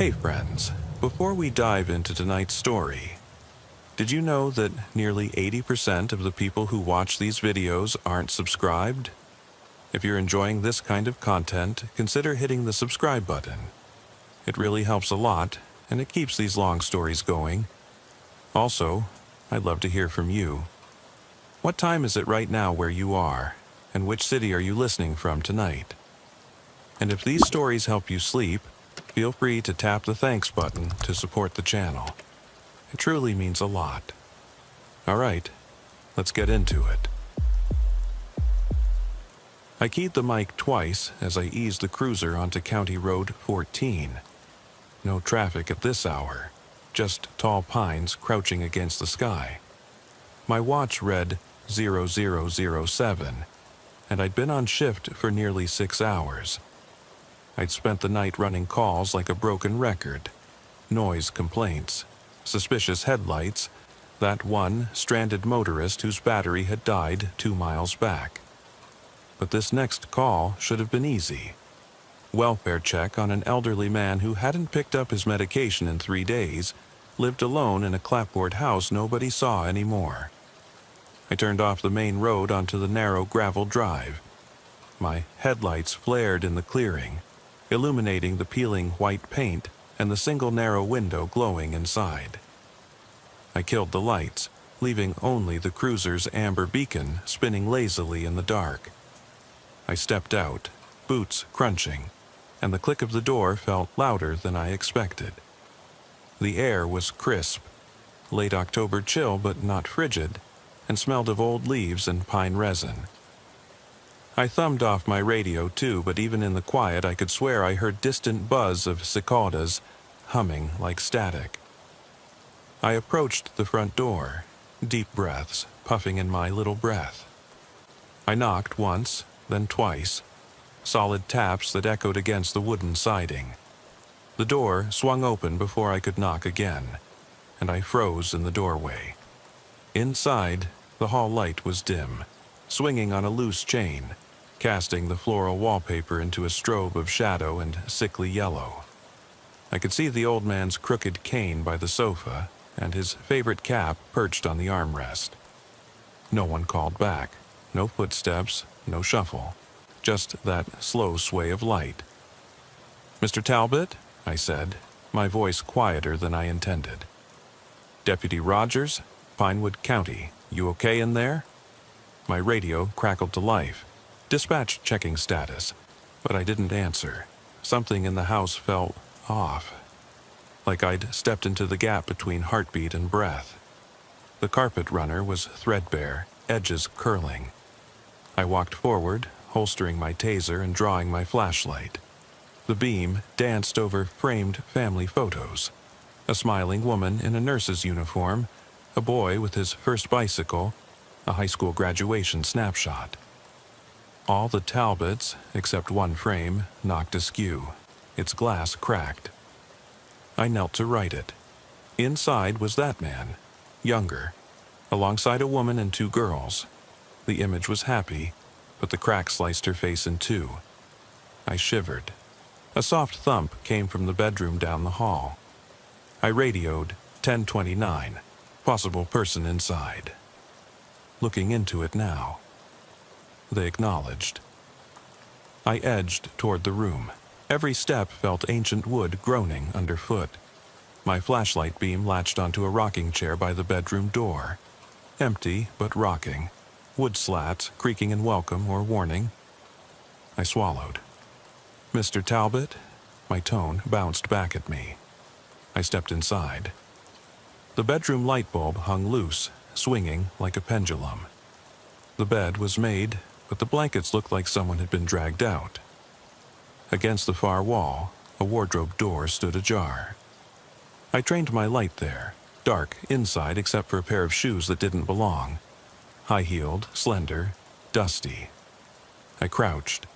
Hey friends, before we dive into tonight's story, did you know that nearly 80% of the people who watch these videos aren't subscribed? If you're enjoying this kind of content, consider hitting the subscribe button. It really helps a lot, and it keeps these long stories going. Also, I'd love to hear from you. What time is it right now where you are, and which city are you listening from tonight? And if these stories help you sleep, feel free to tap the thanks button to support the channel. It truly means a lot. All right, let's get into it. I keyed the mic twice as I eased the cruiser onto County Road 14. No traffic at this hour, just tall pines crouching against the sky. My watch read 0007, and I'd been on shift for nearly 6 hours. I'd spent the night running calls like a broken record. Noise complaints, suspicious headlights, that one stranded motorist whose battery had died 2 miles back. But this next call should have been easy. Welfare check on an elderly man who hadn't picked up his medication in 3 days, lived alone in a clapboard house nobody saw anymore. I turned off the main road onto the narrow gravel drive. My headlights flared in the clearing, illuminating the peeling white paint and the single narrow window glowing inside. I killed the lights, leaving only the cruiser's amber beacon spinning lazily in the dark. I stepped out, boots crunching, and the click of the door felt louder than I expected. The air was crisp, late October chill but not frigid, and smelled of old leaves and pine resin. I thumbed off my radio too, but even in the quiet I could swear I heard distant buzz of cicadas, humming like static. I approached the front door, deep breaths puffing in my little breath. I knocked once, then twice, solid taps that echoed against the wooden siding. The door swung open before I could knock again, and I froze in the doorway. Inside, the hall light was dim, swinging on a loose chain, casting the floral wallpaper into a strobe of shadow and sickly yellow. I could see the old man's crooked cane by the sofa, and his favorite cap perched on the armrest. No one called back, no footsteps, no shuffle, just that slow sway of light. "Mr. Talbot?" I said, my voice quieter than I intended. "Deputy Rogers, Pinewood County, you okay in there?" My radio crackled to life. Dispatch checking status, but I didn't answer. Something in the house felt off, like I'd stepped into the gap between heartbeat and breath. The carpet runner was threadbare, edges curling. I walked forward, holstering my taser and drawing my flashlight. The beam danced over framed family photos. A smiling woman in a nurse's uniform, a boy with his first bicycle, a high school graduation snapshot. All the Talbots, except one frame, knocked askew, its glass cracked. I knelt to write it. Inside was that man, younger, alongside a woman and 2 girls. The image was happy, but the crack sliced her face in 2. I shivered. A soft thump came from the bedroom down the hall. I radioed 1029, possible person inside. Looking into it now. They acknowledged. I edged toward the room. Every step felt ancient wood groaning underfoot. My flashlight beam latched onto a rocking chair by the bedroom door. Empty, but rocking. Wood slats creaking in welcome or warning. I swallowed. "Mr. Talbot?" My tone bounced back at me. I stepped inside. The bedroom light bulb hung loose, swinging like a pendulum. The bed was made, but the blankets looked like someone had been dragged out. Against the far wall, a wardrobe door stood ajar. I trained my light there, dark inside except for a pair of shoes that didn't belong. High-heeled, slender, dusty. I crouched.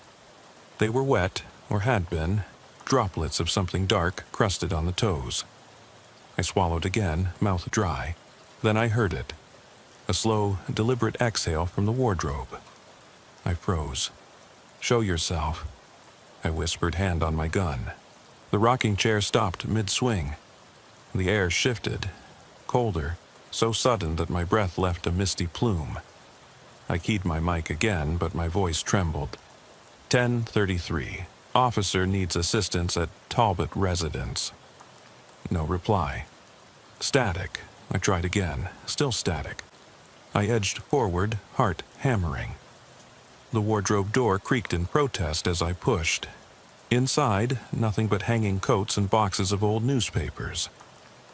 They were wet, or had been, droplets of something dark crusted on the toes. I swallowed again, mouth dry. Then I heard it. A slow, deliberate exhale from the wardrobe. I froze. "Show yourself," I whispered, hand on my gun. The The rocking chair stopped mid-swing. The air shifted, colder, so sudden that my breath left a misty plume. I keyed my mic again, but my voice trembled. 10:33. Officer needs assistance at Talbot residence. No reply. Static. I tried again. Still static. I edged forward, heart hammering. The wardrobe door creaked in protest as I pushed. Inside, nothing but hanging coats and boxes of old newspapers.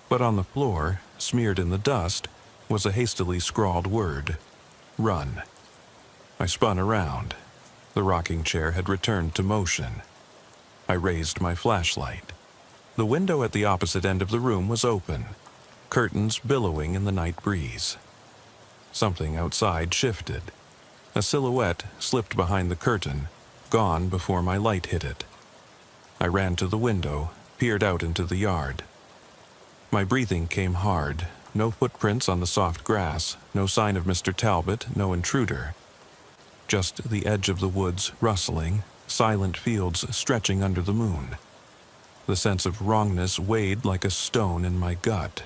But on the floor, smeared in the dust, was a hastily scrawled word. Run. I spun around. The rocking chair had returned to motion. I raised my flashlight. The window at the opposite end of the room was open, curtains billowing in the night breeze. Something outside shifted. A silhouette slipped behind the curtain, gone before my light hit it. I ran to the window, peered out into the yard. My breathing came hard. No footprints on the soft grass, no sign of Mr. Talbot, no intruder. Just the edge of the woods rustling, silent fields stretching under the moon. The sense of wrongness weighed like a stone in my gut.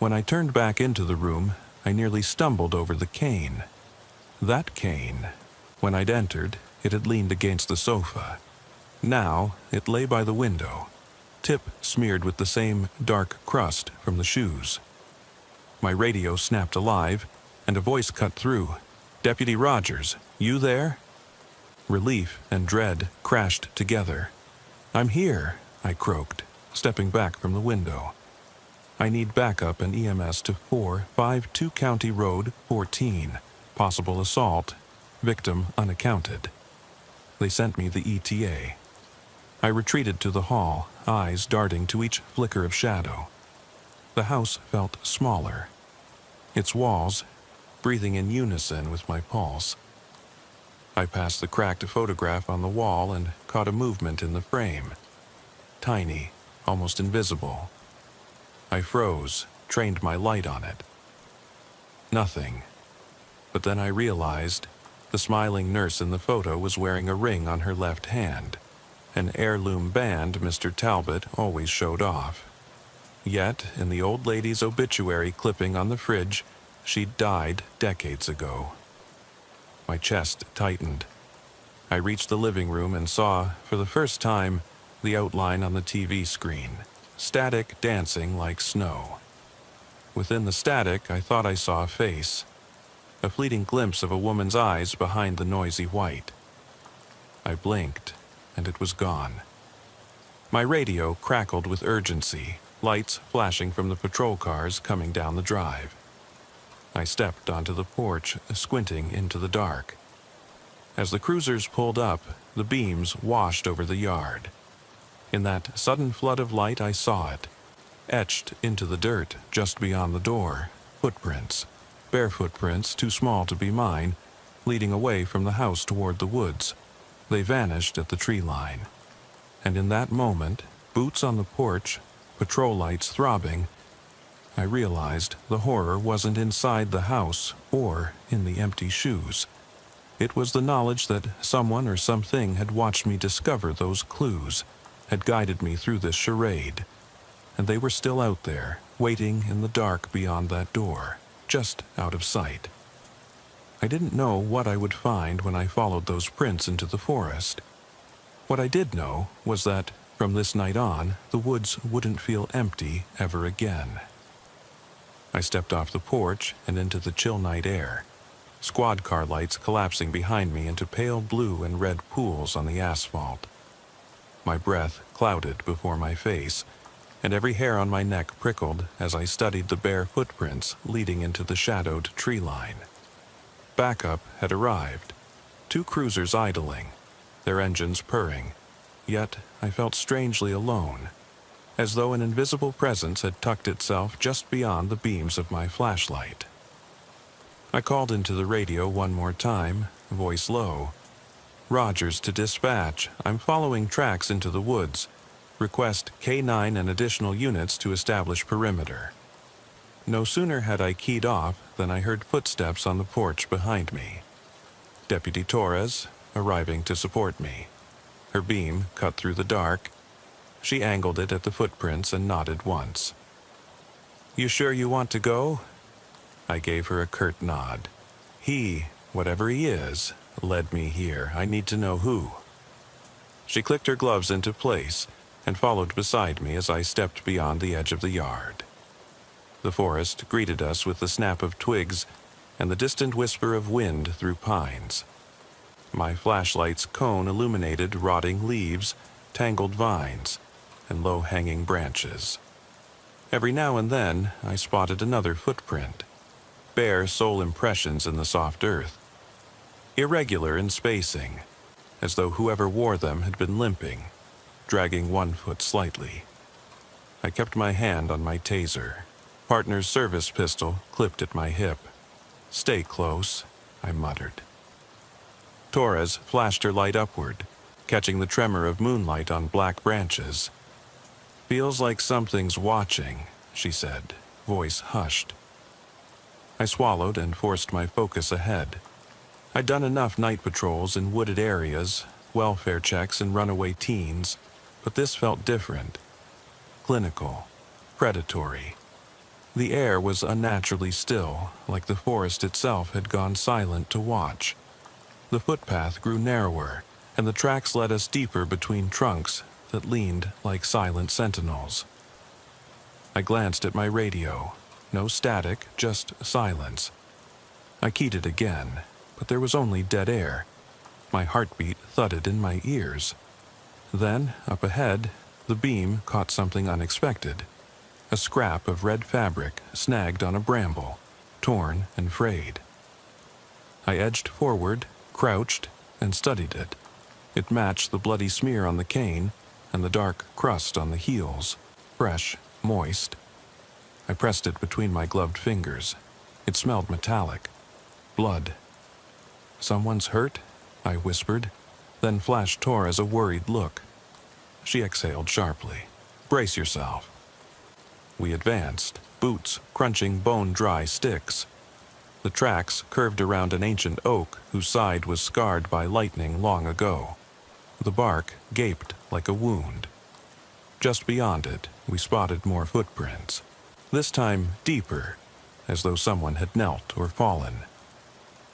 When I turned back into the room, I nearly stumbled over the cane. That cane. When I'd entered, it had leaned against the sofa. Now, it lay by the window, tip smeared with the same dark crust from the shoes. My radio snapped alive, and a voice cut through. "Deputy Rogers, you there?" Relief and dread crashed together. "I'm here," I croaked, stepping back from the window. "I need backup and EMS to 452 County Road 14. Possible assault. Victim unaccounted." They sent me the ETA. I retreated to the hall, eyes darting to each flicker of shadow. The house felt smaller. Its walls, breathing in unison with my pulse. I passed the cracked photograph on the wall and caught a movement in the frame. Tiny, almost invisible. I froze, trained my light on it. Nothing. But then I realized the smiling nurse in the photo was wearing a ring on her left hand, an heirloom band Mr. Talbot always showed off. Yet, in the old lady's obituary clipping on the fridge, she'd died decades ago. My chest tightened. I reached the living room and saw, for the first time, the outline on the TV screen, static dancing like snow. Within the static, I thought I saw a face, a fleeting glimpse of a woman's eyes behind the noisy white. I blinked, and it was gone. My radio crackled with urgency, lights flashing from the patrol cars coming down the drive. I stepped onto the porch, squinting into the dark. As the cruisers pulled up, the beams washed over the yard. In that sudden flood of light, I saw it. Etched into the dirt just beyond the door, footprints. Bare footprints, too small to be mine, leading away from the house toward the woods. They vanished at the tree line. And in that moment, boots on the porch, patrol lights throbbing, I realized the horror wasn't inside the house or in the empty shoes. It was the knowledge that someone or something had watched me discover those clues, had guided me through this charade. And they were still out there, waiting in the dark beyond that door, just out of sight. I didn't know what I would find when I followed those prints into the forest. What I did know was that, from this night on, the woods wouldn't feel empty ever again. I stepped off the porch and into the chill night air, squad car lights collapsing behind me into pale blue and red pools on the asphalt. My breath clouded before my face, and every hair on my neck prickled as I studied the bare footprints leading into the shadowed tree line. Backup had arrived, 2 cruisers idling, their engines purring, yet I felt strangely alone, as though an invisible presence had tucked itself just beyond the beams of my flashlight. I called into the radio one more time, voice low. "Rogers to dispatch. I'm following tracks into the woods. Request K9 and additional units to establish perimeter." No sooner had I keyed off than I heard footsteps on the porch behind me. Deputy Torres, arriving to support me. Her beam cut through the dark. She angled it at the footprints and nodded once. "You sure you want to go?" I gave her a curt nod. "He, whatever he is, led me here. I need to know who." She clicked her gloves into place and followed beside me as I stepped beyond the edge of the yard. The forest greeted us with the snap of twigs and the distant whisper of wind through pines. My flashlight's cone illuminated rotting leaves, tangled vines, and low-hanging branches. Every now and then, I spotted another footprint, bare sole impressions in the soft earth, irregular in spacing, as though whoever wore them had been limping, dragging one foot slightly. I kept my hand on my taser. Partner's service pistol clipped at my hip. "Stay close," I muttered. Torres flashed her light upward, catching the tremor of moonlight on black branches. "Feels like something's watching," she said, voice hushed. I swallowed and forced my focus ahead. I'd done enough night patrols in wooded areas, welfare checks and runaway teens, but this felt different. Clinical, predatory. The air was unnaturally still, like the forest itself had gone silent to watch. The footpath grew narrower, and the tracks led us deeper between trunks that leaned like silent sentinels. I glanced at my radio. No static, just silence. I keyed it again, but there was only dead air. My heartbeat thudded in my ears. Then, up ahead, the beam caught something unexpected. A scrap of red fabric snagged on a bramble, torn and frayed. I edged forward, crouched, and studied it. It matched the bloody smear on the cane and the dark crust on the heels, fresh, moist. I pressed it between my gloved fingers. It smelled metallic. Blood. "Someone's hurt?" I whispered, then flashed Torres a worried look. She exhaled sharply. "Brace yourself." We advanced, boots crunching bone-dry sticks. The tracks curved around an ancient oak whose side was scarred by lightning long ago. The bark gaped like a wound. Just beyond it, we spotted more footprints, this time deeper, as though someone had knelt or fallen.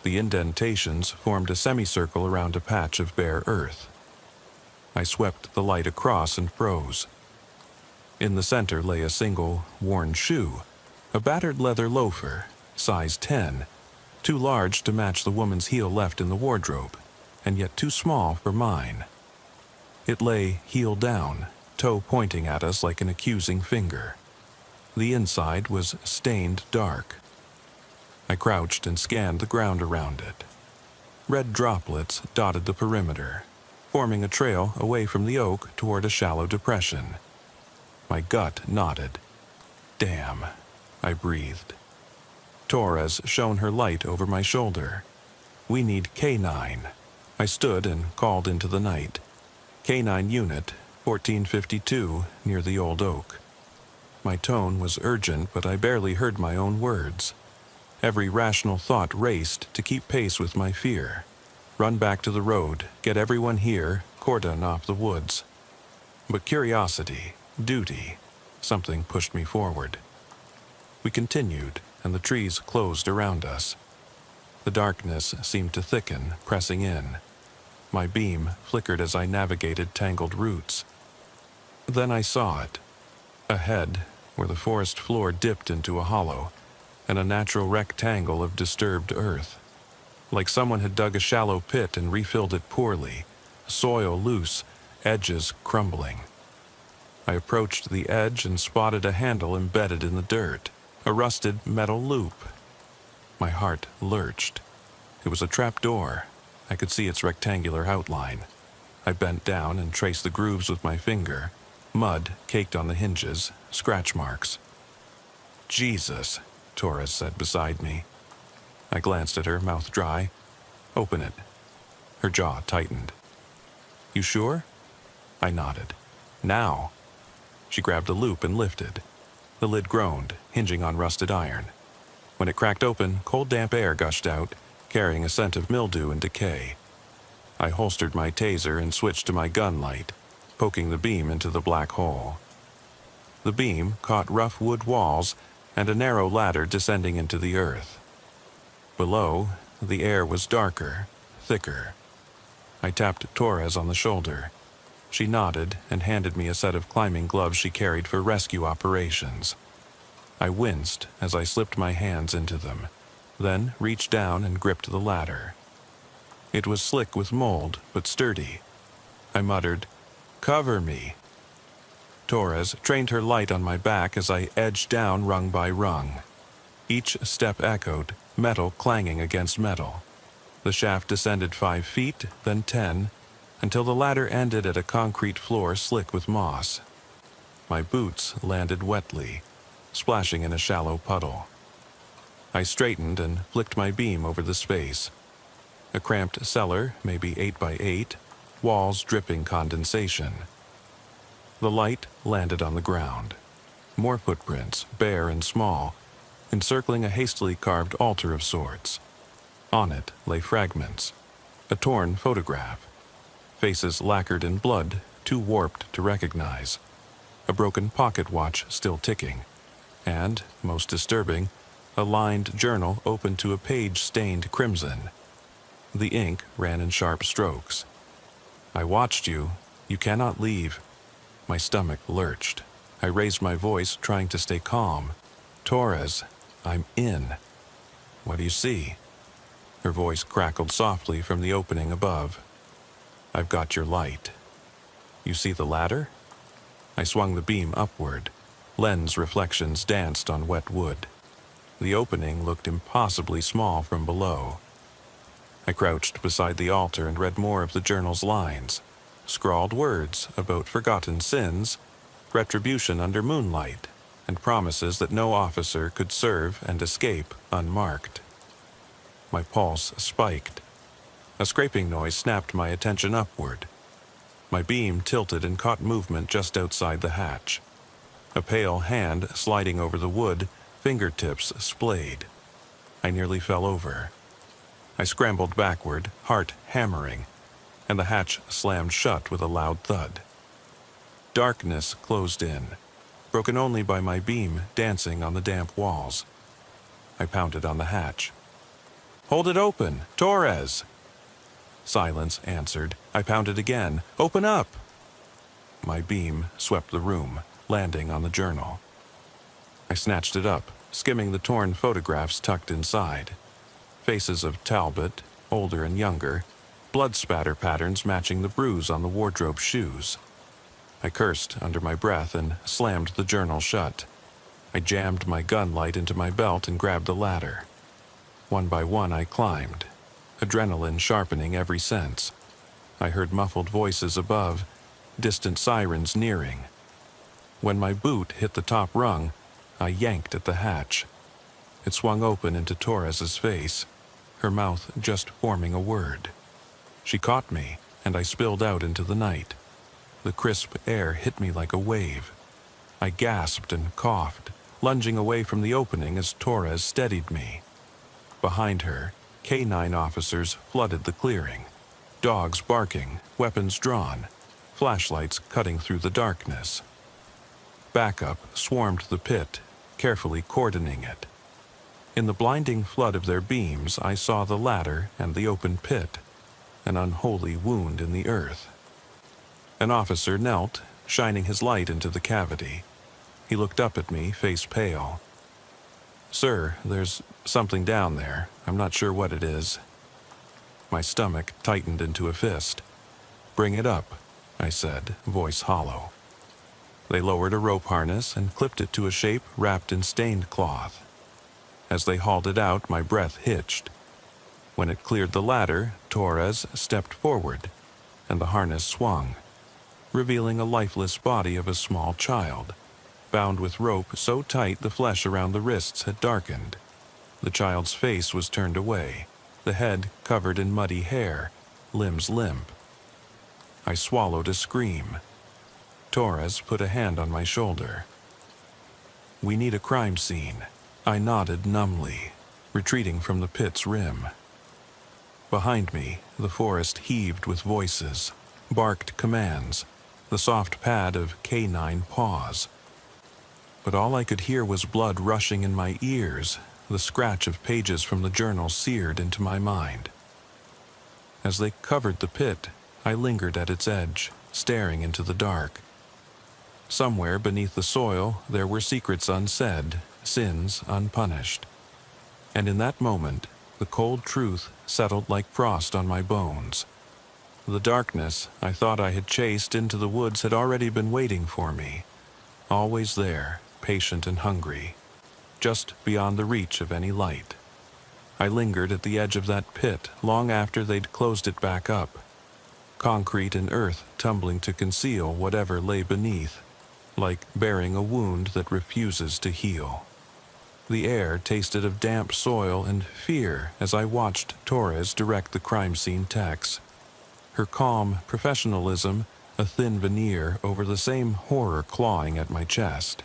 The indentations formed a semicircle around a patch of bare earth. I swept the light across and froze. In the center lay a single, worn shoe, a battered leather loafer, size 10, too large to match the woman's heel left in the wardrobe, and yet too small for mine. It lay heel down, toe pointing at us like an accusing finger. The inside was stained dark. I crouched and scanned the ground around it. Red droplets dotted the perimeter, forming a trail away from the oak toward a shallow depression. My gut nodded. "Damn," I breathed. Torres shone her light over my shoulder. "We need K9. I stood and called into the night. "K9 unit, 1452, near the old oak." My tone was urgent, but I barely heard my own words. Every rational thought raced to keep pace with my fear. Run back to the road, get everyone here, cordon off the woods. But curiosity, duty, something pushed me forward. We continued, and the trees closed around us. The darkness seemed to thicken, pressing in. My beam flickered as I navigated tangled roots. Then I saw it. Ahead, where the forest floor dipped into a hollow, and a natural rectangle of disturbed earth. Like someone had dug a shallow pit and refilled it poorly, soil loose, edges crumbling. I approached the edge and spotted a handle embedded in the dirt, a rusted metal loop. My heart lurched. It was a trap door. I could see its rectangular outline. I bent down and traced the grooves with my finger. Mud caked on the hinges, scratch marks. "Jesus," Torres said beside me. I glanced at her, mouth dry. "Open it." Her jaw tightened. "You sure?" I nodded. "Now." She grabbed a loop and lifted. The lid groaned, hinging on rusted iron. When it cracked open, cold damp air gushed out, carrying a scent of mildew and decay. I holstered my taser and switched to my gun light. poking the beam into the black hole. The beam caught rough wood walls and a narrow ladder descending into the earth. Below, the air was darker, thicker. I tapped Torres on the shoulder. She nodded and handed me a set of climbing gloves she carried for rescue operations. I winced as I slipped my hands into them, then reached down and gripped the ladder. It was slick with mold, but sturdy. I muttered, "Cover me." Torres trained her light on my back as I edged down rung by rung. Each step echoed, metal clanging against metal. The shaft descended 5 feet, then 10, until the ladder ended at a concrete floor slick with moss. My boots landed wetly, splashing in a shallow puddle. I straightened and flicked my beam over the space. A cramped cellar, maybe 8 by 8, walls dripping condensation. The light landed on the ground. More footprints, bare and small, encircling a hastily carved altar of sorts. On it lay fragments, a torn photograph, faces lacquered in blood, too warped to recognize, a broken pocket watch still ticking, and, most disturbing, a lined journal open to a page stained crimson. The ink ran in sharp strokes. "I watched you. You cannot leave." My stomach lurched. I raised my voice, trying to stay calm. "Torres, I'm in." "What do you see?" Her voice crackled softly from the opening above. "I've got your light." "You see the ladder?" I swung the beam upward. Lens reflections danced on wet wood. The opening looked impossibly small from below. I crouched beside the altar and read more of the journal's lines. Scrawled words about forgotten sins, retribution under moonlight, and promises that no officer could serve and escape unmarked. My pulse spiked. A scraping noise snapped my attention upward. My beam tilted and caught movement just outside the hatch. A pale hand sliding over the wood, fingertips splayed. I nearly fell over. I scrambled backward, heart hammering, and the hatch slammed shut with a loud thud. Darkness closed in, broken only by my beam dancing on the damp walls. I pounded on the hatch. "Hold it open! Torres!" Silence answered. I pounded again. "Open up!" My beam swept the room, landing on the journal. I snatched it up, skimming the torn photographs tucked inside. Faces of Talbot, older and younger, blood spatter patterns matching the bruise on the wardrobe shoes. I cursed under my breath and slammed the journal shut. I jammed my gun light into my belt and grabbed the ladder. One by one I climbed, adrenaline sharpening every sense. I heard muffled voices above, distant sirens nearing. When my boot hit the top rung, I yanked at the hatch. It swung open into Torres's face, her mouth just forming a word. She caught me, and I spilled out into the night. The crisp air hit me like a wave. I gasped and coughed, lunging away from the opening as Torres steadied me. Behind her, K-9 officers flooded the clearing, dogs barking, weapons drawn, flashlights cutting through the darkness. Backup swarmed the pit, carefully cordoning it. In the blinding flood of their beams, I saw the ladder and the open pit, an unholy wound in the earth. An officer knelt, shining his light into the cavity. He looked up at me, face pale. "Sir, there's something down there. I'm not sure what it is." My stomach tightened into a fist. "Bring it up," I said, voice hollow. They lowered a rope harness and clipped it to a shape wrapped in stained cloth. As they hauled it out, my breath hitched. When it cleared the ladder, Torres stepped forward, and the harness swung, revealing a lifeless body of a small child, bound with rope so tight the flesh around the wrists had darkened. The child's face was turned away, the head covered in muddy hair, limbs limp. I swallowed a scream. Torres put a hand on my shoulder. "We need a crime scene." I nodded numbly, retreating from the pit's rim. Behind me, the forest heaved with voices, barked commands, the soft pad of canine paws. But all I could hear was blood rushing in my ears, the scratch of pages from the journal seared into my mind. As they covered the pit, I lingered at its edge, staring into the dark. Somewhere beneath the soil, there were secrets unsaid, sins unpunished. And in that moment, the cold truth settled like frost on my bones. The darkness I thought I had chased into the woods had already been waiting for me, always there, patient and hungry, just beyond the reach of any light. I lingered at the edge of that pit long after they'd closed it back up, concrete and earth tumbling to conceal whatever lay beneath, like bearing a wound that refuses to heal. The air tasted of damp soil and fear as I watched Torres direct the crime scene techs. Her calm professionalism a thin veneer over the same horror clawing at my chest.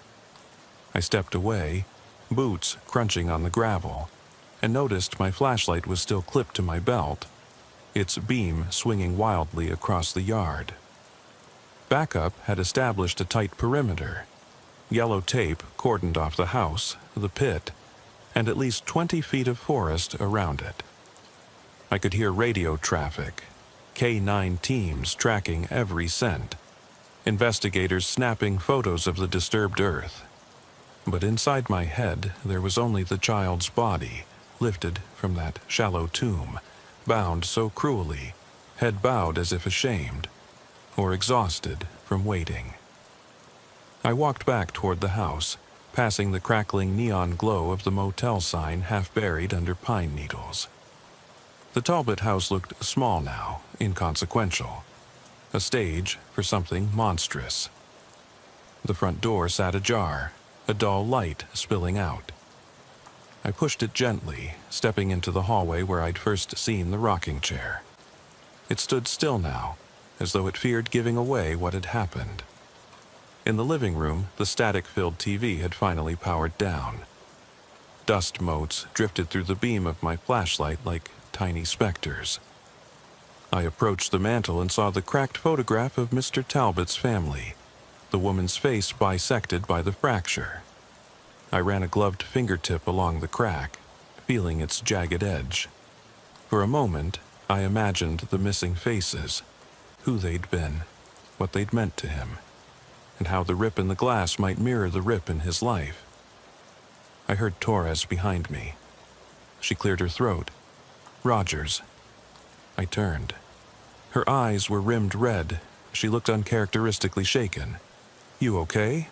I stepped away, boots crunching on the gravel, and noticed my flashlight was still clipped to my belt, its beam swinging wildly across the yard. Backup had established a tight perimeter. Yellow tape cordoned off the house, the pit, and at least 20 feet of forest around it. I could hear radio traffic, K9 teams tracking every scent, investigators snapping photos of the disturbed earth. But inside my head, there was only the child's body, lifted from that shallow tomb, bound so cruelly, head bowed as if ashamed, or exhausted from waiting. I walked back toward the house, passing the crackling neon glow of the motel sign half buried under pine needles. The Talbot house looked small now, inconsequential, a stage for something monstrous. The front door sat ajar, a dull light spilling out. I pushed it gently, stepping into the hallway where I'd first seen the rocking chair. It stood still now, as though it feared giving away what had happened. In the living room, the static-filled TV had finally powered down. Dust motes drifted through the beam of my flashlight like tiny specters. I approached the mantel and saw the cracked photograph of Mr. Talbot's family, the woman's face bisected by the fracture. I ran a gloved fingertip along the crack, feeling its jagged edge. For a moment, I imagined the missing faces, who they'd been, what they'd meant to him, and how the rip in the glass might mirror the rip in his life. I heard Torres behind me. She cleared her throat. Rogers. I turned. Her eyes were rimmed red. She looked uncharacteristically shaken. You okay?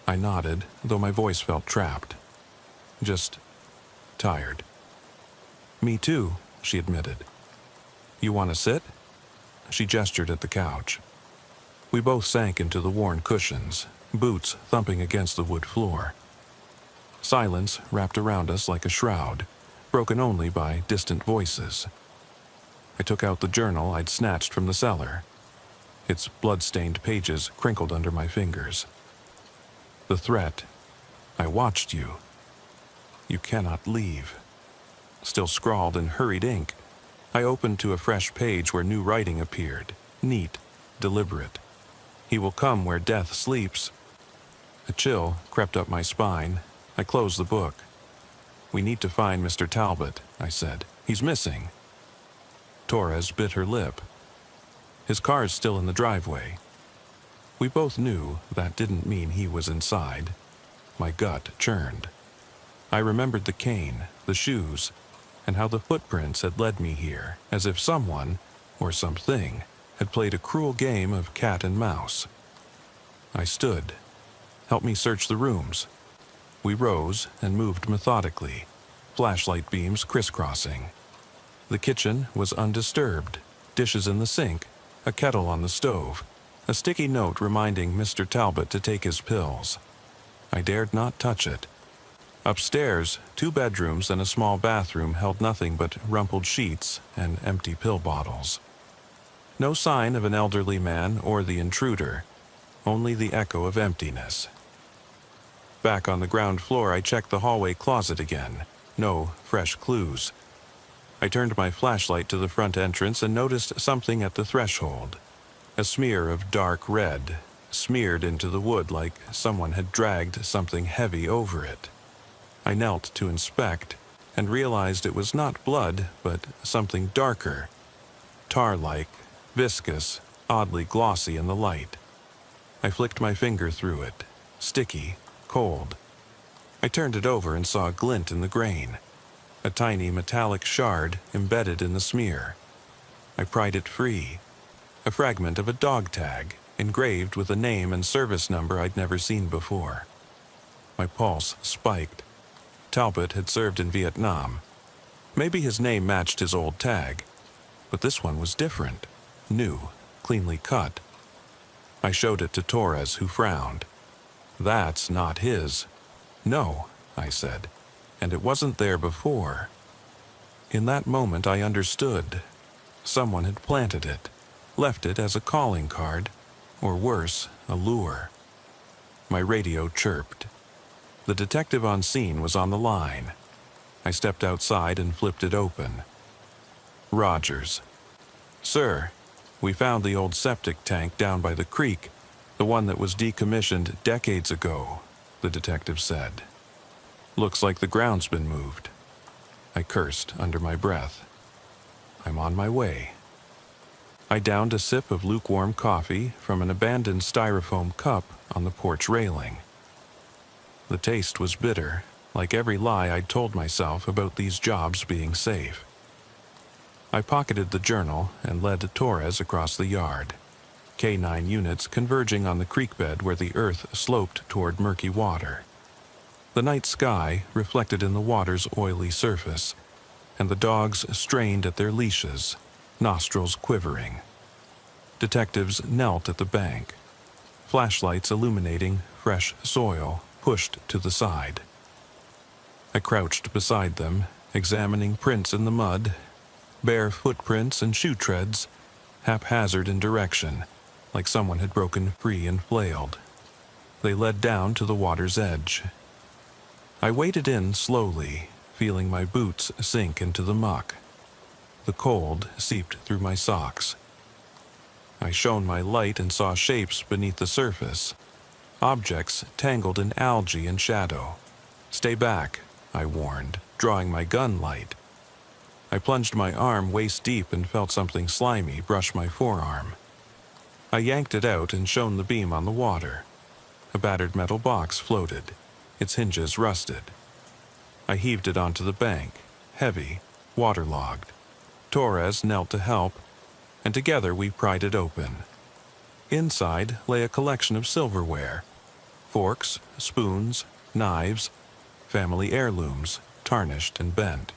I nodded, though my voice felt trapped. Just tired. Me too, she admitted. You want to sit? She gestured at the couch. We both sank into the worn cushions, boots thumping against the wood floor. Silence wrapped around us like a shroud, broken only by distant voices. I took out the journal I'd snatched from the cellar. Its blood-stained pages crinkled under my fingers. The threat, I watched you. You cannot leave. Still scrawled in hurried ink, I opened to a fresh page where new writing appeared, neat, deliberate. He will come where death sleeps. A chill crept up my spine. I closed the book. We need to find Mr. Talbot, I said. He's missing. Torres bit her lip. His car's still in the driveway. We both knew that didn't mean he was inside. My gut churned. I remembered the cane, the shoes, and how the footprints had led me here, as if someone, or something, had played a cruel game of cat and mouse. I stood. Help me search the rooms. We rose and moved methodically, flashlight beams crisscrossing. The kitchen was undisturbed, dishes in the sink, a kettle on the stove, a sticky note reminding Mr. Talbot to take his pills. I dared not touch it. Upstairs, 2 bedrooms and a small bathroom held nothing but rumpled sheets and empty pill bottles. No sign of an elderly man or the intruder, only the echo of emptiness. Back on the ground floor, I checked the hallway closet again. No fresh clues. I turned my flashlight to the front entrance and noticed something at the threshold. A smear of dark red, smeared into the wood like someone had dragged something heavy over it. I knelt to inspect and realized it was not blood, but something darker, tar-like, viscous, oddly glossy in the light. I flicked my finger through it, sticky, cold. I turned it over and saw a glint in the grain, a tiny metallic shard embedded in the smear. I pried it free, a fragment of a dog tag, engraved with a name and service number I'd never seen before. My pulse spiked. Talbot had served in Vietnam. Maybe his name matched his old tag, but this one was different, new, cleanly cut. I showed it to Torres, who frowned. "That's not his." "No," I said, "and it wasn't there before." In that moment I understood. Someone had planted it, left it as a calling card, or worse, a lure. My radio chirped. The detective on scene was on the line. I stepped outside and flipped it open. Rogers. "Sir, we found the old septic tank down by the creek, the one that was decommissioned decades ago," the detective said. "Looks like the ground's been moved." I cursed under my breath. I'm on my way. I downed a sip of lukewarm coffee from an abandoned styrofoam cup on the porch railing. The taste was bitter, like every lie I'd told myself about these jobs being safe. I pocketed the journal and led Torres across the yard, K9 units converging on the creek bed where the earth sloped toward murky water. The night sky reflected in the water's oily surface, and the dogs strained at their leashes, nostrils quivering. Detectives knelt at the bank, flashlights illuminating fresh soil pushed to the side. I crouched beside them, examining prints in the mud, bare footprints and shoe treads, haphazard in direction, like someone had broken free and flailed. They led down to the water's edge. I waded in slowly, feeling my boots sink into the muck. The cold seeped through my socks. I shone my light and saw shapes beneath the surface, objects tangled in algae and shadow. "Stay back," I warned, drawing my gun light. I plunged my arm waist-deep and felt something slimy brush my forearm. I yanked it out and shone the beam on the water. A battered metal box floated, its hinges rusted. I heaved it onto the bank, heavy, waterlogged. Torres knelt to help, and together we pried it open. Inside lay a collection of silverware, forks, spoons, knives, family heirlooms, tarnished and bent.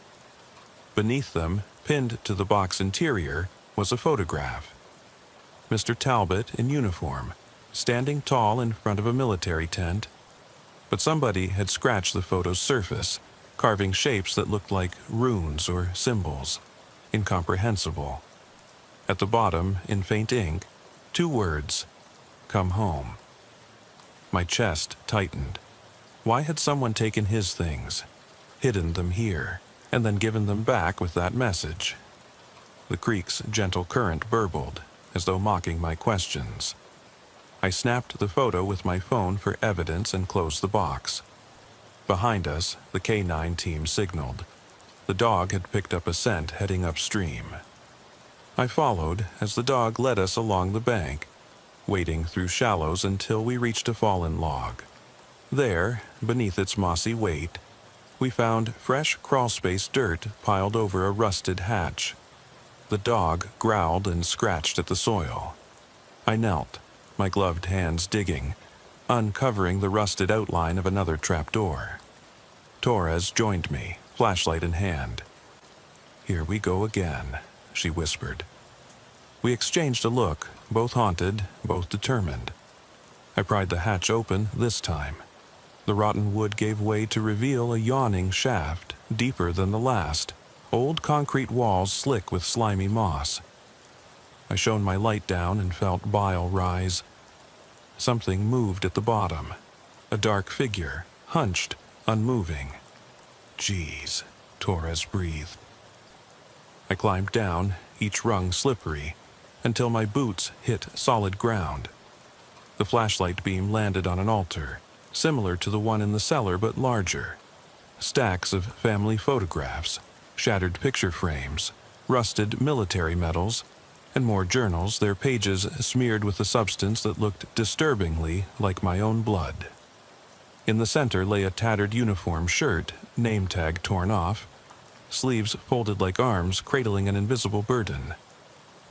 Beneath them, pinned to the box interior, was a photograph. Mr. Talbot in uniform, standing tall in front of a military tent. But somebody had scratched the photo's surface, carving shapes that looked like runes or symbols, incomprehensible. At the bottom, in faint ink, 2 words, "Come home." My chest tightened. Why had someone taken his things, hidden them here, and then given them back with that message? The creek's gentle current burbled, as though mocking my questions. I snapped the photo with my phone for evidence and closed the box. Behind us, the K9 team signaled. The dog had picked up a scent heading upstream. I followed as the dog led us along the bank, wading through shallows until we reached a fallen log. There, beneath its mossy weight, we found fresh crawlspace dirt piled over a rusted hatch. The dog growled and scratched at the soil. I knelt, my gloved hands digging, uncovering the rusted outline of another trapdoor. Torres joined me, flashlight in hand. "Here we go again," she whispered. We exchanged a look, both haunted, both determined. I pried the hatch open this time. The rotten wood gave way to reveal a yawning shaft, deeper than the last, old concrete walls slick with slimy moss. I shone my light down and felt bile rise. Something moved at the bottom. A dark figure, hunched, unmoving. "Geez," Torres breathed. I climbed down, each rung slippery. until my boots hit solid ground. The flashlight beam landed on an altar, similar to the one in the cellar but larger. Stacks of family photographs, shattered picture frames, rusted military medals, and more journals, their pages smeared with a substance that looked disturbingly like my own blood. In the center lay a tattered uniform shirt, name tag torn off, sleeves folded like arms cradling an invisible burden.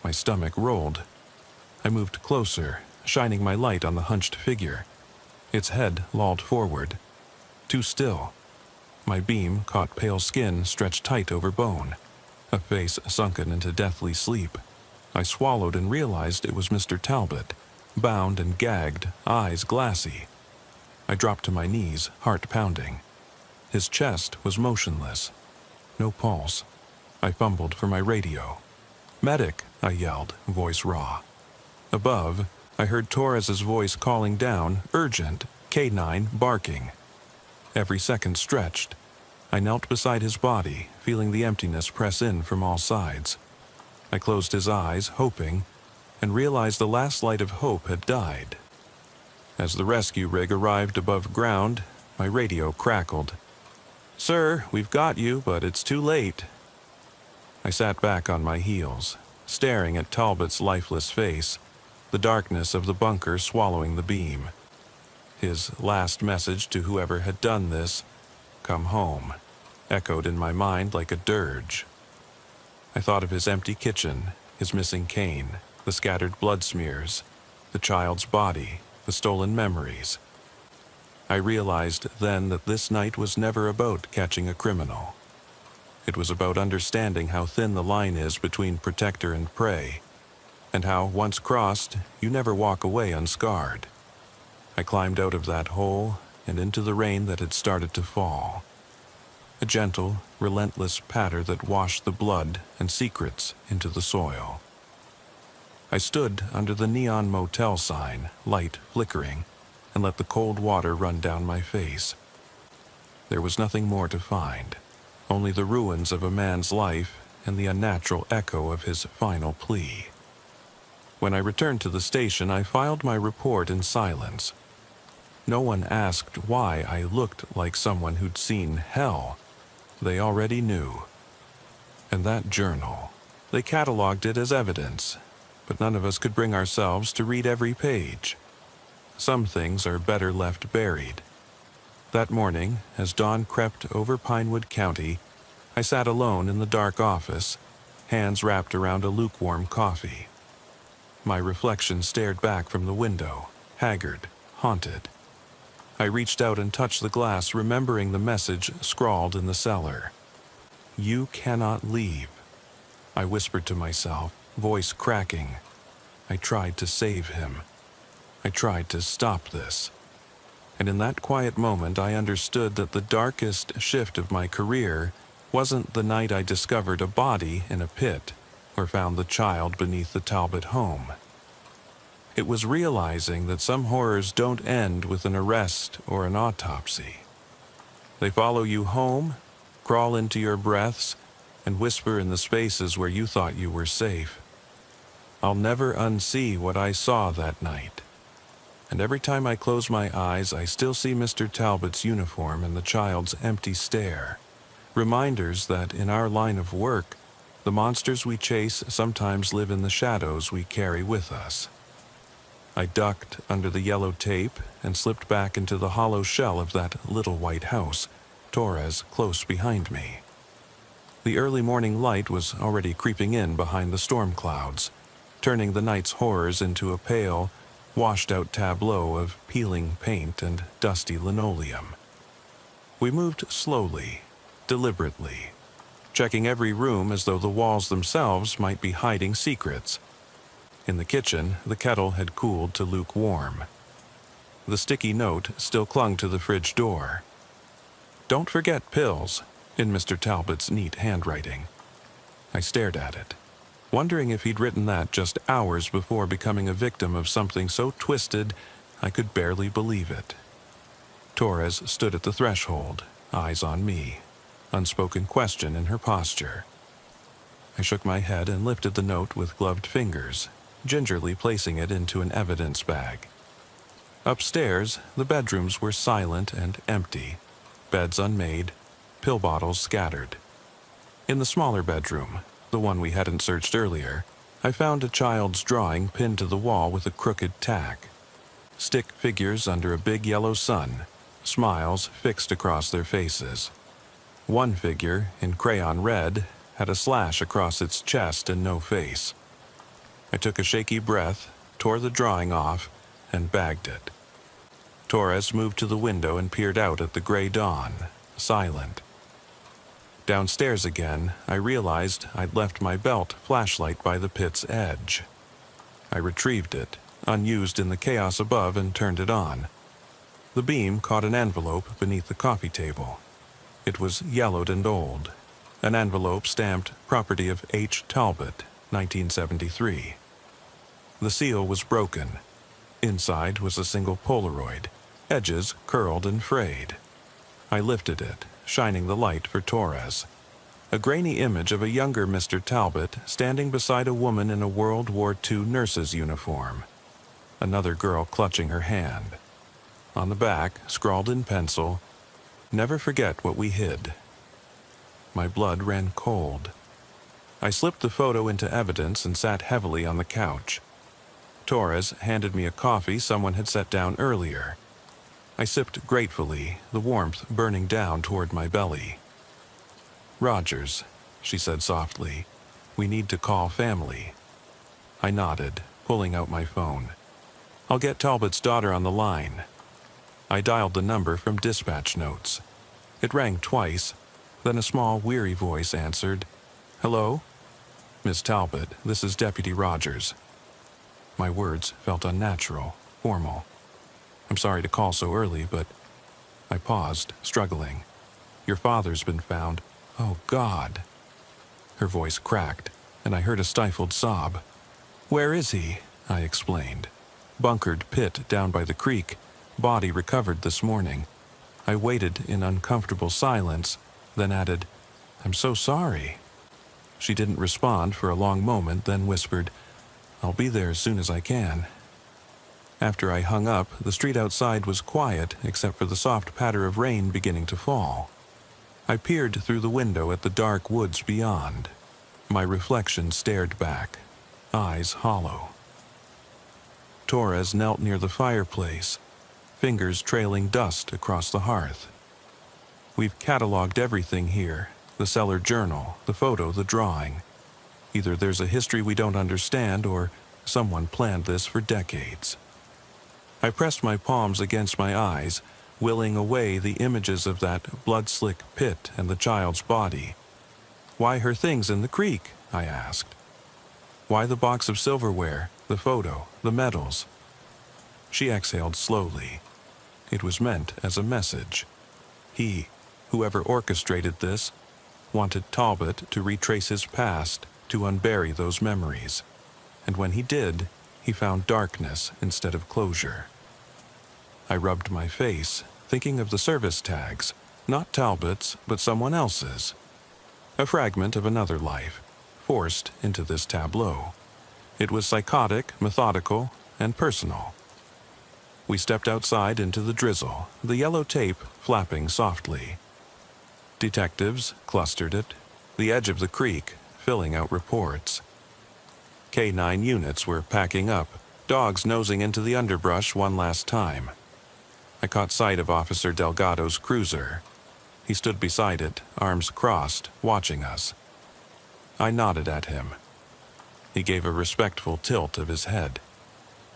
My stomach rolled. I moved closer, shining my light on the hunched figure. Its head lolled forward. Too still. My beam caught pale skin stretched tight over bone, a face sunken into deathly sleep. I swallowed and realized it was Mr. Talbot, bound and gagged, eyes glassy. I dropped to my knees, heart pounding. His chest was motionless. No pulse. I fumbled for my radio. "Medic!" I yelled, voice raw. Above, I heard Torres's voice calling down, urgent, K9 barking. Every second stretched. I knelt beside his body, feeling the emptiness press in from all sides. I closed his eyes, hoping, and realized the last light of hope had died. As the rescue rig arrived above ground, my radio crackled. "Sir, we've got you, but it's too late." I sat back on my heels, staring at Talbot's lifeless face, the darkness of the bunker swallowing the beam. His last message to whoever had done this, "Come home," echoed in my mind like a dirge. I thought of his empty kitchen, his missing cane, the scattered blood smears, the child's body, the stolen memories. I realized then that this night was never about catching a criminal. It was about understanding how thin the line is between protector and prey, and how, once crossed, you never walk away unscarred. I climbed out of that hole and into the rain that had started to fall. A gentle, relentless patter that washed the blood and secrets into the soil. I stood under the neon motel sign, light flickering, and let the cold water run down my face. There was nothing more to find, only the ruins of a man's life and the unnatural echo of his final plea. When I returned to the station, I filed my report in silence. No one asked why I looked like someone who'd seen hell. They already knew. And that journal, they cataloged it as evidence, but none of us could bring ourselves to read every page. Some things are better left buried. That morning, as dawn crept over Pinewood County, I sat alone in the dark office, hands wrapped around a lukewarm coffee. My reflection stared back from the window, haggard, haunted. I reached out and touched the glass, remembering the message scrawled in the cellar. "You cannot leave," I whispered to myself, voice cracking. I tried to save him. I tried to stop this. And in that quiet moment, I understood that the darkest shift of my career wasn't the night I discovered a body in a pit or found the child beneath the Talbot home. It was realizing that some horrors don't end with an arrest or an autopsy. They follow you home, crawl into your breaths, and whisper in the spaces where you thought you were safe. I'll never unsee what I saw that night. And every time I close my eyes, I still see Mr. Talbot's uniform and the child's empty stare. Reminders that in our line of work, the monsters we chase sometimes live in the shadows we carry with us. I ducked under the yellow tape and slipped back into the hollow shell of that little white house, Torres close behind me. The early morning light was already creeping in behind the storm clouds, turning the night's horrors into a pale, washed-out tableau of peeling paint and dusty linoleum. We moved slowly, deliberately, checking every room as though the walls themselves might be hiding secrets. In the kitchen, the kettle had cooled to lukewarm. The sticky note still clung to the fridge door. "Don't forget pills," in Mr. Talbot's neat handwriting. I stared at it, wondering if he'd written that just hours before becoming a victim of something so twisted I could barely believe it. Torres stood at the threshold, eyes on me, unspoken question in her posture. I shook my head and lifted the note with gloved fingers, gingerly placing it into an evidence bag. Upstairs, the bedrooms were silent and empty, beds unmade, pill bottles scattered. In the smaller bedroom, the one we hadn't searched earlier, I found a child's drawing pinned to the wall with a crooked tack. Stick figures under a big yellow sun, smiles fixed across their faces. One figure, in crayon red, had a slash across its chest and no face. I took a shaky breath, tore the drawing off, and bagged it. Torres moved to the window and peered out at the gray dawn, silent. Downstairs again, I realized I'd left my belt flashlight by the pit's edge. I retrieved it, unused in the chaos above, and turned it on. The beam caught an envelope beneath the coffee table. It was yellowed and old, an envelope stamped property of H. Talbot, 1973. The seal was broken. Inside was a single Polaroid, edges curled and frayed. I lifted it, shining the light for Torres. A grainy image of a younger Mr. Talbot standing beside a woman in a World War II nurse's uniform. Another girl clutching her hand. On the back, scrawled in pencil, "Never forget what we hid." My blood ran cold. I slipped the photo into evidence and sat heavily on the couch. Torres handed me a coffee someone had set down earlier. I sipped gratefully, the warmth burning down toward my belly. "Rogers," she said softly, "we need to call family." I nodded, pulling out my phone. "I'll get Talbot's daughter on the line." I dialed the number from dispatch notes. It rang twice, then a small, weary voice answered. "Hello? Miss Talbot, this is Deputy Rogers." My words felt unnatural, formal. "I'm sorry to call so early, but..." I paused, struggling. "Your father's been found." "Oh, God." Her voice cracked, and I heard a stifled sob. "Where is he?" I explained. "Bunkered pit down by the creek. Body recovered this morning." I waited in uncomfortable silence, then added, "I'm so sorry." She didn't respond for a long moment, then whispered, "I'll be there as soon as I can." After I hung up, the street outside was quiet except for the soft patter of rain beginning to fall. I peered through the window at the dark woods beyond. My reflection stared back, eyes hollow. Torres knelt near the fireplace, fingers trailing dust across the hearth. "We've cataloged everything here, the cellar journal, the photo, the drawing. Either there's a history we don't understand, or someone planned this for decades." I pressed my palms against my eyes, willing away the images of that blood-slick pit and the child's body. "Why her things in the creek?" I asked. "Why the box of silverware, the photo, the medals?" She exhaled slowly. It was meant as a message. He, whoever orchestrated this, wanted Talbot to retrace his past, to unbury those memories. And when he did, he found darkness instead of closure. I rubbed my face, thinking of the service tags, not Talbot's, but someone else's. A fragment of another life, forced into this tableau. It was psychotic, methodical, and personal. We stepped outside into the drizzle, the yellow tape flapping softly. Detectives clustered it, the edge of the creek, filling out reports. K9 units were packing up, dogs nosing into the underbrush one last time. I caught sight of Officer Delgado's cruiser. He stood beside it, arms crossed, watching us. I nodded at him. He gave a respectful tilt of his head.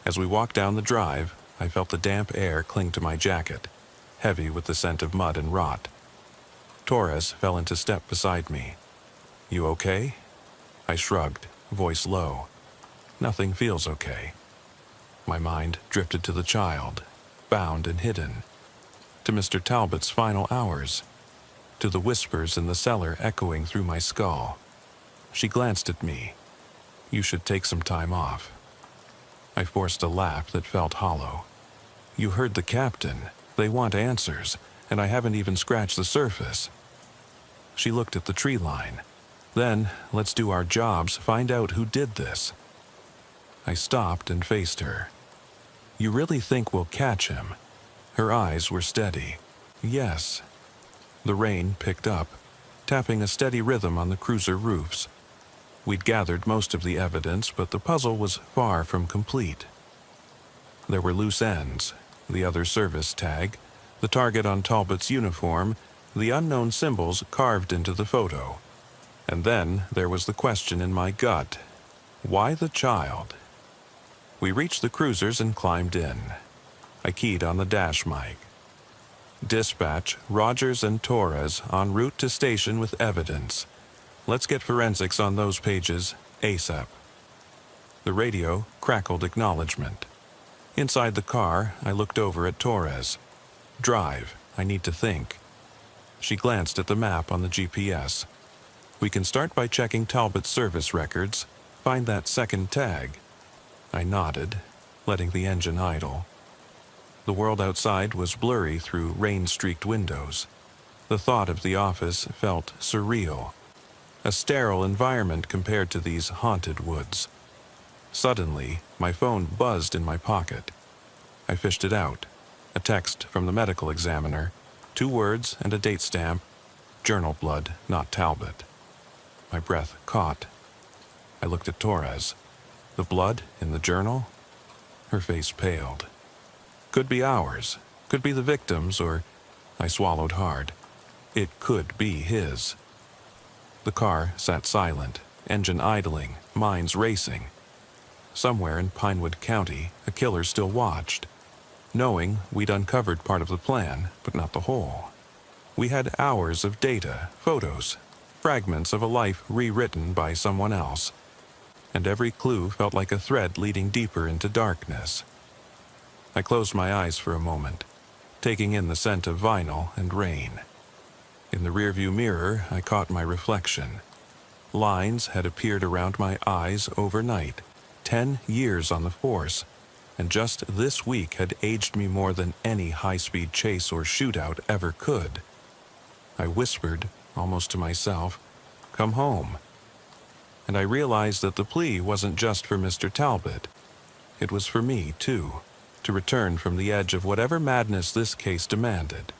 As we walked down the drive, I felt the damp air cling to my jacket, heavy with the scent of mud and rot. Torres fell into step beside me. "You okay?" I shrugged, voice low. "Nothing feels okay." My mind drifted to the child, bound and hidden, to Mr. Talbot's final hours, to the whispers in the cellar echoing through my skull. She glanced at me. "You should take some time off." I forced a laugh that felt hollow. "You heard the captain. They want answers, and I haven't even scratched the surface." She looked at the tree line. "Then, let's do our jobs, find out who did this." I stopped and faced her. "You really think we'll catch him?" Her eyes were steady. "Yes." The rain picked up, tapping a steady rhythm on the cruiser roofs. We'd gathered most of the evidence, but the puzzle was far from complete. There were loose ends, the other service tag, the target on Talbot's uniform, the unknown symbols carved into the photo. And then there was the question in my gut: why the child? We reached the cruisers and climbed in. I keyed on the dash mic. "Dispatch, Rogers and Torres en route to station with evidence. Let's get forensics on those pages ASAP." The radio crackled acknowledgement. Inside the car, I looked over at Torres. "Drive, I need to think." She glanced at the map on the GPS. "We can start by checking Talbot's service records, find that second tag." I nodded, letting the engine idle. The world outside was blurry through rain-streaked windows. The thought of the office felt surreal. A sterile environment compared to these haunted woods. Suddenly, my phone buzzed in my pocket. I fished it out. A text from the medical examiner, 2 words and a date stamp: "Journal blood, not Talbot." My breath caught. I looked at Torres. The blood in the journal? Her face paled. Could be ours, could be the victim's, or... I swallowed hard. It could be his. The car sat silent, engine idling, minds racing. Somewhere in Pinewood County, a killer still watched, knowing we'd uncovered part of the plan, but not the whole. We had hours of data, photos, fragments of a life rewritten by someone else, and every clue felt like a thread leading deeper into darkness. I closed my eyes for a moment, taking in the scent of vinyl and rain. In the rearview mirror, I caught my reflection. Lines had appeared around my eyes overnight, 10 years on the force, and just this week had aged me more than any high-speed chase or shootout ever could. I whispered, almost to myself, "Come home." And I realized that the plea wasn't just for Mr. Talbot. It was for me, too, to return from the edge of whatever madness this case demanded.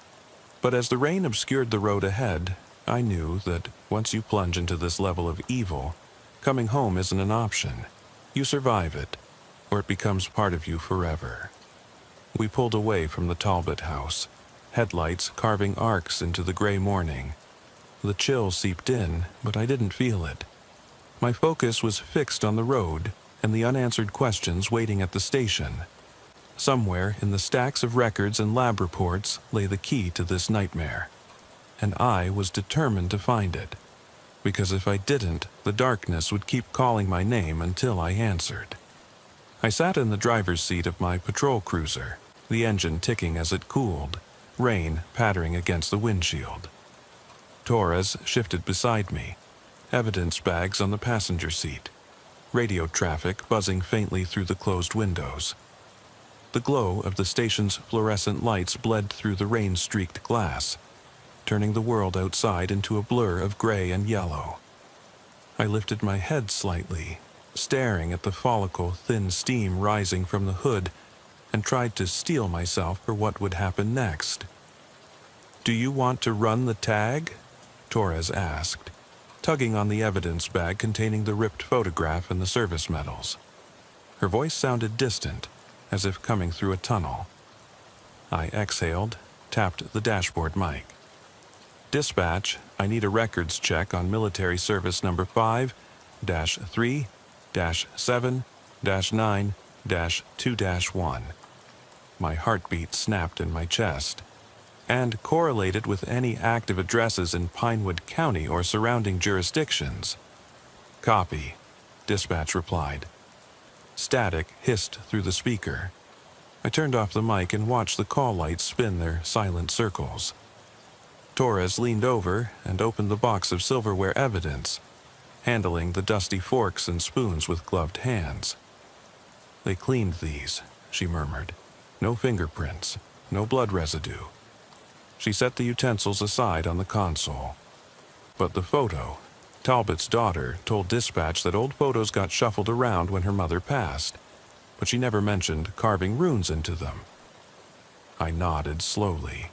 But as the rain obscured the road ahead, I knew that once you plunge into this level of evil, coming home isn't an option. You survive it, or it becomes part of you forever. We pulled away from the Talbot house, headlights carving arcs into the gray morning. The chill seeped in, but I didn't feel it. My focus was fixed on the road and the unanswered questions waiting at the station. Somewhere in the stacks of records and lab reports lay the key to this nightmare, and I was determined to find it, because if I didn't, the darkness would keep calling my name until I answered. I sat in the driver's seat of my patrol cruiser, the engine ticking as it cooled, rain pattering against the windshield. Torres shifted beside me, evidence bags on the passenger seat, radio traffic buzzing faintly through the closed windows. The glow of the station's fluorescent lights bled through the rain-streaked glass, turning the world outside into a blur of gray and yellow. I lifted my head slightly, staring at the follicle-thin steam rising from the hood, and tried to steel myself for what would happen next. "Do you want to run the tag?" Torres asked, tugging on the evidence bag containing the ripped photograph and the service medals. Her voice sounded distant, as if coming through a tunnel. I exhaled, tapped the dashboard mic. "Dispatch, I need a records check on military service number 5-3-7-9-2-1. My heartbeat snapped in my chest, and correlated with any active addresses in Pinewood County or surrounding jurisdictions. "Copy," dispatch replied. Static hissed through the speaker. I turned off the mic and watched the call lights spin their silent circles. Torres leaned over and opened the box of silverware evidence, handling the dusty forks and spoons with gloved hands. "They cleaned these," she murmured. "No fingerprints, no blood residue." She set the utensils aside on the console. But the photo, Talbot's daughter told dispatch that old photos got shuffled around when her mother passed, but she never mentioned carving runes into them. I nodded slowly.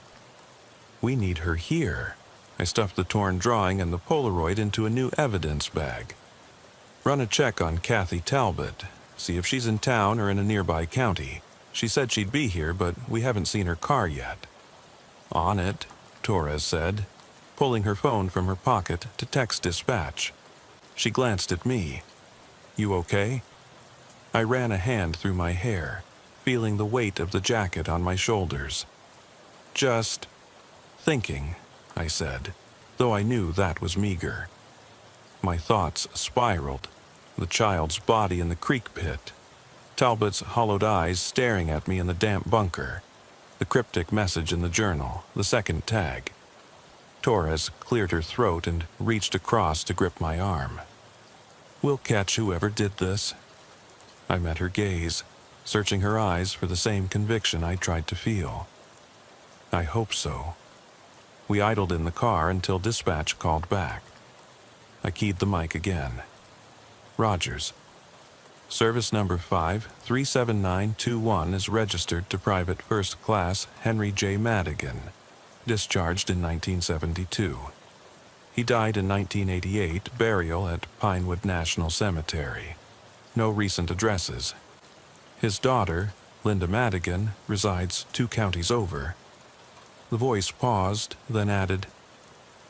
We need her here. I stuffed the torn drawing and the Polaroid into a new evidence bag. Run a check on Kathy Talbot, see if she's in town or in a nearby county. She said she'd be here, but we haven't seen her car yet. On it, Torres said, pulling her phone from her pocket to text dispatch. She glanced at me. You okay? I ran a hand through my hair, feeling the weight of the jacket on my shoulders. Just thinking, I said, though I knew that was meager. My thoughts spiraled, the child's body in the creek pit, Talbot's hollowed eyes staring at me in the damp bunker, the cryptic message in the journal, the second tag. Torres cleared her throat and reached across to grip my arm. We'll catch whoever did this. I met her gaze, searching her eyes for the same conviction I tried to feel. I hope so. We idled in the car until dispatch called back. I keyed the mic again. Rogers. Service number 537921 is registered to Private First Class Henry J. Madigan, discharged in 1972. He died in 1988, burial at Pinewood National Cemetery. No recent addresses. His daughter, Linda Madigan, resides 2 counties over. The voice paused, then added,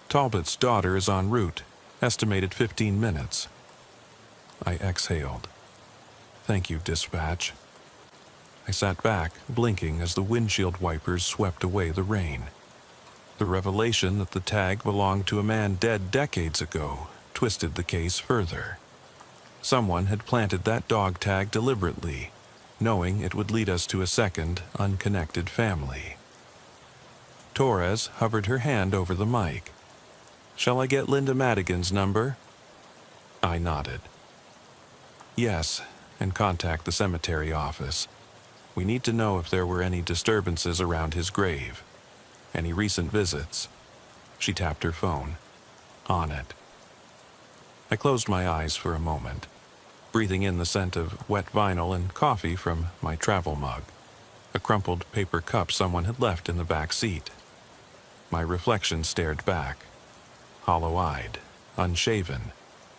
Talbot's daughter is en route, estimated 15 minutes. I exhaled. Thank you, dispatch. I sat back, blinking as the windshield wipers swept away the rain. The revelation that the tag belonged to a man dead decades ago twisted the case further. Someone had planted that dog tag deliberately, knowing it would lead us to a second, unconnected family. Torres hovered her hand over the mic. Shall I get Linda Madigan's number? I nodded. Yes, and contact the cemetery office. We need to know if there were any disturbances around his grave. Any recent visits. She tapped her phone. On it. I closed my eyes for a moment, breathing in the scent of wet vinyl and coffee from my travel mug, a crumpled paper cup someone had left in the back seat. My reflection stared back, hollow-eyed, unshaven,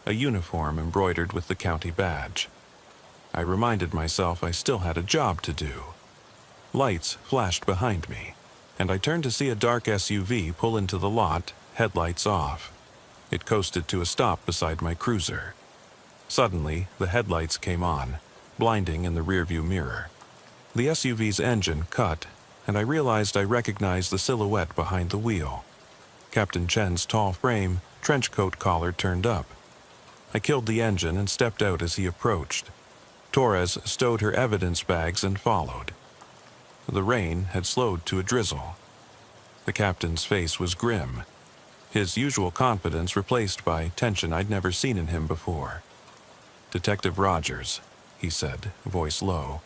a uniform embroidered with the county badge. I reminded myself I still had a job to do. Lights flashed behind me, and I turned to see a dark SUV pull into the lot, headlights off. It coasted to a stop beside my cruiser. Suddenly, the headlights came on, blinding in the rearview mirror. The SUV's engine cut, and I realized I recognized the silhouette behind the wheel. Captain Chen's tall frame, trench coat collar turned up. I killed the engine and stepped out as he approached. Torres stowed her evidence bags and followed. The rain had slowed to a drizzle. The captain's face was grim, his usual confidence replaced by tension I'd never seen in him before. Detective Rogers, he said, voice low.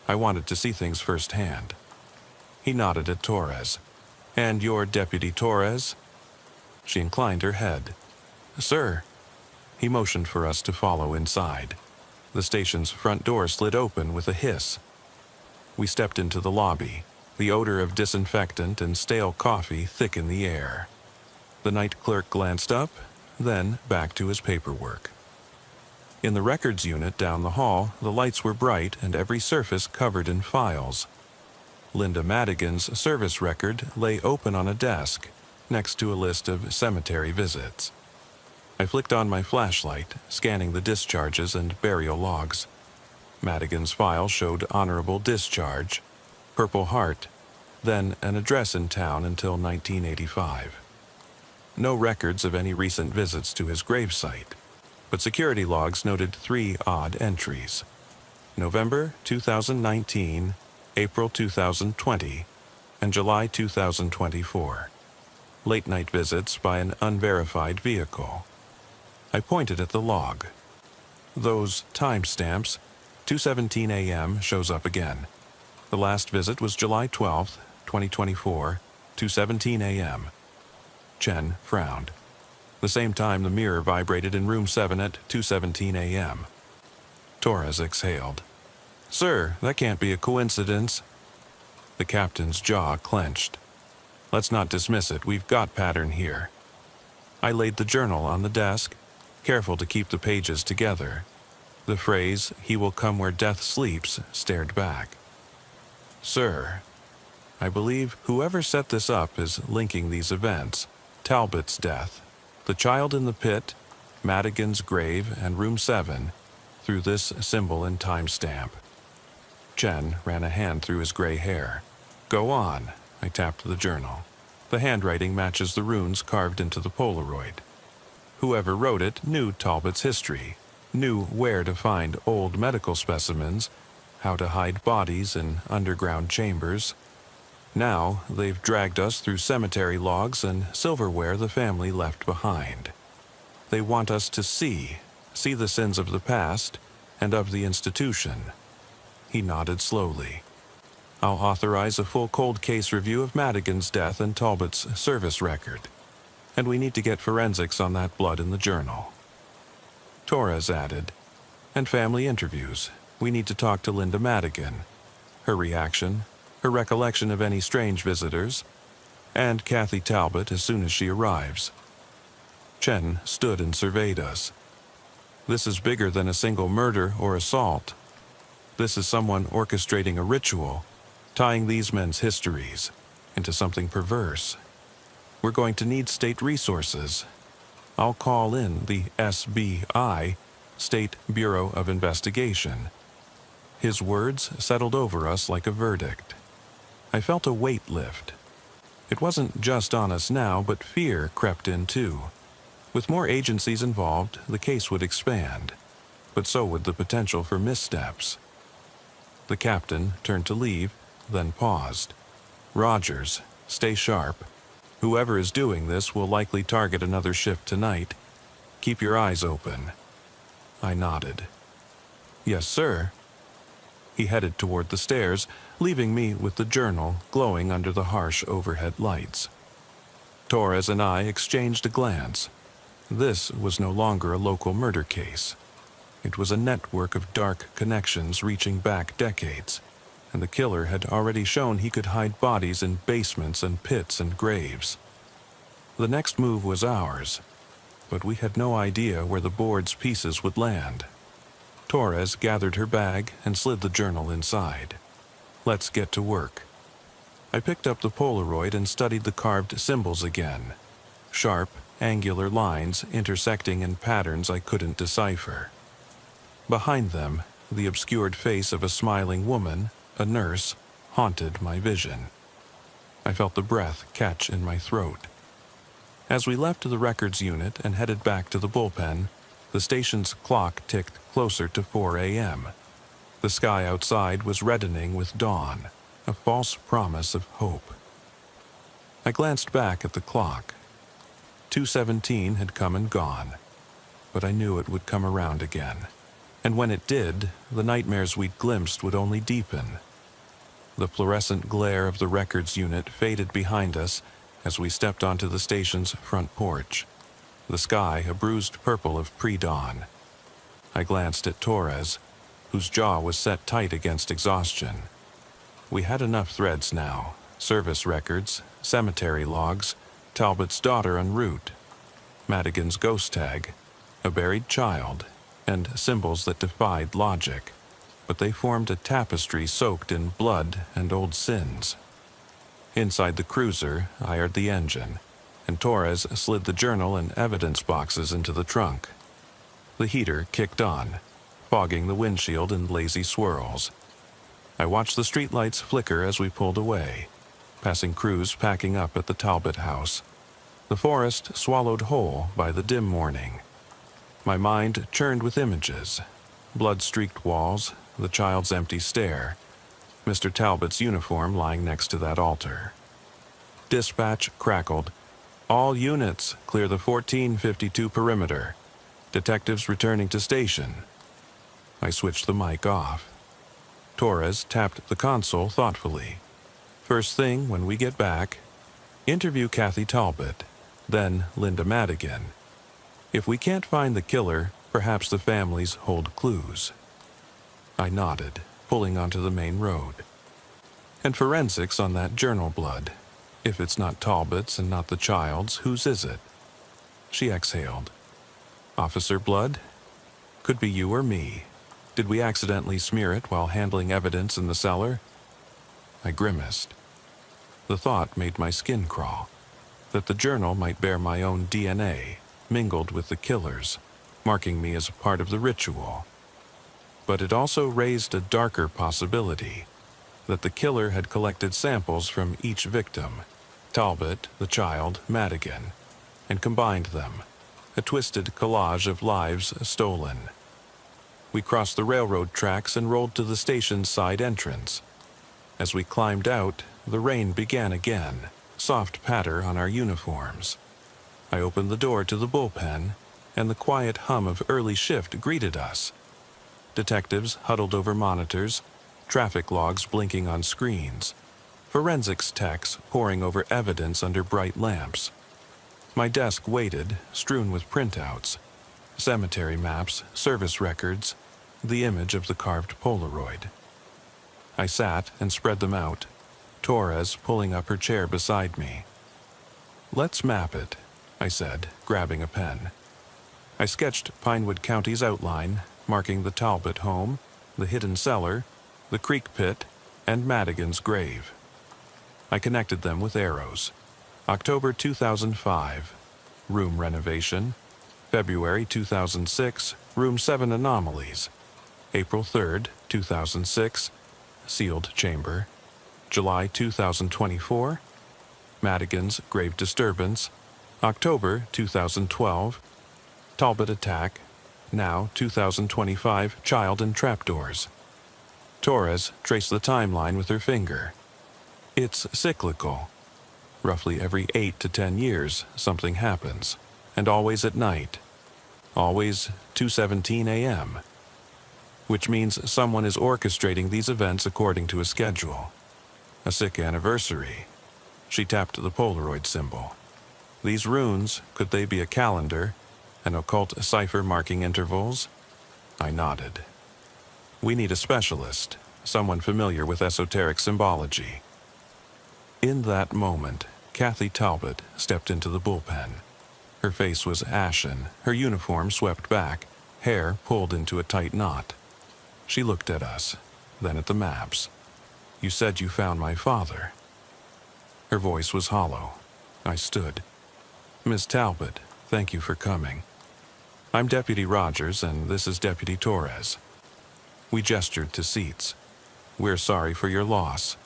I wanted to see things firsthand. He nodded at Torres. And you're Deputy Torres? She inclined her head. Sir. He motioned for us to follow inside. The station's front door slid open with a hiss. We stepped into the lobby, the odor of disinfectant and stale coffee thick in the air. The night clerk glanced up, then back to his paperwork. In the records unit down the hall, the lights were bright and every surface covered in files. Linda Madigan's service record lay open on a desk, next to a list of cemetery visits. I flicked on my flashlight, scanning the discharges and burial logs. Madigan's file showed honorable discharge, Purple Heart, then an address in town until 1985. No records of any recent visits to his gravesite, but security logs noted 3 odd entries. November 2019, April 2020, and July 2024. Late-night visits by an unverified vehicle. I pointed at the log. Those timestamps, 2:17 a.m. shows up again. The last visit was July 12, 2024, 2:17 a.m. Chen frowned. the same time the mirror vibrated in room 7 at 2:17 a.m. Torres exhaled. "Sir, that can't be a coincidence." The captain's jaw clenched. "Let's not dismiss it. We've got pattern here." I laid the journal on the desk, careful to keep the pages together. The phrase, "He will come where death sleeps," stared back. "Sir, I believe whoever set this up is linking these events, Talbot's death, the child in the pit, Madigan's grave, and room 7, through this symbol and timestamp." Chen ran a hand through his gray hair. "Go on." I tapped the journal. The handwriting matches the runes carved into the Polaroid. Whoever wrote it knew Talbot's history, knew where to find old medical specimens, how to hide bodies in underground chambers. Now they've dragged us through cemetery logs and silverware the family left behind. They want us to see the sins of the past and of the institution. He nodded slowly. "I'll authorize a full cold case review of Madigan's death and Talbot's service record. And we need to get forensics on that blood in the journal." Torres added, "And family interviews. We need to talk to Linda Madigan. Her reaction, her recollection of any strange visitors, and Kathy Talbot as soon as she arrives." Chen stood and surveyed us. "This is bigger than a single murder or assault. This is someone orchestrating a ritual, tying these men's histories into something perverse. We're going to need state resources. I'll call in the SBI, State Bureau of Investigation." His words settled over us like a verdict. I felt a weight lift. It wasn't just on us now, but fear crept in too. With more agencies involved, the case would expand, but so would the potential for missteps. The captain turned to leave, then paused. "Rogers, stay sharp. Whoever is doing this will likely target another shift tonight. Keep your eyes open." I nodded. "Yes, sir." He headed toward the stairs, leaving me with the journal glowing under the harsh overhead lights. Torres and I exchanged a glance. This was no longer a local murder case. It was a network of dark connections reaching back decades, and the killer had already shown he could hide bodies in basements and pits and graves. The next move was ours, but we had no idea where the board's pieces would land. Torres gathered her bag and slid the journal inside. "Let's get to work." I picked up the Polaroid and studied the carved symbols again. Sharp, angular lines intersecting in patterns I couldn't decipher. Behind them, the obscured face of a smiling woman, a nurse, haunted my vision. I felt the breath catch in my throat. As we left the records unit and headed back to the bullpen, the station's clock ticked closer to 4 a.m. The sky outside was reddening with dawn, a false promise of hope. I glanced back at the clock. 2:17 had come and gone, but I knew it would come around again. And when it did, the nightmares we'd glimpsed would only deepen. The fluorescent glare of the records unit faded behind us as we stepped onto the station's front porch, the sky a bruised purple of pre-dawn. I glanced at Torres, whose jaw was set tight against exhaustion. We had enough threads now: service records, cemetery logs, Talbot's daughter en route, Madigan's ghost tag, a buried child, and symbols that defied logic, but they formed a tapestry soaked in blood and old sins. Inside the cruiser, I aired the engine, and Torres slid the journal and evidence boxes into the trunk. The heater kicked on, fogging the windshield in lazy swirls. I watched the streetlights flicker as we pulled away, passing crews packing up at the Talbot house, the forest swallowed whole by the dim morning. My mind churned with images: blood-streaked walls, the child's empty stare, Mr. Talbot's uniform lying next to that altar. Dispatch crackled. "All units, clear the 1452 perimeter. Detectives returning to station." I switched the mic off. Torres tapped the console thoughtfully. "First thing when we get back, interview Kathy Talbot, then Linda Madigan, If we can't find the killer, perhaps the families hold clues. I nodded, pulling onto the main road. And forensics on that journal blood. If it's not Talbot's and not the child's, whose is it? She exhaled. Officer blood? Could be you or me. Did we accidentally smear it while handling evidence in the cellar? I grimaced. The thought made my skin crawl, that the journal might bear my own DNA, mingled with the killer's, marking me as a part of the ritual. But it also raised a darker possibility, that the killer had collected samples from each victim, Talbot, the child, Madigan, and combined them, a twisted collage of lives stolen. We crossed the railroad tracks and rolled to the station's side entrance. As we climbed out, the rain began again, soft patter on our uniforms. I opened the door to the bullpen, and the quiet hum of early shift greeted us. Detectives huddled over monitors, traffic logs blinking on screens, forensics techs poring over evidence under bright lamps. My desk waited, strewn with printouts, cemetery maps, service records, the image of the carved Polaroid. I sat and spread them out, Torres pulling up her chair beside me. "Let's map it," I said, grabbing a pen. I sketched Pinewood County's outline, marking the Talbot home, the hidden cellar, the creek pit, and Madigan's grave. I connected them with arrows. October 2005, room renovation. February 2006, room 7 anomalies. April 3rd, 2006, sealed chamber. July 2024, Madigan's grave disturbance. October 2012, Talbot attack. Now 2025, child and trapdoors. Torres traced the timeline with her finger. It's cyclical. Roughly every 8 to 10 years, something happens, and always at night. Always 2:17 a.m., which means someone is orchestrating these events according to a schedule. A sick anniversary. She tapped the Polaroid symbol. These runes, could they be a calendar, an occult cipher marking intervals? I nodded. We need a specialist, someone familiar with esoteric symbology. In that moment, Kathy Talbot stepped into the bullpen. Her face was ashen, her uniform swept back, hair pulled into a tight knot. She looked at us, then at the maps. "You said you found my father." Her voice was hollow. I stood. "Miss Talbot, thank you for coming. I'm Deputy Rogers, and this is Deputy Torres." We gestured to seats. "We're sorry for your loss."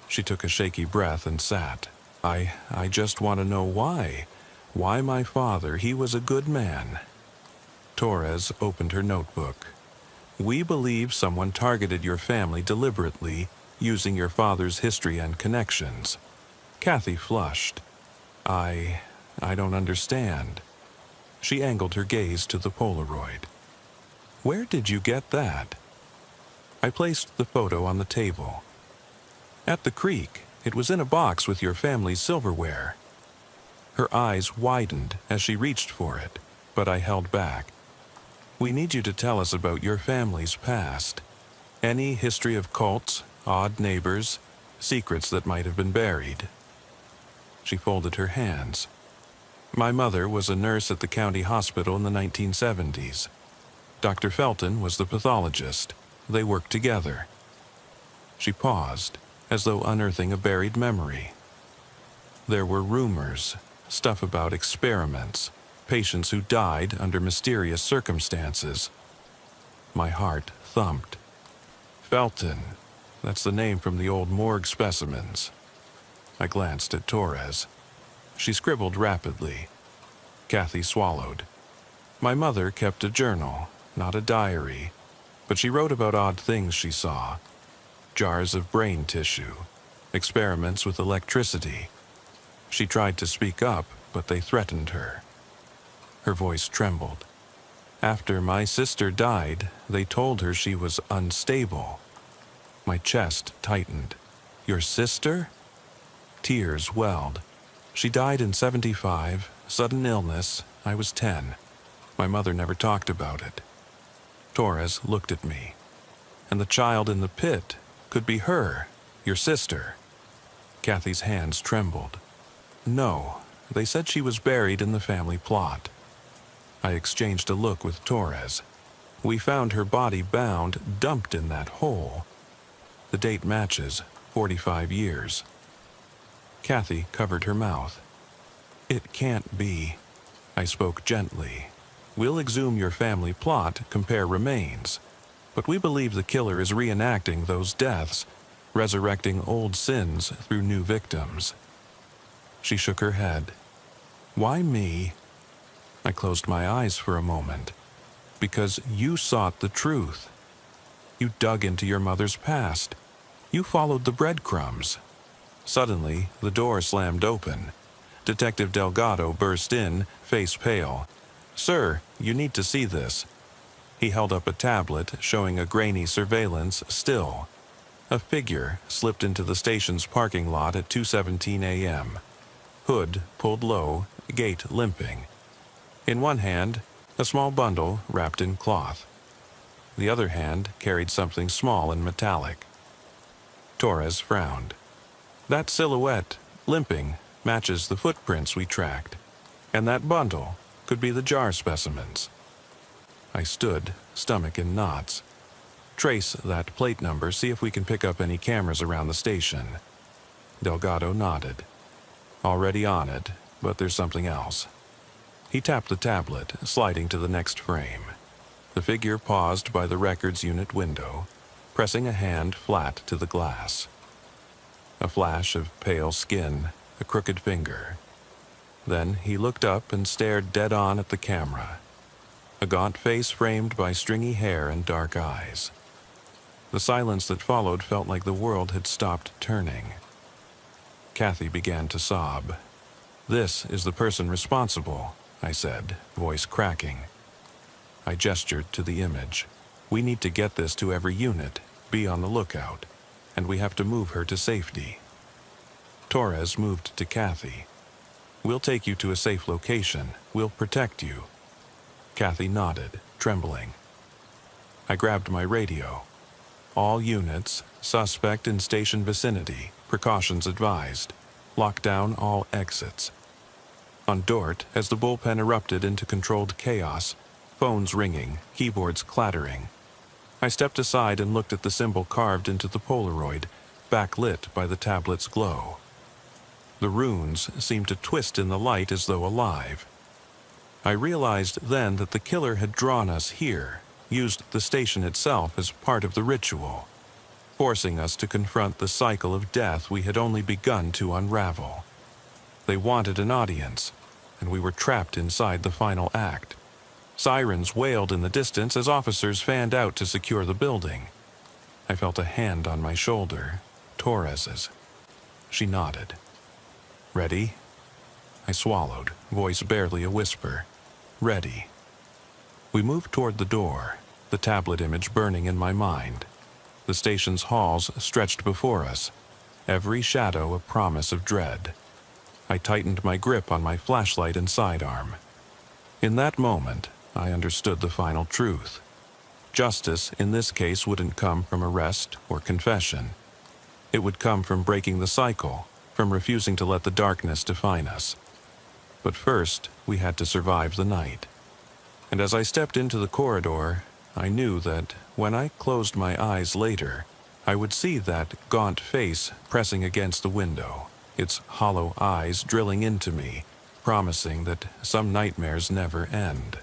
She took a shaky breath and sat. I just want to know why. Why my father? He was a good man." Torres opened her notebook. "We believe someone targeted your family deliberately, using your father's history and connections." Kathy flushed. I don't understand." She angled her gaze to the Polaroid. "Where did you get that?" I placed the photo on the table. "At the creek. It was in a box with your family's silverware." Her eyes widened as she reached for it, but I held back. "We need you to tell us about your family's past. Any history of cults, odd neighbors, secrets that might have been buried." She folded her hands. "My mother was a nurse at the county hospital in the 1970s. Dr. Felton was the pathologist. They worked together." She paused, as though unearthing a buried memory. "There were rumors, stuff about experiments, patients who died under mysterious circumstances." My heart thumped. "Felton, that's the name from the old morgue specimens." I glanced at Torres. She scribbled rapidly. Kathy swallowed. "My mother kept a journal, not a diary, but she wrote about odd things she saw. Jars of brain tissue, experiments with electricity. She tried to speak up, but they threatened her." Her voice trembled. "After my sister died, they told her she was unstable." My chest tightened. "Your sister?" Tears welled. "She died in '75, sudden illness, I was 10. My mother never talked about it. Torres looked at me. And the child in the pit could be her, your sister. Kathy's hands trembled. No, they said she was buried in the family plot. I exchanged a look with Torres. We found her body bound, dumped in that hole. The date matches, 45 years. Kathy covered her mouth. It can't be. I spoke gently. We'll exhume your family plot, compare remains. But we believe the killer is reenacting those deaths, resurrecting old sins through new victims. She shook her head. Why me? I closed my eyes for a moment. Because you sought the truth. You dug into your mother's past. You followed the breadcrumbs. Suddenly, the door slammed open. Detective Delgado burst in, face pale. Sir, you need to see this. He held up a tablet showing a grainy surveillance still. A figure slipped into the station's parking lot at 2:17 a.m. Hood pulled low, gait limping. In one hand, a small bundle wrapped in cloth. The other hand carried something small and metallic. Torres frowned. That silhouette, limping, matches the footprints we tracked. And that bundle could be the jar specimens. I stood, stomach in knots. Trace that plate number, see if we can pick up any cameras around the station. Delgado nodded. Already on it, but there's something else. He tapped the tablet, sliding to the next frame. The figure paused by the records unit window, pressing a hand flat to the glass. A flash of pale skin, a crooked finger. Then he looked up and stared dead on at the camera. A gaunt face framed by stringy hair and dark eyes. The silence that followed felt like the world had stopped turning. Kathy began to sob. This is the person responsible, I said, voice cracking. I gestured to the image. We need to get this to every unit, be on the lookout, and we have to move her to safety. Torres moved to Kathy. We'll take you to a safe location. We'll protect you. Kathy nodded, trembling. I grabbed my radio. All units, suspect in station vicinity, precautions advised. Lock down all exits. On Dort, as the bullpen erupted into controlled chaos, phones ringing, keyboards clattering. I stepped aside and looked at the symbol carved into the Polaroid, backlit by the tablet's glow. The runes seemed to twist in the light as though alive. I realized then that the killer had drawn us here, used the station itself as part of the ritual, forcing us to confront the cycle of death we had only begun to unravel. They wanted an audience, and we were trapped inside the final act. Sirens wailed in the distance as officers fanned out to secure the building. I felt a hand on my shoulder, Torres's. She nodded. Ready? I swallowed, voice barely a whisper. Ready. We moved toward the door, the tablet image burning in my mind. The station's halls stretched before us, every shadow a promise of dread. I tightened my grip on my flashlight and sidearm. In that moment, I understood the final truth. Justice, in this case, wouldn't come from arrest or confession. It would come from breaking the cycle, from refusing to let the darkness define us. But first, we had to survive the night. And as I stepped into the corridor, I knew that when I closed my eyes later, I would see that gaunt face pressing against the window, its hollow eyes drilling into me, promising that some nightmares never end.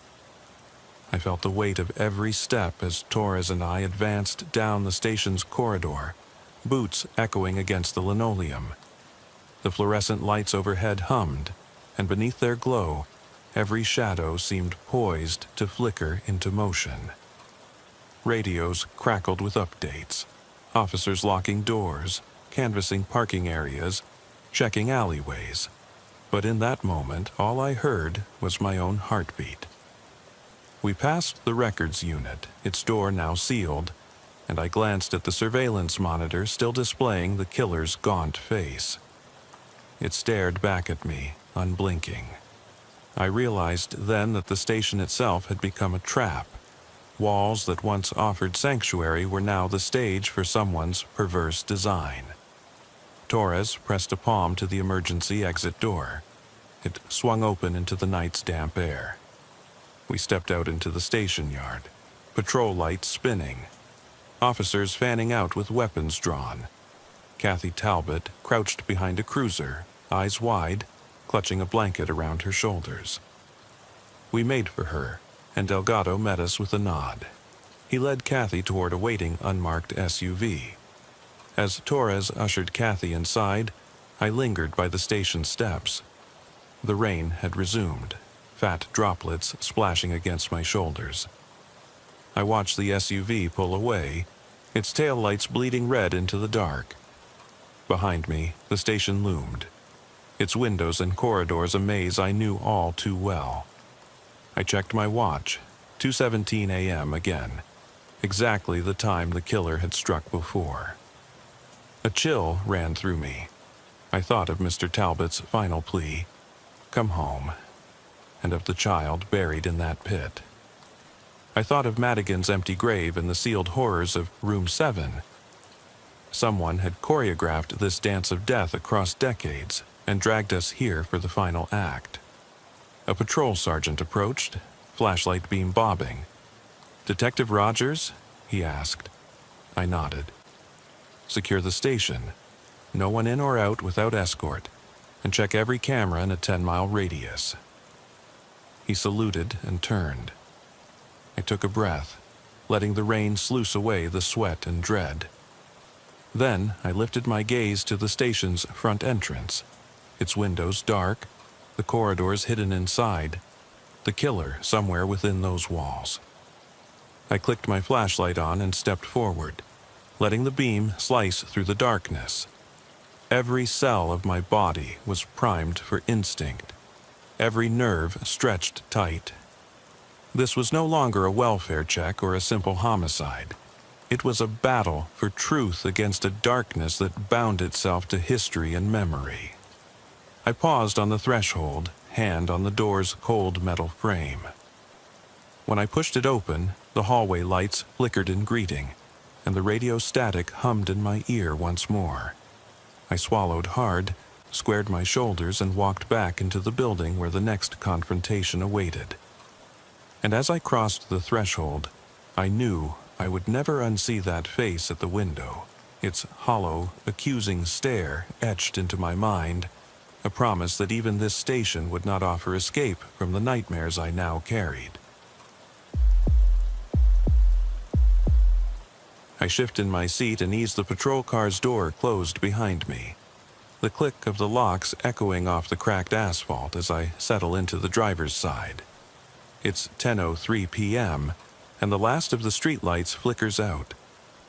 I felt the weight of every step as Torres and I advanced down the station's corridor, boots echoing against the linoleum. The fluorescent lights overhead hummed, and beneath their glow, every shadow seemed poised to flicker into motion. Radios crackled with updates, officers locking doors, canvassing parking areas, checking alleyways. But in that moment, all I heard was my own heartbeat. We passed the records unit, its door now sealed, and I glanced at the surveillance monitor still displaying the killer's gaunt face. It stared back at me, unblinking. I realized then that the station itself had become a trap. Walls that once offered sanctuary were now the stage for someone's perverse design. Torres pressed a palm to the emergency exit door. It swung open into the night's damp air. We stepped out into the station yard, patrol lights spinning, officers fanning out with weapons drawn. Kathy Talbot crouched behind a cruiser, eyes wide, clutching a blanket around her shoulders. We made for her, and Delgado met us with a nod. He led Kathy toward a waiting unmarked SUV. As Torres ushered Kathy inside, I lingered by the station steps. The rain had resumed, fat droplets splashing against my shoulders. I watched the SUV pull away, its taillights bleeding red into the dark. Behind me, the station loomed, its windows and corridors a maze I knew all too well. I checked my watch, 2:17 a.m. again, exactly the time the killer had struck before. A chill ran through me. I thought of Mr. Talbot's final plea, "Come home," and of the child buried in that pit. I thought of Madigan's empty grave and the sealed horrors of Room 7. Someone had choreographed this dance of death across decades and dragged us here for the final act. A patrol sergeant approached, flashlight beam bobbing. "Detective Rogers?" he asked. I nodded. "Secure the station. No one in or out without escort, and check every camera in a 10-mile radius." He saluted and turned. I took a breath, letting the rain sluice away the sweat and dread. Then I lifted my gaze to the station's front entrance, its windows dark, the corridors hidden inside, the killer somewhere within those walls. I clicked my flashlight on and stepped forward, letting the beam slice through the darkness. Every cell of my body was primed for instinct, every nerve stretched tight. This was no longer a welfare check or a simple homicide. It was a battle for truth against a darkness that bound itself to history and memory. I paused on the threshold, hand on the door's cold metal frame. When I pushed it open, the hallway lights flickered in greeting, and the radio static hummed in my ear once more. I swallowed hard, squared my shoulders, and walked back into the building where the next confrontation awaited. And as I crossed the threshold, I knew I would never unsee that face at the window, its hollow, accusing stare etched into my mind, a promise that even this station would not offer escape from the nightmares I now carried. I shifted my seat and eased the patrol car's door closed behind me, the click of the locks echoing off the cracked asphalt as I settle into the driver's side. It's 10:03 p.m., and the last of the streetlights flickers out,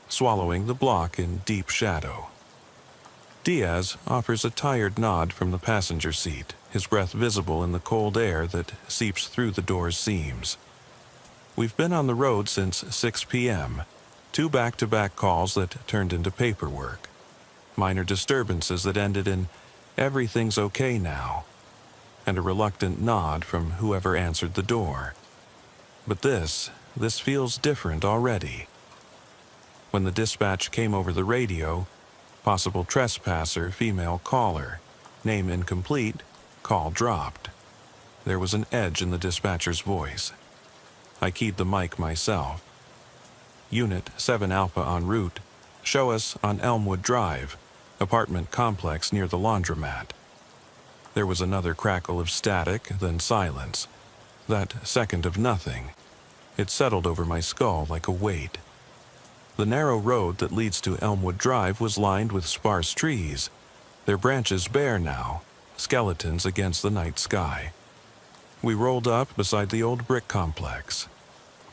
swallowing the block in deep shadow. Diaz offers a tired nod from the passenger seat, his breath visible in the cold air that seeps through the door's seams. We've been on the road since 6 p.m., 2 back-to-back calls that turned into paperwork, minor disturbances that ended in "everything's okay now," and a reluctant nod from whoever answered the door. But this feels different already. When the dispatch came over the radio, possible trespasser, female caller, name incomplete, call dropped. There was an edge in the dispatcher's voice. I keyed the mic myself. Unit 7 Alpha en route. Show us on Elmwood Drive, apartment complex near the laundromat. There was another crackle of static, then silence. That second of nothing. It settled over my skull like a weight. The narrow road that leads to Elmwood Drive was lined with sparse trees, their branches bare now, skeletons against the night sky. We rolled up beside the old brick complex,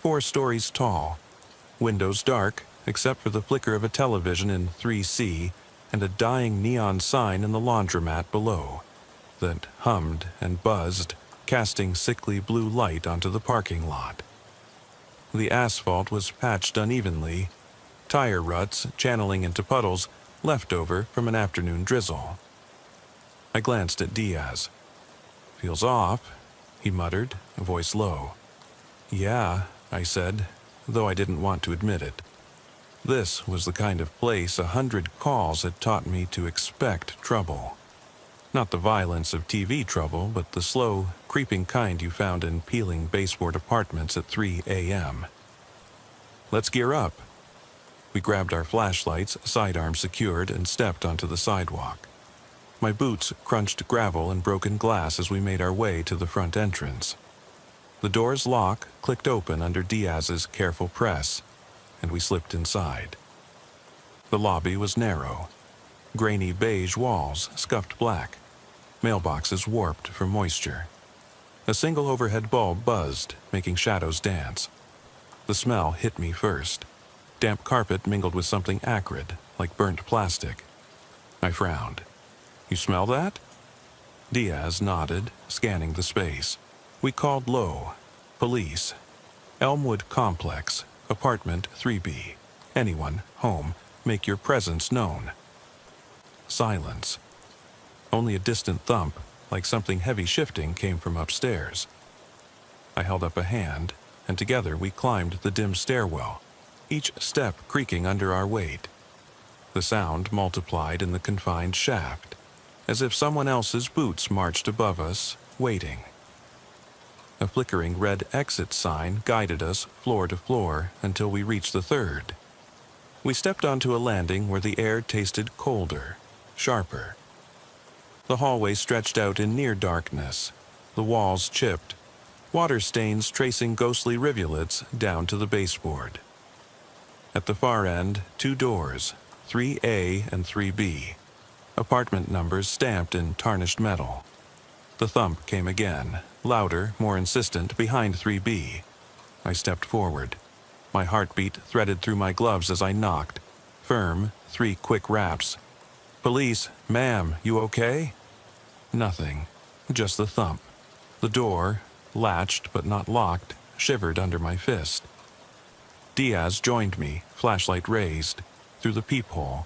4 stories tall, windows dark except for the flicker of a television in 3C and a dying neon sign in the laundromat below that hummed and buzzed, casting sickly blue light onto the parking lot. The asphalt was patched unevenly, tire ruts channeling into puddles left over from an afternoon drizzle. I glanced at Diaz. "Feels off," he muttered, voice low. Yeah, I said, though I didn't want to admit it. This was the kind of place 100 calls had taught me to expect trouble. Not the violence of TV trouble, but the slow, creeping kind you found in peeling baseboard apartments at 3 a.m. Let's gear up. We grabbed our flashlights, sidearms secured, and stepped onto the sidewalk. My boots crunched gravel and broken glass as we made our way to the front entrance. The door's lock clicked open under Diaz's careful press, and we slipped inside. The lobby was narrow. Grainy beige walls, scuffed black. Mailboxes warped for moisture. A single overhead bulb buzzed, making shadows dance. The smell hit me first. Damp carpet mingled with something acrid, like burnt plastic. I frowned. You smell that? Diaz nodded, scanning the space. We called low. Police. Elmwood Complex, apartment 3B. Anyone, home, make your presence known. Silence. Only a distant thump, like something heavy shifting, came from upstairs. I held up a hand, and together we climbed the dim stairwell, each step creaking under our weight. The sound multiplied in the confined shaft, as if someone else's boots marched above us, waiting. A flickering red exit sign guided us floor to floor until we reached the third. We stepped onto a landing where the air tasted colder, sharper. The hallway stretched out in near darkness, the walls chipped, water stains tracing ghostly rivulets down to the baseboard. At the far end, 2 doors, 3A and 3B, apartment numbers stamped in tarnished metal. The thump came again, louder, more insistent, behind 3B. I stepped forward. My heartbeat threaded through my gloves as I knocked. Firm, 3 quick raps. Police, ma'am, you okay? Nothing, just the thump. The door, latched but not locked, shivered under my fist. Diaz joined me, flashlight raised, through the peephole.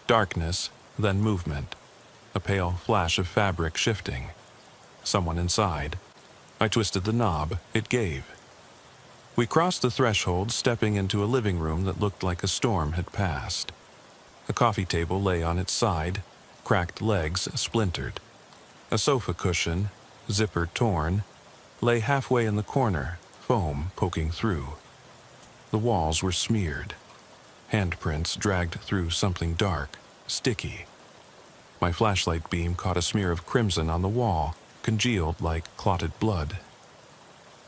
Darkness, then movement. A pale flash of fabric shifting. Someone inside. I twisted the knob. It gave. We crossed the threshold, stepping into a living room that looked like a storm had passed. A coffee table lay on its side, cracked legs splintered. A sofa cushion, zipper torn, lay halfway in the corner, foam poking through. The walls were smeared. Handprints dragged through something dark, sticky. My flashlight beam caught a smear of crimson on the wall, congealed like clotted blood.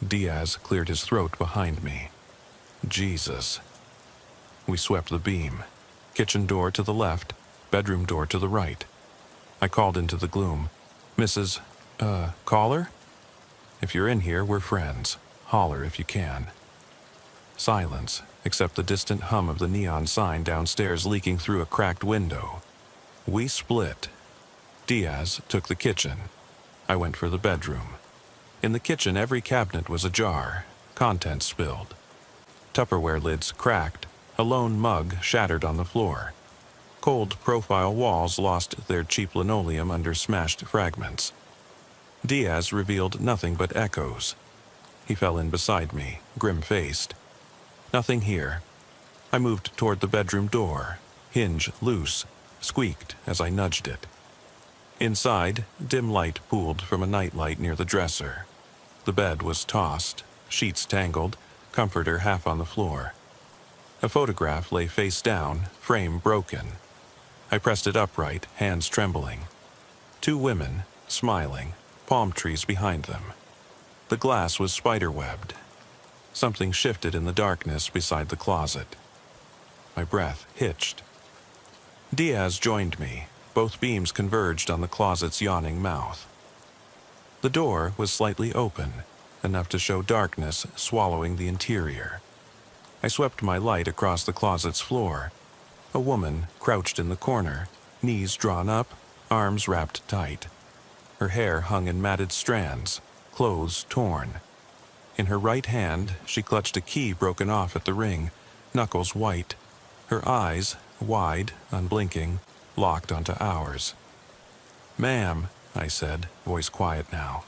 Diaz cleared his throat behind me. Jesus. We swept the beam. Kitchen door to the left, bedroom door to the right. I called into the gloom. Mrs. Caller? If you're in here, we're friends. Holler if you can. Silence, except the distant hum of the neon sign downstairs leaking through a cracked window. We split. Diaz took the kitchen. I went for the bedroom. In the kitchen, every cabinet was ajar, contents spilled. Tupperware lids cracked, a lone mug shattered on the floor. Cold profile walls lost their cheap linoleum under smashed fragments. Diaz revealed nothing but echoes. He fell in beside me, grim-faced. Nothing here. I moved toward the bedroom door. Hinge loose, squeaked as I nudged it. Inside, dim light pooled from a nightlight near the dresser. The bed was tossed, sheets tangled, comforter half on the floor. A photograph lay face down, frame broken. I pressed it upright, hands trembling. 2 women, smiling, palm trees behind them. The glass was spiderwebbed. Something shifted in the darkness beside the closet. My breath hitched. Diaz joined me. Both beams converged on the closet's yawning mouth. The door was slightly open, enough to show darkness swallowing the interior. I swept my light across the closet's floor. A woman crouched in the corner, knees drawn up, arms wrapped tight. Her hair hung in matted strands, clothes torn. In her right hand, she clutched a key broken off at the ring, knuckles white. Her eyes, wide, unblinking, locked onto ours. "Ma'am," I said, voice quiet now.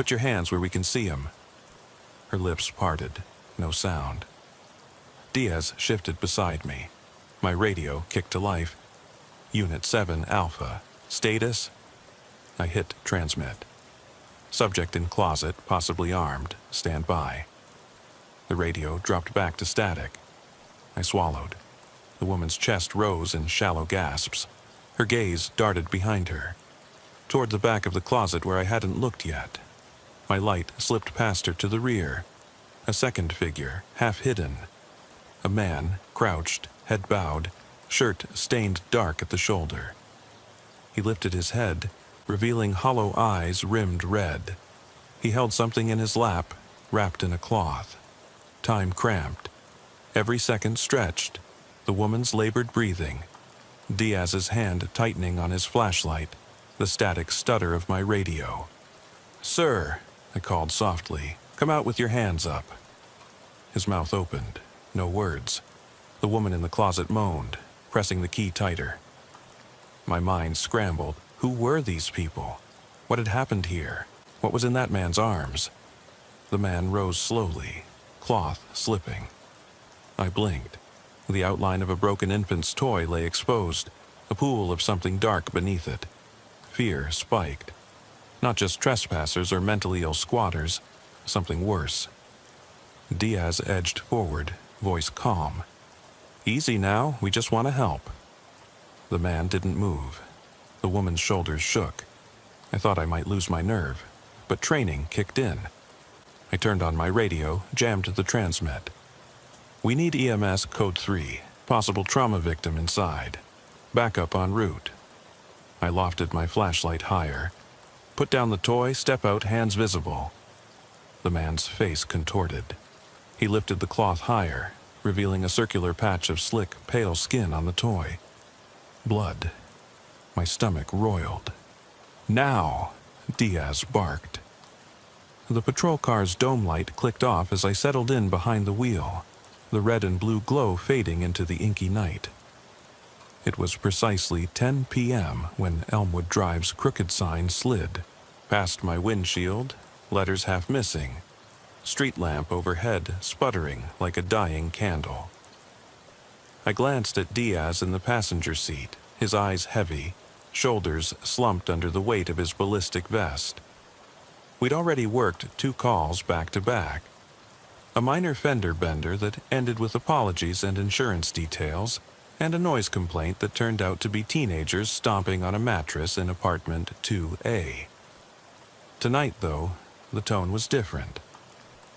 Put your hands where we can see him." Her lips parted. No sound. Diaz shifted beside me. My radio kicked to life. "Unit 7 Alpha. Status?" I hit transmit. "Subject in closet, possibly armed. Stand by." The radio dropped back to static. I swallowed. The woman's chest rose in shallow gasps. Her gaze darted behind her, toward the back of the closet where I hadn't looked yet. My light slipped past her to the rear. A second figure, half hidden. A man, crouched, head bowed, shirt stained dark at the shoulder. He lifted his head, revealing hollow eyes rimmed red. He held something in his lap, wrapped in a cloth. Time cramped. Every second stretched. The woman's labored breathing. Diaz's hand tightening on his flashlight. The static stutter of my radio. "Sir," I called softly, "come out with your hands up." His mouth opened. No words. The woman in the closet moaned, pressing the key tighter. My mind scrambled. Who were these people? What had happened here? What was in that man's arms? The man rose slowly, cloth slipping. I blinked. The outline of a broken infant's toy lay exposed, a pool of something dark beneath it. Fear spiked. Not just trespassers or mentally ill squatters, something worse. Diaz edged forward, voice calm. "Easy now, we just want to help." The man didn't move. The woman's shoulders shook. I thought I might lose my nerve, but training kicked in. I turned on my radio, jammed the transmit. "We need EMS code 3, possible trauma victim inside. Backup en route." I lofted my flashlight higher. "Put down the toy, step out, hands visible." The man's face contorted. He lifted the cloth higher, revealing a circular patch of slick, pale skin on the toy. Blood. My stomach roiled. "Now!" Diaz barked. The patrol car's dome light clicked off as I settled in behind the wheel, the red and blue glow fading into the inky night. It was precisely 10 p.m. when Elmwood Drive's crooked sign slid. Past my windshield, letters half missing. Street lamp overhead sputtering like a dying candle. I glanced at Diaz in the passenger seat, his eyes heavy, shoulders slumped under the weight of his ballistic vest. We'd already worked 2 calls back to back. A minor fender bender that ended with apologies and insurance details, and a noise complaint that turned out to be teenagers stomping on a mattress in apartment 2A. Tonight, though, the tone was different.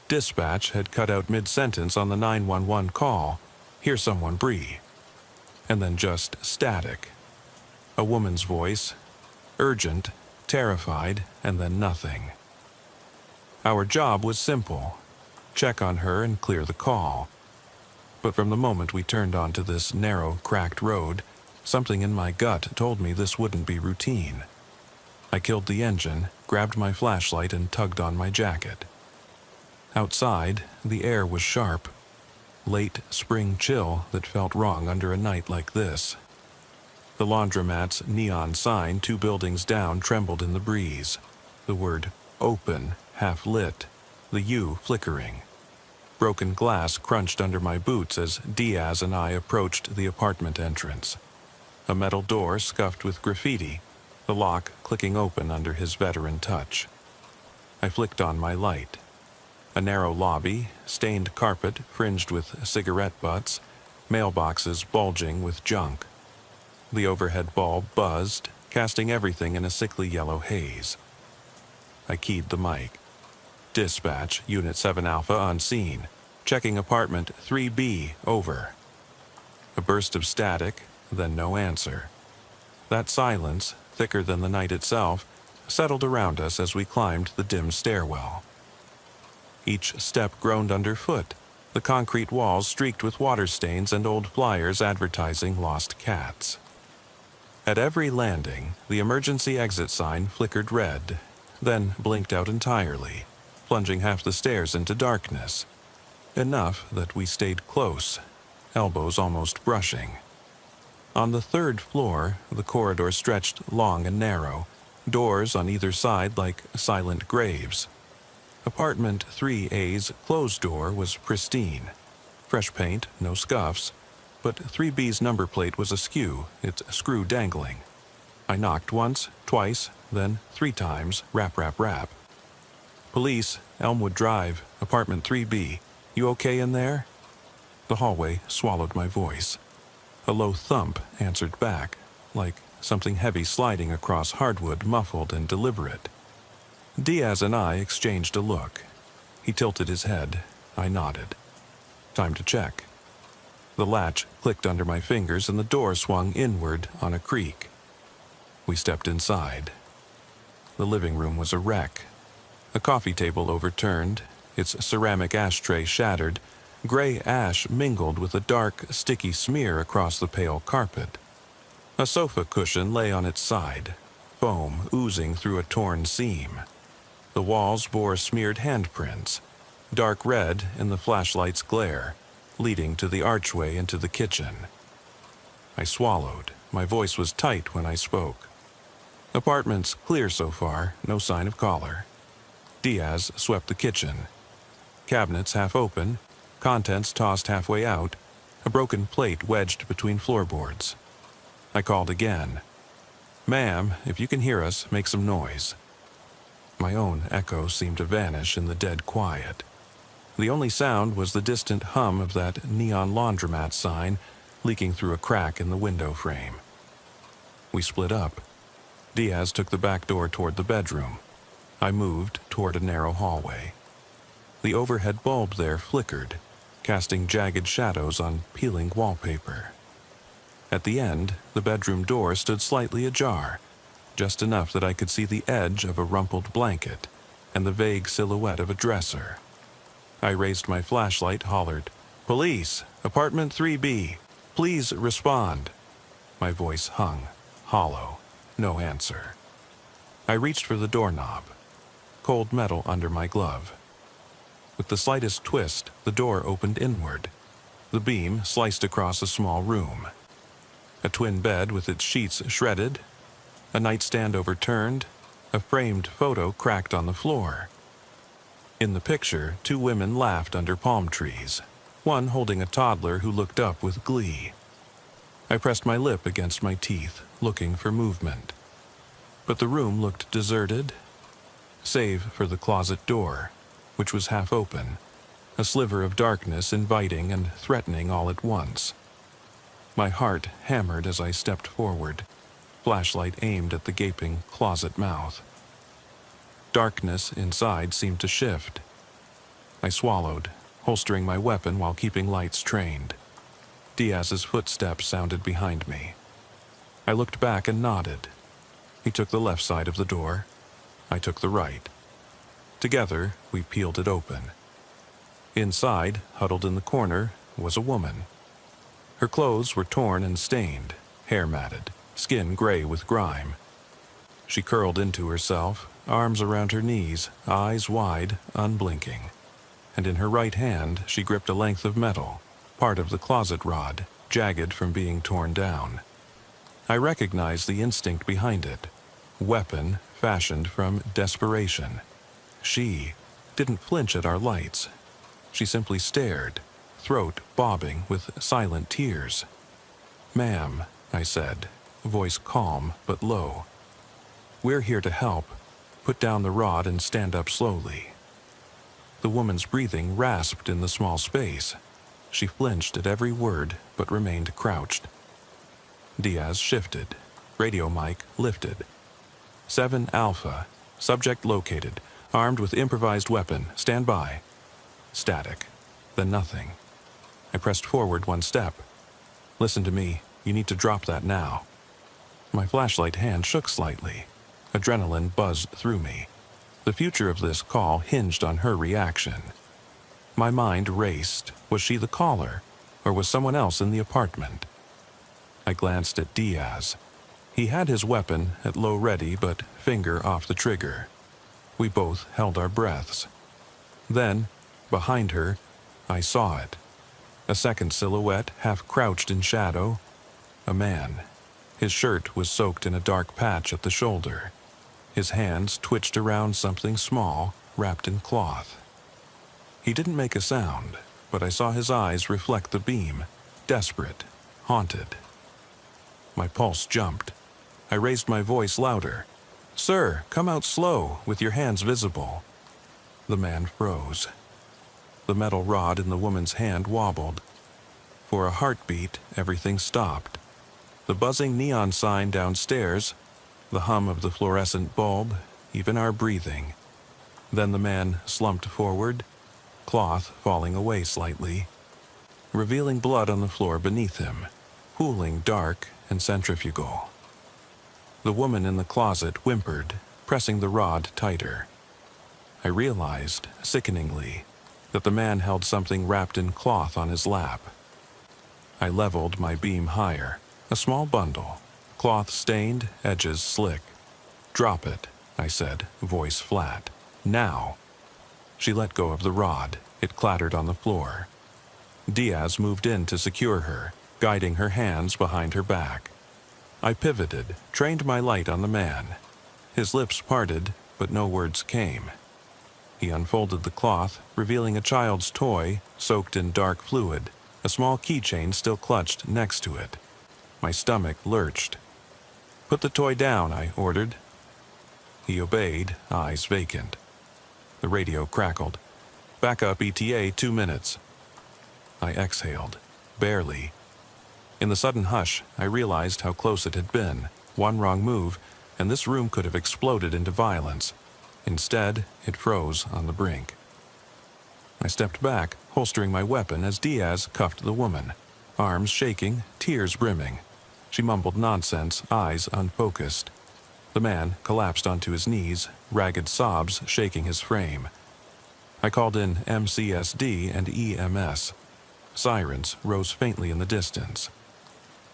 Dispatch had cut out mid-sentence on the 911 call, "Hear someone breathe," and then just static. A woman's voice, urgent, terrified, and then nothing. Our job was simple: check on her and clear the call. But from the moment we turned onto this narrow, cracked road, something in my gut told me this wouldn't be routine. I killed the engine, grabbed my flashlight, and tugged on my jacket. Outside, the air was sharp. Late spring chill that felt wrong under a night like this. The laundromat's neon sign 2 buildings down trembled in the breeze. The word "open" half lit, the U flickering. Broken glass crunched under my boots as Diaz and I approached the apartment entrance. A metal door scuffed with graffiti, the lock clicking open under his veteran touch. I flicked on my light. A narrow lobby, stained carpet fringed with cigarette butts, mailboxes bulging with junk. The overhead bulb buzzed, casting everything in a sickly yellow haze. I keyed the mic. "Dispatch, Unit 7 Alpha on scene. Checking apartment 3B, over." A burst of static, then no answer. That silence, thicker than the night itself, settled around us as we climbed the dim stairwell. Each step groaned underfoot, the concrete walls streaked with water stains and old flyers advertising lost cats. At every landing, the emergency exit sign flickered red, then blinked out entirely, plunging half the stairs into darkness. Enough that we stayed close, elbows almost brushing. On the 3rd floor, the corridor stretched long and narrow, doors on either side like silent graves. Apartment 3A's closed door was pristine. Fresh paint, no scuffs, but 3B's number plate was askew, its screw dangling. I knocked once, twice, then 3 times, rap, rap, rap. Police, Elmwood Drive, apartment 3B. You okay in there? The hallway swallowed my voice. A low thump answered back, like something heavy sliding across hardwood, muffled and deliberate. Diaz and I exchanged a look. He tilted his head. I nodded. Time to check. The latch clicked under my fingers and the door swung inward on a creak. We stepped inside. The living room was a wreck. A coffee table overturned, its ceramic ashtray shattered, gray ash mingled with a dark, sticky smear across the pale carpet. A sofa cushion lay on its side, foam oozing through a torn seam. The walls bore smeared handprints, dark red in the flashlight's glare, leading to the archway into the kitchen. I swallowed. My voice was tight when I spoke. Apartment's clear so far, no sign of caller. Diaz swept the kitchen. Cabinets half open, contents tossed halfway out, a broken plate wedged between floorboards. I called again. "Ma'am, if you can hear us, make some noise." My own echo seemed to vanish in the dead quiet. The only sound was the distant hum of that neon laundromat sign leaking through a crack in the window frame. We split up. Diaz took the back door toward the bedroom. I moved toward a narrow hallway. The overhead bulb there flickered, casting jagged shadows on peeling wallpaper. At the end, the bedroom door stood slightly ajar, just enough that I could see the edge of a rumpled blanket and the vague silhouette of a dresser. I raised my flashlight, hollered, "Police, apartment 3B, please respond." My voice hung, hollow, no answer. I reached for the doorknob, cold metal under my glove. With the slightest twist, the door opened inward. The beam sliced across a small room. A twin bed with its sheets shredded, a nightstand overturned, a framed photo cracked on the floor. In the picture, 2 women laughed under palm trees, one holding a toddler who looked up with glee. I pressed my lip against my teeth, looking for movement. But the room looked deserted, save for the closet door, which was half open, a sliver of darkness inviting and threatening all at once. My heart hammered as I stepped forward, flashlight aimed at the gaping closet mouth. Darkness inside seemed to shift. I swallowed, holstering my weapon while keeping lights trained. Diaz's footsteps sounded behind me. I looked back and nodded. He took the left side of the door. I took the right. Together, we peeled it open. Inside, huddled in the corner, was a woman. Her clothes were torn and stained, hair matted, skin gray with grime. She curled into herself, arms around her knees, eyes wide, unblinking. And in her right hand, she gripped a length of metal, part of the closet rod, jagged from being torn down. I recognized the instinct behind it. Weapon fashioned from desperation. She didn't flinch at our lights. She simply stared, throat bobbing with silent tears. "Ma'am," I said, voice calm but low. "We're here to help. Put down the rod and stand up slowly." The woman's breathing rasped in the small space. She flinched at every word but remained crouched. Diaz shifted. Radio mic lifted. 7 Alpha. Subject located. Armed with improvised weapon. Stand by. Static. Then nothing. I pressed forward 1 step. "Listen to me. You need to drop that now." My flashlight hand shook slightly. Adrenaline buzzed through me. The future of this call hinged on her reaction. My mind raced. Was she the caller, or was someone else in the apartment? I glanced at Diaz. He had his weapon at low ready, but finger off the trigger. We both held our breaths. Then, behind her, I saw it. A second silhouette, half crouched in shadow. A man. His shirt was soaked in a dark patch at the shoulder. His hands twitched around something small, wrapped in cloth. He didn't make a sound, but I saw his eyes reflect the beam, desperate, haunted. My pulse jumped. I raised my voice louder. "Sir, come out slow, with your hands visible." The man froze. The metal rod in the woman's hand wobbled. For a heartbeat, everything stopped. The buzzing neon sign downstairs, the hum of the fluorescent bulb, even our breathing. Then the man slumped forward, cloth falling away slightly, revealing blood on the floor beneath him, pooling dark and centrifugal. The woman in the closet whimpered, pressing the rod tighter. I realized, sickeningly, that the man held something wrapped in cloth on his lap. I leveled my beam higher, a small bundle, cloth stained, edges slick. "Drop it," I said, voice flat. "Now." She let go of the rod. It clattered on the floor. Diaz moved in to secure her, guiding her hands behind her back. I pivoted, trained my light on the man. His lips parted, but no words came. He unfolded the cloth, revealing a child's toy soaked in dark fluid, a small keychain still clutched next to it. My stomach lurched. "Put the toy down," I ordered. He obeyed, eyes vacant. The radio crackled. "Backup ETA 2 minutes." I exhaled, barely. In the sudden hush, I realized how close it had been. One wrong move, and this room could have exploded into violence. Instead, it froze on the brink. I stepped back, holstering my weapon as Diaz cuffed the woman, arms shaking, tears brimming. She mumbled nonsense, eyes unfocused. The man collapsed onto his knees, ragged sobs shaking his frame. I called in MCSD and EMS. Sirens rose faintly in the distance.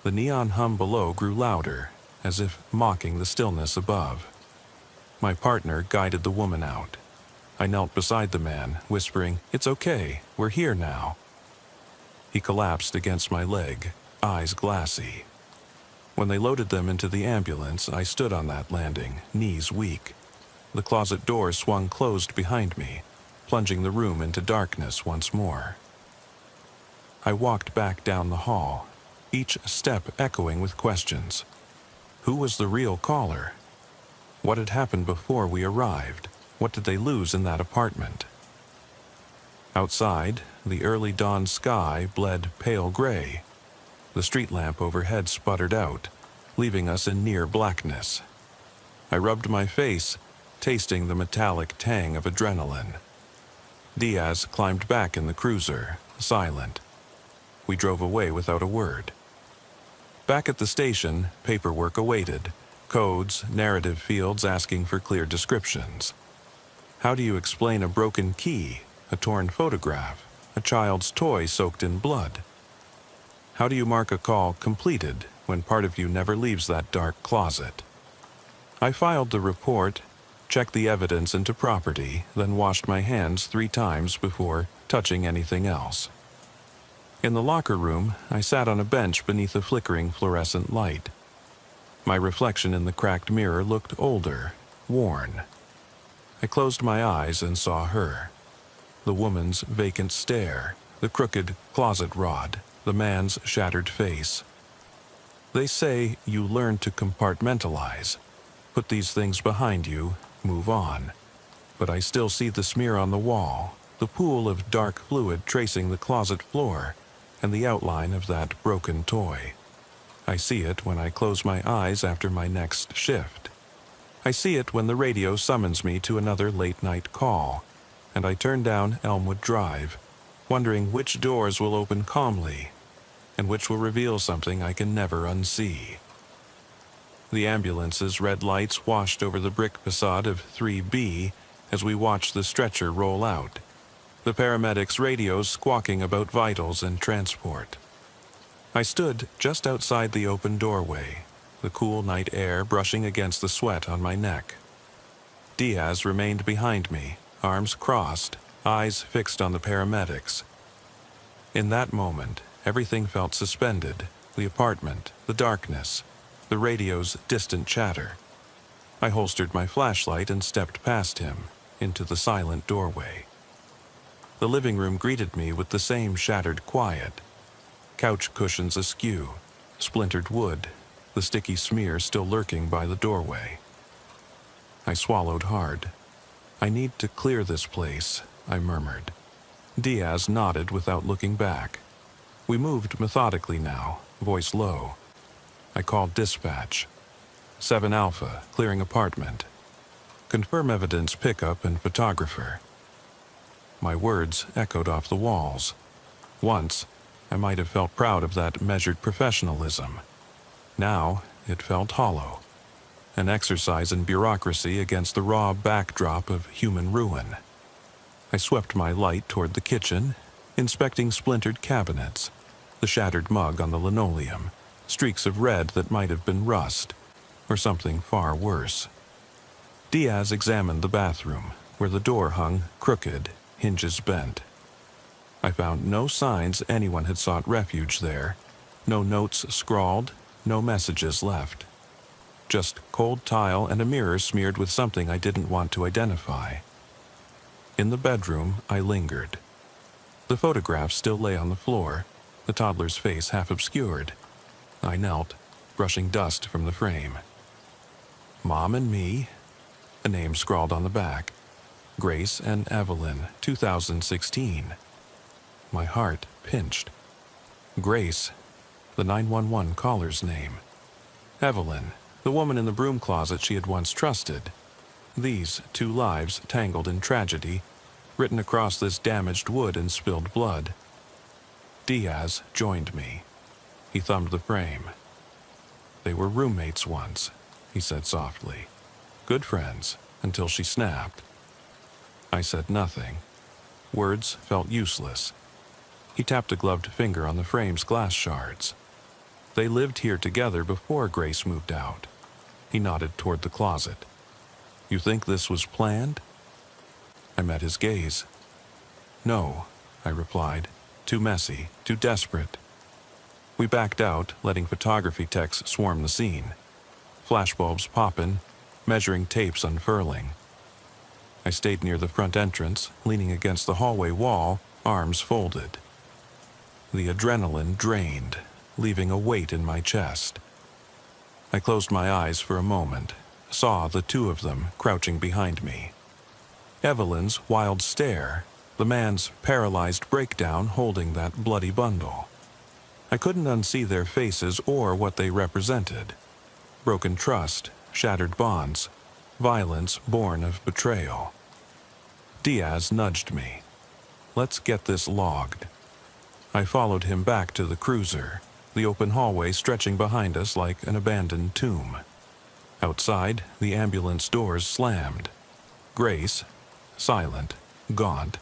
The neon hum below grew louder, as if mocking the stillness above. My partner guided the woman out. I knelt beside the man, whispering, "It's okay, we're here now." He collapsed against my leg, eyes glassy. When they loaded them into the ambulance, I stood on that landing, knees weak. The closet door swung closed behind me, plunging the room into darkness once more. I walked back down the hall, each step echoing with questions. Who was the real caller? What had happened before we arrived? What did they lose in that apartment? Outside, the early dawn sky bled pale gray. The street lamp overhead sputtered out, leaving us in near blackness. I rubbed my face, tasting the metallic tang of adrenaline. Diaz climbed back in the cruiser, silent. We drove away without a word. Back at the station, paperwork awaited, codes, narrative fields asking for clear descriptions. How do you explain a broken key, a torn photograph, a child's toy soaked in blood? How do you mark a call completed when part of you never leaves that dark closet? I filed the report, checked the evidence into property, then washed my hands 3 times before touching anything else. In the locker room, I sat on a bench beneath a flickering fluorescent light. My reflection in the cracked mirror looked older, worn. I closed my eyes and saw her. The woman's vacant stare, the crooked closet rod, the man's shattered face. They say you learn to compartmentalize, put these things behind you, move on. But I still see the smear on the wall, the pool of dark fluid tracing the closet floor, and the outline of that broken toy. I see it when I close my eyes after my next shift. I see it when the radio summons me to another late-night call, and I turn down Elmwood Drive, wondering which doors will open calmly, and which will reveal something I can never unsee. The ambulance's red lights washed over the brick facade of 3B as we watched the stretcher roll out, the paramedics' radios squawking about vitals and transport. I stood just outside the open doorway, the cool night air brushing against the sweat on my neck. Diaz remained behind me, arms crossed, eyes fixed on the paramedics. In that moment, everything felt suspended, the apartment, the darkness, the radio's distant chatter. I holstered my flashlight and stepped past him, into the silent doorway. The living room greeted me with the same shattered quiet. Couch cushions askew, splintered wood, the sticky smear still lurking by the doorway. I swallowed hard. "I need to clear this place," I murmured. Diaz nodded without looking back. We moved methodically now, voice low. I called dispatch. 7 Alpha, clearing apartment. Confirm evidence pickup and photographer. My words echoed off the walls. Once, I might have felt proud of that measured professionalism. Now, it felt hollow. An exercise in bureaucracy against the raw backdrop of human ruin. I swept my light toward the kitchen, inspecting splintered cabinets, the shattered mug on the linoleum, streaks of red that might have been rust, or something far worse. Diaz examined the bathroom, where the door hung crooked, hinges bent. I found no signs anyone had sought refuge there, no notes scrawled, no messages left. Just cold tile and a mirror smeared with something I didn't want to identify. In the bedroom, I lingered. The photograph still lay on the floor, the toddler's face half obscured. I knelt, brushing dust from the frame. Mom and me, a name scrawled on the back. Grace and Evelyn, 2016. My heart pinched. Grace, the 911 caller's name. Evelyn, the woman in the broom closet she had once trusted. These 2 lives tangled in tragedy, written across this damaged wood and spilled blood. Diaz joined me. He thumbed the frame. "They were roommates once," he said softly. "Good friends, until she snapped." I said nothing. Words felt useless. He tapped a gloved finger on the frame's glass shards. "They lived here together before Grace moved out." He nodded toward the closet. "You think this was planned?" I met his gaze. "No," I replied. "Too messy, too desperate." We backed out, letting photography techs swarm the scene. Flashbulbs poppin', measuring tapes unfurling. I stayed near the front entrance, leaning against the hallway wall, arms folded. The adrenaline drained, leaving a weight in my chest. I closed my eyes for a moment, saw the 2 of them crouching behind me. Evelyn's wild stare, the man's paralyzed breakdown holding that bloody bundle. I couldn't unsee their faces or what they represented. Broken trust, shattered bonds, violence born of betrayal. Diaz nudged me. "Let's get this logged." I followed him back to the cruiser, the open hallway stretching behind us like an abandoned tomb. Outside, the ambulance doors slammed. Grace, silent, gaunt,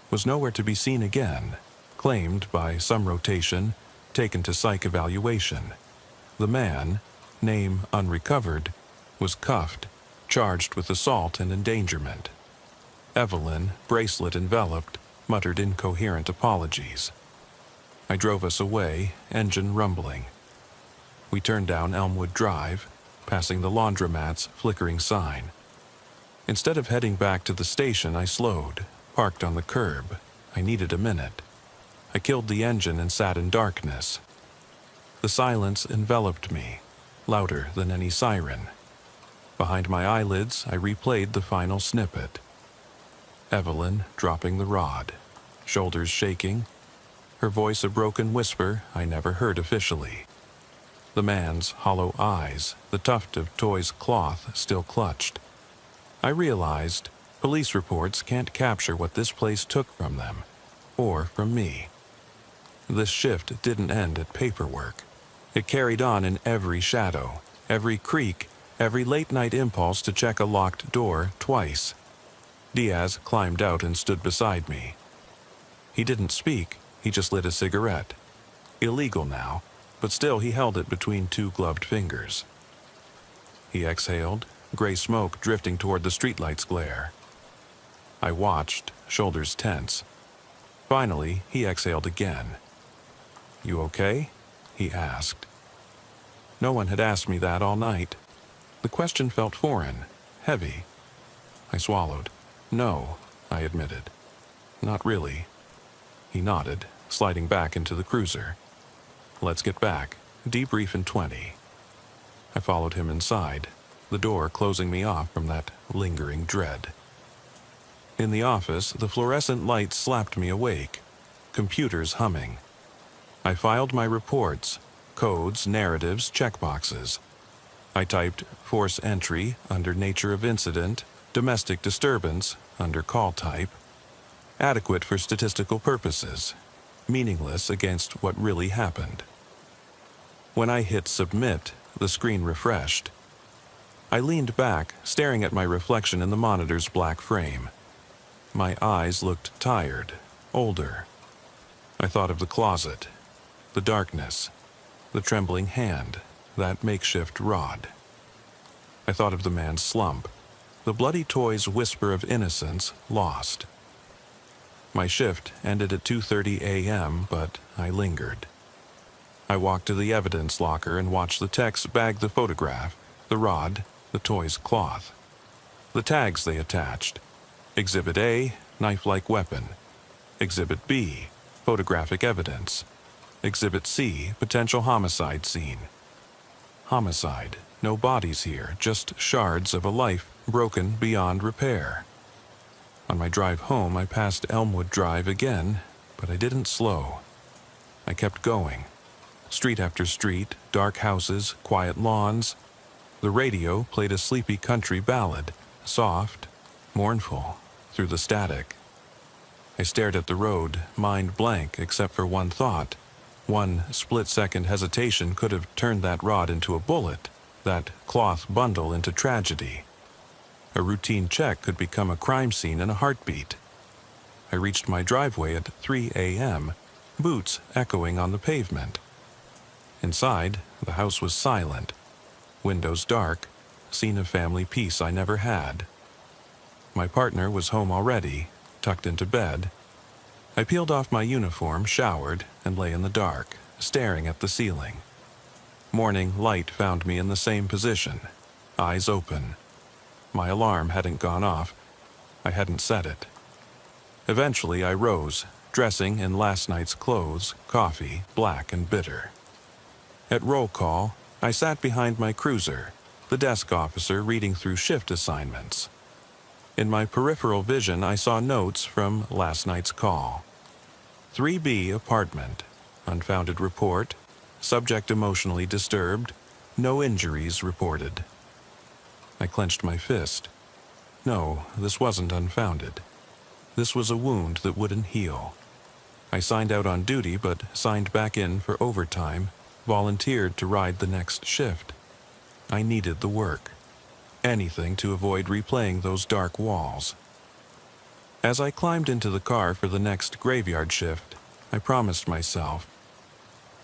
was nowhere to be seen again, claimed by some rotation, taken to psych evaluation. The man, name unrecovered, was cuffed, charged with assault and endangerment. Evelyn, bracelet enveloped, muttered incoherent apologies. I drove us away, engine rumbling. We turned down Elmwood Drive, passing the laundromat's flickering sign. Instead of heading back to the station, I slowed, parked on the curb. I needed a minute. I killed the engine and sat in darkness. The silence enveloped me, louder than any siren. Behind my eyelids, I replayed the final snippet. Evelyn dropping the rod, shoulders shaking, her voice a broken whisper I never heard officially. The man's hollow eyes, the tuft of toy's cloth still clutched. I realized police reports can't capture what this place took from them, or from me. This shift didn't end at paperwork. It carried on in every shadow, every creak, every late-night impulse to check a locked door twice. Diaz climbed out and stood beside me. He didn't speak, he just lit a cigarette. Illegal now, but still he held it between 2 gloved fingers. He exhaled, gray smoke drifting toward the streetlight's glare. I watched, shoulders tense. Finally, he exhaled again. "You okay?" he asked. No one had asked me that all night. The question felt foreign, heavy. I swallowed. "No," I admitted. "Not really." He nodded, sliding back into the cruiser. "Let's get back. Debrief in 20. I followed him inside, the door closing me off from that lingering dread. In the office, the fluorescent lights slapped me awake, computers humming. I filed my reports, codes, narratives, checkboxes. I typed force entry under nature of incident, domestic disturbance under call type, adequate for statistical purposes, meaningless against what really happened. When I hit submit, the screen refreshed. I leaned back, staring at my reflection in the monitor's black frame. My eyes looked tired, older. I thought of the closet, the darkness, the trembling hand, that makeshift rod. I thought of the man's slump, the bloody toy's whisper of innocence lost. My shift ended at 2:30 a.m., but I lingered. I walked to the evidence locker and watched the techs bag the photograph, the rod, the toy's cloth. The tags they attached. Exhibit A, knife-like weapon. Exhibit B, photographic evidence. Exhibit C, potential homicide scene. Homicide. No bodies here, just shards of a life broken beyond repair. On my drive home, I passed Elmwood Drive again, but I didn't slow. I kept going. Street after street, dark houses, quiet lawns. The radio played a sleepy country ballad, soft, mournful, through the static. I stared at the road, mind blank except for one thought. One split-second hesitation could have turned that rod into a bullet, that cloth bundle into tragedy. A routine check could become a crime scene in a heartbeat. I reached my driveway at 3 a.m., boots echoing on the pavement. Inside, the house was silent, windows dark, scene of family peace I never had. My partner was home already, tucked into bed. I peeled off my uniform, showered, and lay in the dark, staring at the ceiling. Morning light found me in the same position, eyes open. My alarm hadn't gone off. I hadn't set it. Eventually, I rose, dressing in last night's clothes, coffee, black and bitter. At roll call, I sat behind my cruiser, the desk officer reading through shift assignments. In my peripheral vision, I saw notes from last night's call. 3B apartment, unfounded report, subject emotionally disturbed, no injuries reported. I clenched my fist. No, this wasn't unfounded. This was a wound that wouldn't heal. I signed out on duty, but signed back in for overtime, volunteered to ride the next shift. I needed the work. Anything to avoid replaying those dark walls. As I climbed into the car for the next graveyard shift, I promised myself,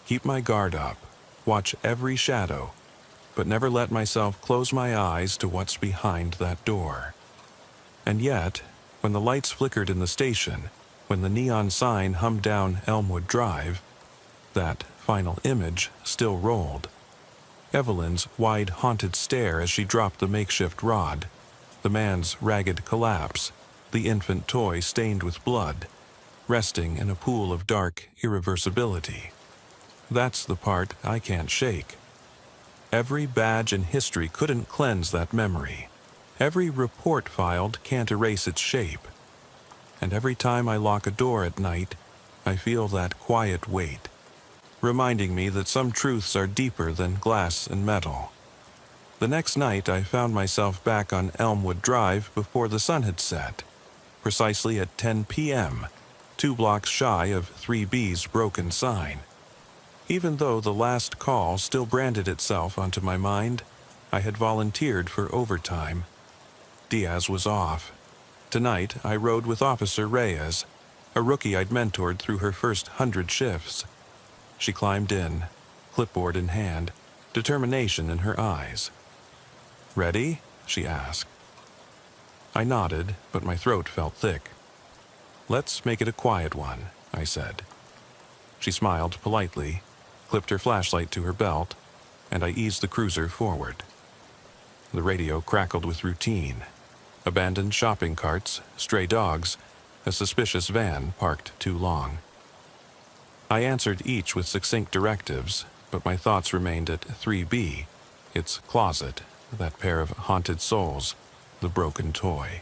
keep my guard up, watch every shadow, but never let myself close my eyes to what's behind that door. And yet, when the lights flickered in the station, when the neon sign hummed down Elmwood Drive, that final image still rolled. Evelyn's wide, haunted stare as she dropped the makeshift rod, the man's ragged collapse, the infant toy stained with blood, resting in a pool of dark irreversibility. That's the part I can't shake. Every badge in history couldn't cleanse that memory. Every report filed can't erase its shape. And every time I lock a door at night, I feel that quiet weight, reminding me that some truths are deeper than glass and metal. The next night, I found myself back on Elmwood Drive before the sun had set, precisely at 10 p.m., 2 blocks shy of 3B's broken sign. Even though the last call still branded itself onto my mind, I had volunteered for overtime. Diaz was off. Tonight, I rode with Officer Reyes, a rookie I'd mentored through her first 100 shifts. She climbed in, clipboard in hand, determination in her eyes. "Ready?" she asked. I nodded, but my throat felt thick. "Let's make it a quiet one," I said. She smiled politely, clipped her flashlight to her belt, and I eased the cruiser forward. The radio crackled with routine. Abandoned shopping carts, stray dogs, a suspicious van parked too long. I answered each with succinct directives, but my thoughts remained at 3B, its closet, that pair of haunted souls, the broken toy.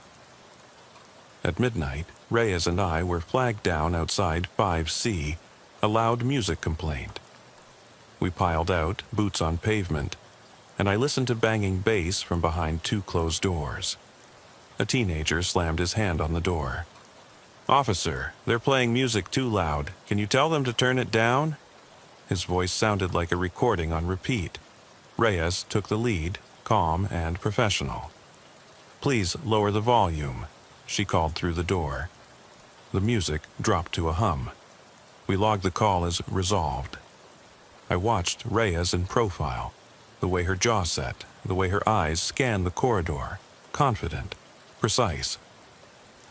At midnight, Reyes and I were flagged down outside 5C, a loud music complaint. We piled out, boots on pavement, and I listened to banging bass from behind 2 closed doors. A teenager slammed his hand on the door. "Officer, they're playing music too loud. Can you tell them to turn it down?" His voice sounded like a recording on repeat. Reyes took the lead, calm and professional. "Please lower the volume," she called through the door. The music dropped to a hum. We logged the call as resolved. I watched Reyes in profile, the way her jaw set, the way her eyes scanned the corridor, confident, precise.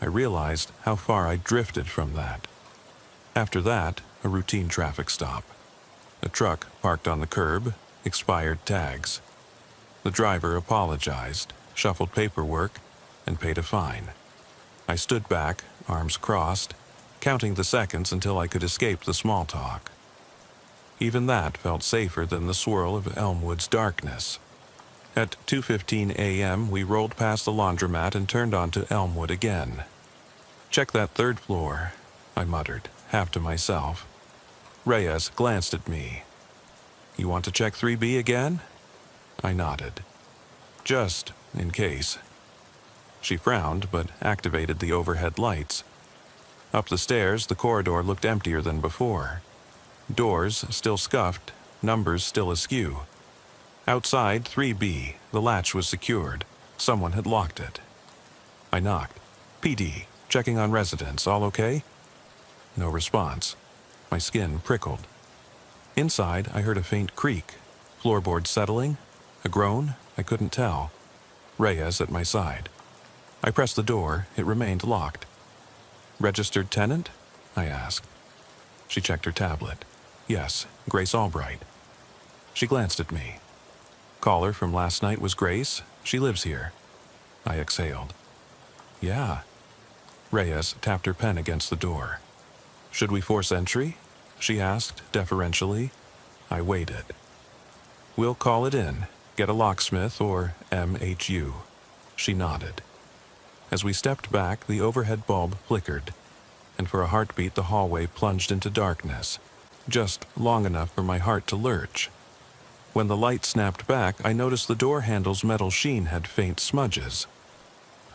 I realized how far I drifted from that. After that, a routine traffic stop. A truck parked on the curb, expired tags. The driver apologized, shuffled paperwork, and paid a fine. I stood back, arms crossed, counting the seconds until I could escape the small talk. Even that felt safer than the swirl of Elmwood's darkness. At 2:15 a.m., we rolled past the laundromat and turned onto Elmwood again. "Check that 3rd floor," I muttered, half to myself. Reyes glanced at me. "You want to check 3B again?" I nodded. "Just in case." She frowned, but activated the overhead lights. Up the stairs, the corridor looked emptier than before. Doors still scuffed, numbers still askew. Outside 3B, the latch was secured. Someone had locked it. I knocked. "PD, checking on residents, all okay?" No response. My skin prickled. Inside, I heard a faint creak. Floorboard settling? A groan? I couldn't tell. Reyes at my side. I pressed the door. It remained locked. "Registered tenant?" I asked. She checked her tablet. "Yes, Grace Albright." She glanced at me. "Caller from last night was Grace? She lives here." I exhaled. "Yeah." Reyes tapped her pen against the door. "Should we force entry?" she asked deferentially. I waited. "We'll call it in. Get a locksmith or MHU." She nodded. As we stepped back, the overhead bulb flickered, and for a heartbeat the hallway plunged into darkness, just long enough for my heart to lurch. When the light snapped back, I noticed the door handle's metal sheen had faint smudges.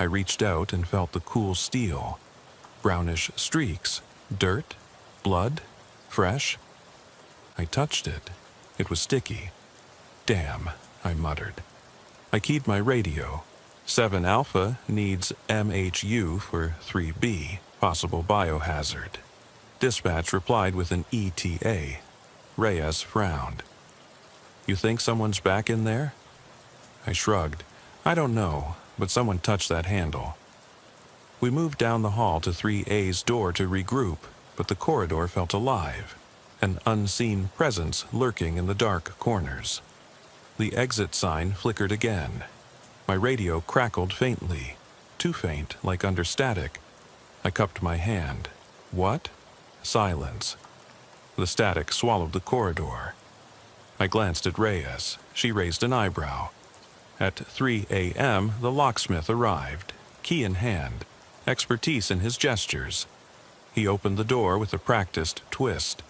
I reached out and felt the cool steel. Brownish streaks. Dirt? Blood? Fresh? I touched it. It was sticky. "Damn," I muttered. I keyed my radio. 7 Alpha needs MHU for 3B, possible biohazard. Dispatch replied with an ETA. Reyes frowned. "You think someone's back in there?" I shrugged. "I don't know, but someone touched that handle." We moved down the hall to 3A's door to regroup, but the corridor felt alive, an unseen presence lurking in the dark corners. The exit sign flickered again. My radio crackled faintly, too faint, like under static. I cupped my hand. What? Silence. The static swallowed the corridor. I glanced at Reyes. She raised an eyebrow. At 3 a.m., the locksmith arrived, key in hand, expertise in his gestures. He opened the door with a practiced twist.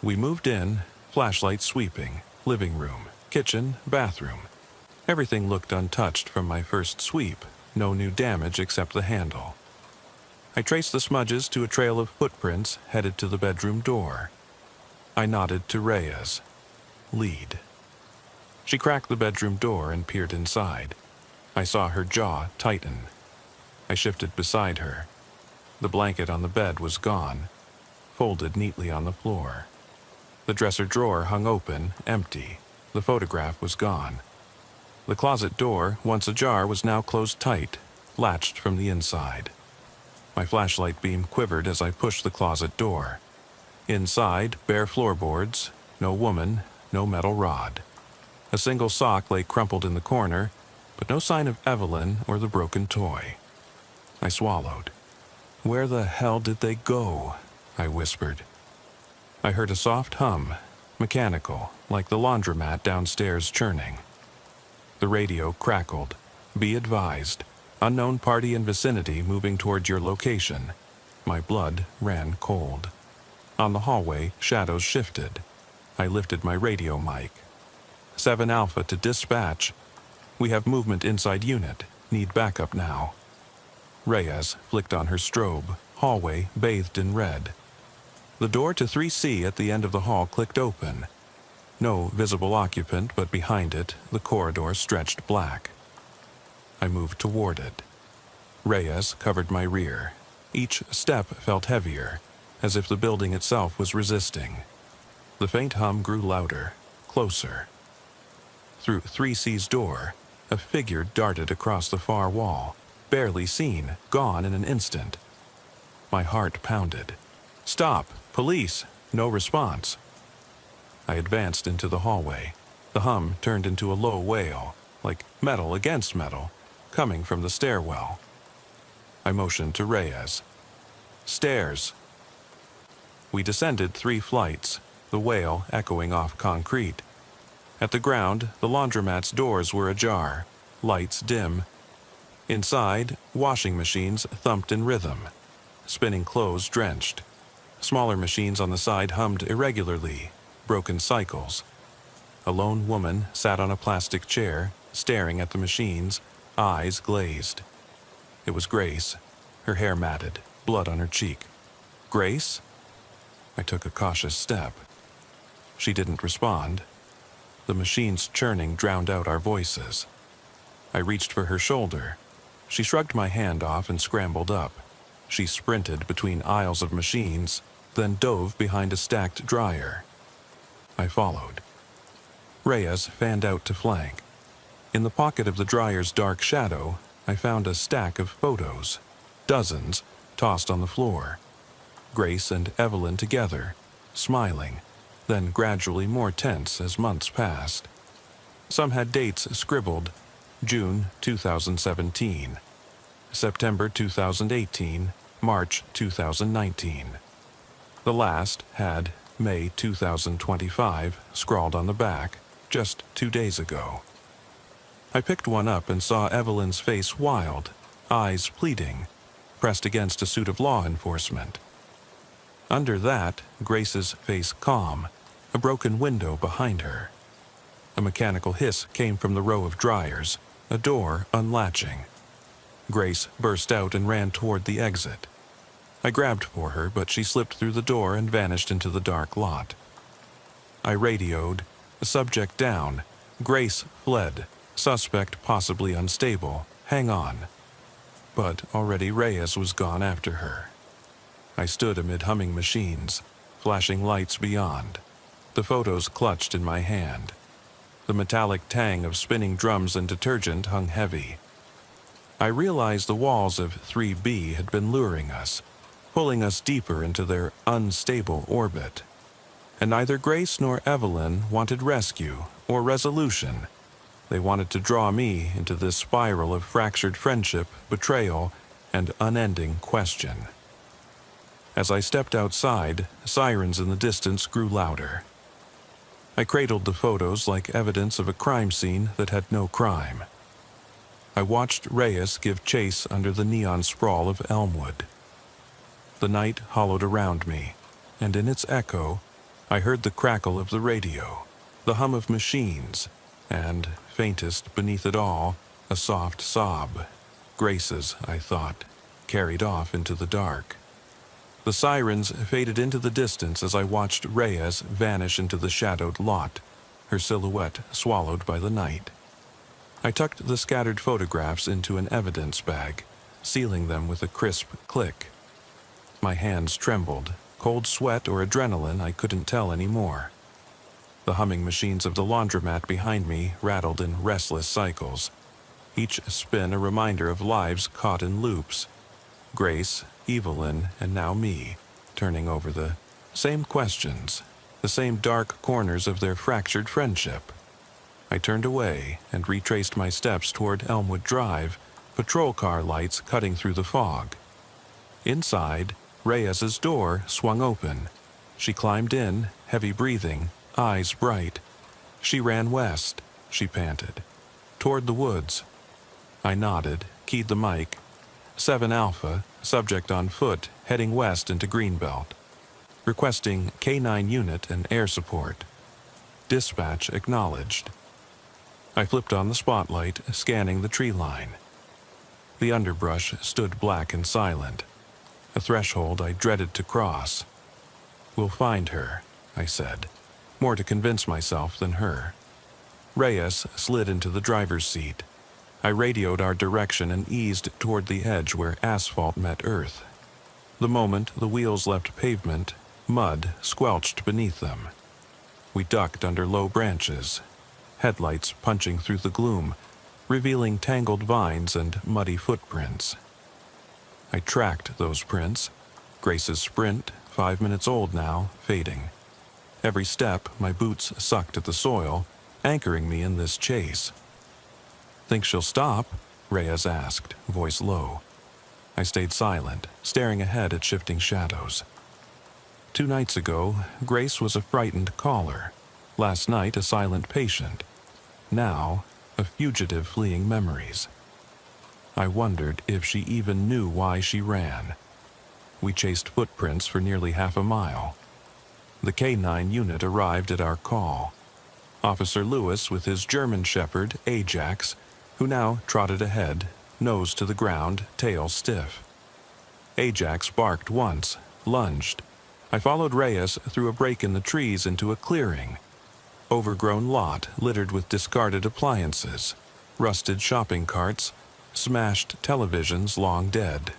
We moved in, flashlight sweeping, living room, kitchen, bathroom. Everything looked untouched from my first sweep, no new damage except the handle. I traced the smudges to a trail of footprints headed to the bedroom door. I nodded to Reyes. Lead. She cracked the bedroom door and peered inside. I saw her jaw tighten. I shifted beside her. The blanket on the bed was gone, folded neatly on the floor. The dresser drawer hung open, empty. The photograph was gone. The closet door, once ajar, was now closed tight, latched from the inside. My flashlight beam quivered as I pushed the closet door. Inside, bare floorboards, no woman, no metal rod. A single sock lay crumpled in the corner, but no sign of Evelyn or the broken toy. I swallowed. Where the hell did they go? I whispered. I heard a soft hum, mechanical, like the laundromat downstairs churning. The radio crackled. Be advised, unknown party in vicinity moving toward your location. My blood ran cold. On the hallway, shadows shifted. I lifted my radio mic. 7 Alpha to dispatch. We have movement inside unit. Need backup now. Reyes flicked on her strobe. Hallway bathed in red. The door to 3C at the end of the hall clicked open. No visible occupant, but behind it, the corridor stretched black. I moved toward it. Reyes covered my rear. Each step felt heavier, as if the building itself was resisting. The faint hum grew louder, closer. Through 3C's door, a figure darted across the far wall, barely seen, gone in an instant. My heart pounded. Stop! Police! No response. I advanced into the hallway. The hum turned into a low wail, like metal against metal, coming from the stairwell. I motioned to Reyes. Stairs. We descended 3 flights, the wail echoing off concrete. At the ground, the laundromat's doors were ajar, lights dim. Inside, washing machines thumped in rhythm, spinning clothes drenched. Smaller machines on the side hummed irregularly, broken cycles. A lone woman sat on a plastic chair, staring at the machines, eyes glazed. It was Grace, her hair matted, blood on her cheek. Grace? I took a cautious step. She didn't respond. The machine's churning drowned out our voices. I reached for her shoulder. She shrugged my hand off and scrambled up. She sprinted between aisles of machines, then dove behind a stacked dryer. I followed. Reyes fanned out to flank. In the pocket of the dryer's dark shadow, I found a stack of photos, dozens, tossed on the floor. Grace and Evelyn together, smiling, then gradually more tense as months passed. Some had dates scribbled: June 2017, September 2018, March 2019. The last had May 2025 scrawled on the back, just 2 days ago. I picked one up and saw Evelyn's face wild, eyes pleading, pressed against a suit of law enforcement. Under that, Grace's face calm, a broken window behind her. A mechanical hiss came from the row of dryers, a door unlatching. Grace burst out and ran toward the exit. I grabbed for her, but she slipped through the door and vanished into the dark lot. I radioed, subject down. Grace fled, suspect possibly unstable, hang on. But already Reyes was gone after her. I stood amid humming machines, flashing lights beyond. The photos clutched in my hand. The metallic tang of spinning drums and detergent hung heavy. I realized the walls of 3B had been luring us, pulling us deeper into their unstable orbit. And neither Grace nor Evelyn wanted rescue or resolution. They wanted to draw me into this spiral of fractured friendship, betrayal, and unending question. As I stepped outside, sirens in the distance grew louder. I cradled the photos like evidence of a crime scene that had no crime. I watched Reyes give chase under the neon sprawl of Elmwood. The night hollowed around me, and in its echo, I heard the crackle of the radio, the hum of machines, and, faintest beneath it all, a soft sob. Grace's, I thought, carried off into the dark. The sirens faded into the distance as I watched Reyes vanish into the shadowed lot, her silhouette swallowed by the night. I tucked the scattered photographs into an evidence bag, sealing them with a crisp click. My hands trembled, cold sweat or adrenaline, I couldn't tell anymore. The humming machines of the laundromat behind me rattled in restless cycles, each spin a reminder of lives caught in loops. Grace, Evelyn, and now me, turning over the same questions, the same dark corners of their fractured friendship. I turned away and retraced my steps toward Elmwood Drive, patrol car lights cutting through the fog. Inside, Reyes's door swung open. She climbed in, heavy breathing, eyes bright. She ran west, she panted, toward the woods. I nodded, keyed the mic. 7 Alpha, subject on foot, heading west into Greenbelt. Requesting K9 unit and air support. Dispatch acknowledged. I flipped on the spotlight, scanning the tree line. The underbrush stood black and silent, a threshold I dreaded to cross. We'll find her, I said, more to convince myself than her. Reyes slid into the driver's seat. I radioed our direction and eased toward the edge where asphalt met earth. The moment the wheels left pavement, mud squelched beneath them. We ducked under low branches, headlights punching through the gloom, revealing tangled vines and muddy footprints. I tracked those prints, Grace's sprint, 5 minutes old now, fading. Every step, my boots sucked at the soil, anchoring me in this chase. Think she'll stop? Reyes asked, voice low. I stayed silent, staring ahead at shifting shadows. 2 nights ago, Grace was a frightened caller. Last night, a silent patient. Now, a fugitive fleeing memories. I wondered if she even knew why she ran. We chased footprints for nearly half a mile. The K9 unit arrived at our call. Officer Lewis with his German shepherd, Ajax, who now trotted ahead, nose to the ground, tail stiff. Ajax barked once, lunged. I followed Reyes through a break in the trees into a clearing. Overgrown lot littered with discarded appliances, rusted shopping carts, smashed televisions long dead.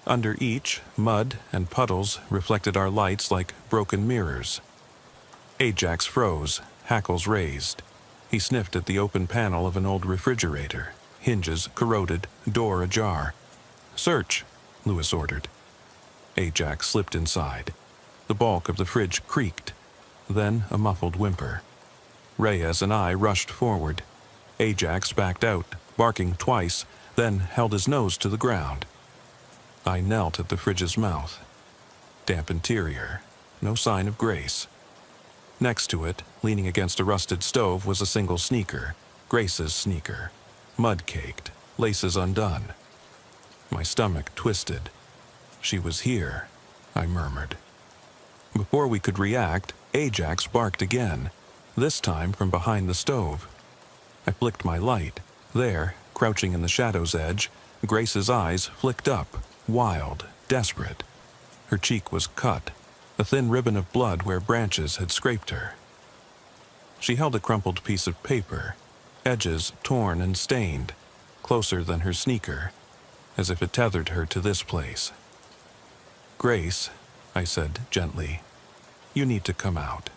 Under each, mud and puddles reflected our lights like broken mirrors. Ajax froze, hackles raised. He sniffed at the open panel of an old refrigerator, hinges corroded, door ajar. "Search," Lewis ordered. Ajax slipped inside. The bulk of the fridge creaked, then a muffled whimper. Reyes and I rushed forward. Ajax backed out, barking twice, then held his nose to the ground. I knelt at the fridge's mouth. Damp interior, no sign of Grace. Next to it, leaning against a rusted stove, was a single sneaker, Grace's sneaker, mud-caked, laces undone. My stomach twisted. She was here, I murmured. Before we could react, Ajax barked again, this time from behind the stove. I flicked my light. There, crouching in the shadow's edge, Grace's eyes flicked up, wild, desperate. Her cheek was cut, a thin ribbon of blood where branches had scraped her. She held a crumpled piece of paper, edges torn and stained, closer than her sneaker, as if it tethered her to this place. "Grace," I said gently, "you need to come out."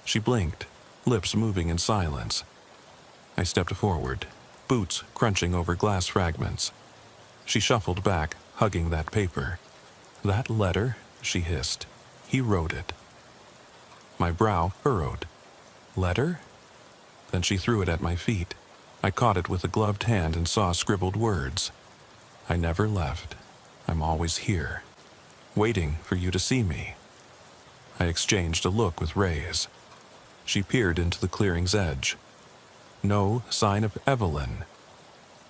She blinked, lips moving in silence. I stepped forward, boots crunching over glass fragments. She shuffled back, hugging that paper. "That letter?" she hissed. "He wrote it." My brow furrowed. "Letter?" Then she threw it at my feet. I caught it with a gloved hand and saw scribbled words. "I never left. I'm always here, waiting for you to see me." I exchanged a look with Reyes. She peered into the clearing's edge. No sign of Evelyn.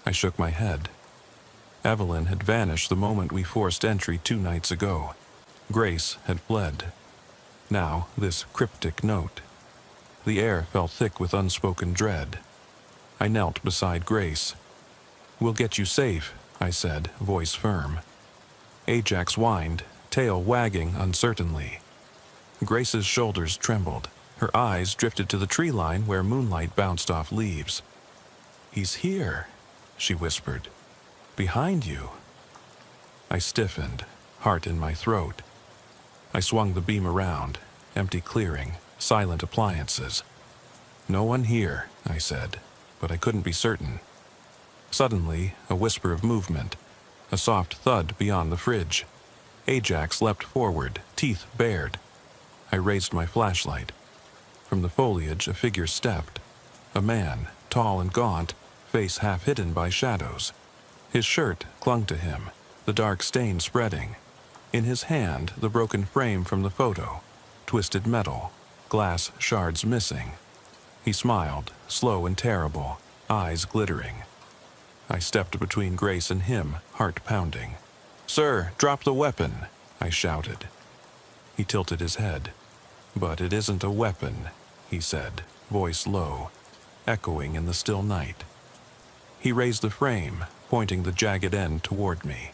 I shook my head. Evelyn had vanished the moment we forced entry 2 nights ago. Grace had fled. Now, this cryptic note. The air felt thick with unspoken dread. I knelt beside Grace. "We'll get you safe," I said, voice firm. Ajax whined, tail wagging uncertainly. Grace's shoulders trembled. Her eyes drifted to the tree line where moonlight bounced off leaves. "He's here," she whispered. "Behind you." I stiffened, heart in my throat. I swung the beam around, empty clearing, silent appliances. "No one here," I said, but I couldn't be certain. Suddenly, a whisper of movement, a soft thud beyond the fridge. Ajax leapt forward, teeth bared. I raised my flashlight. From the foliage, a figure stepped. A man, tall and gaunt, face half hidden by shadows. His shirt clung to him, the dark stain spreading. In his hand, the broken frame from the photo, twisted metal, glass shards missing. He smiled, slow and terrible, eyes glittering. I stepped between Grace and him, heart pounding. "Sir, drop the weapon," I shouted. He tilted his head. "But it isn't a weapon," he said, voice low, echoing in the still night. He raised the frame, pointing the jagged end toward me.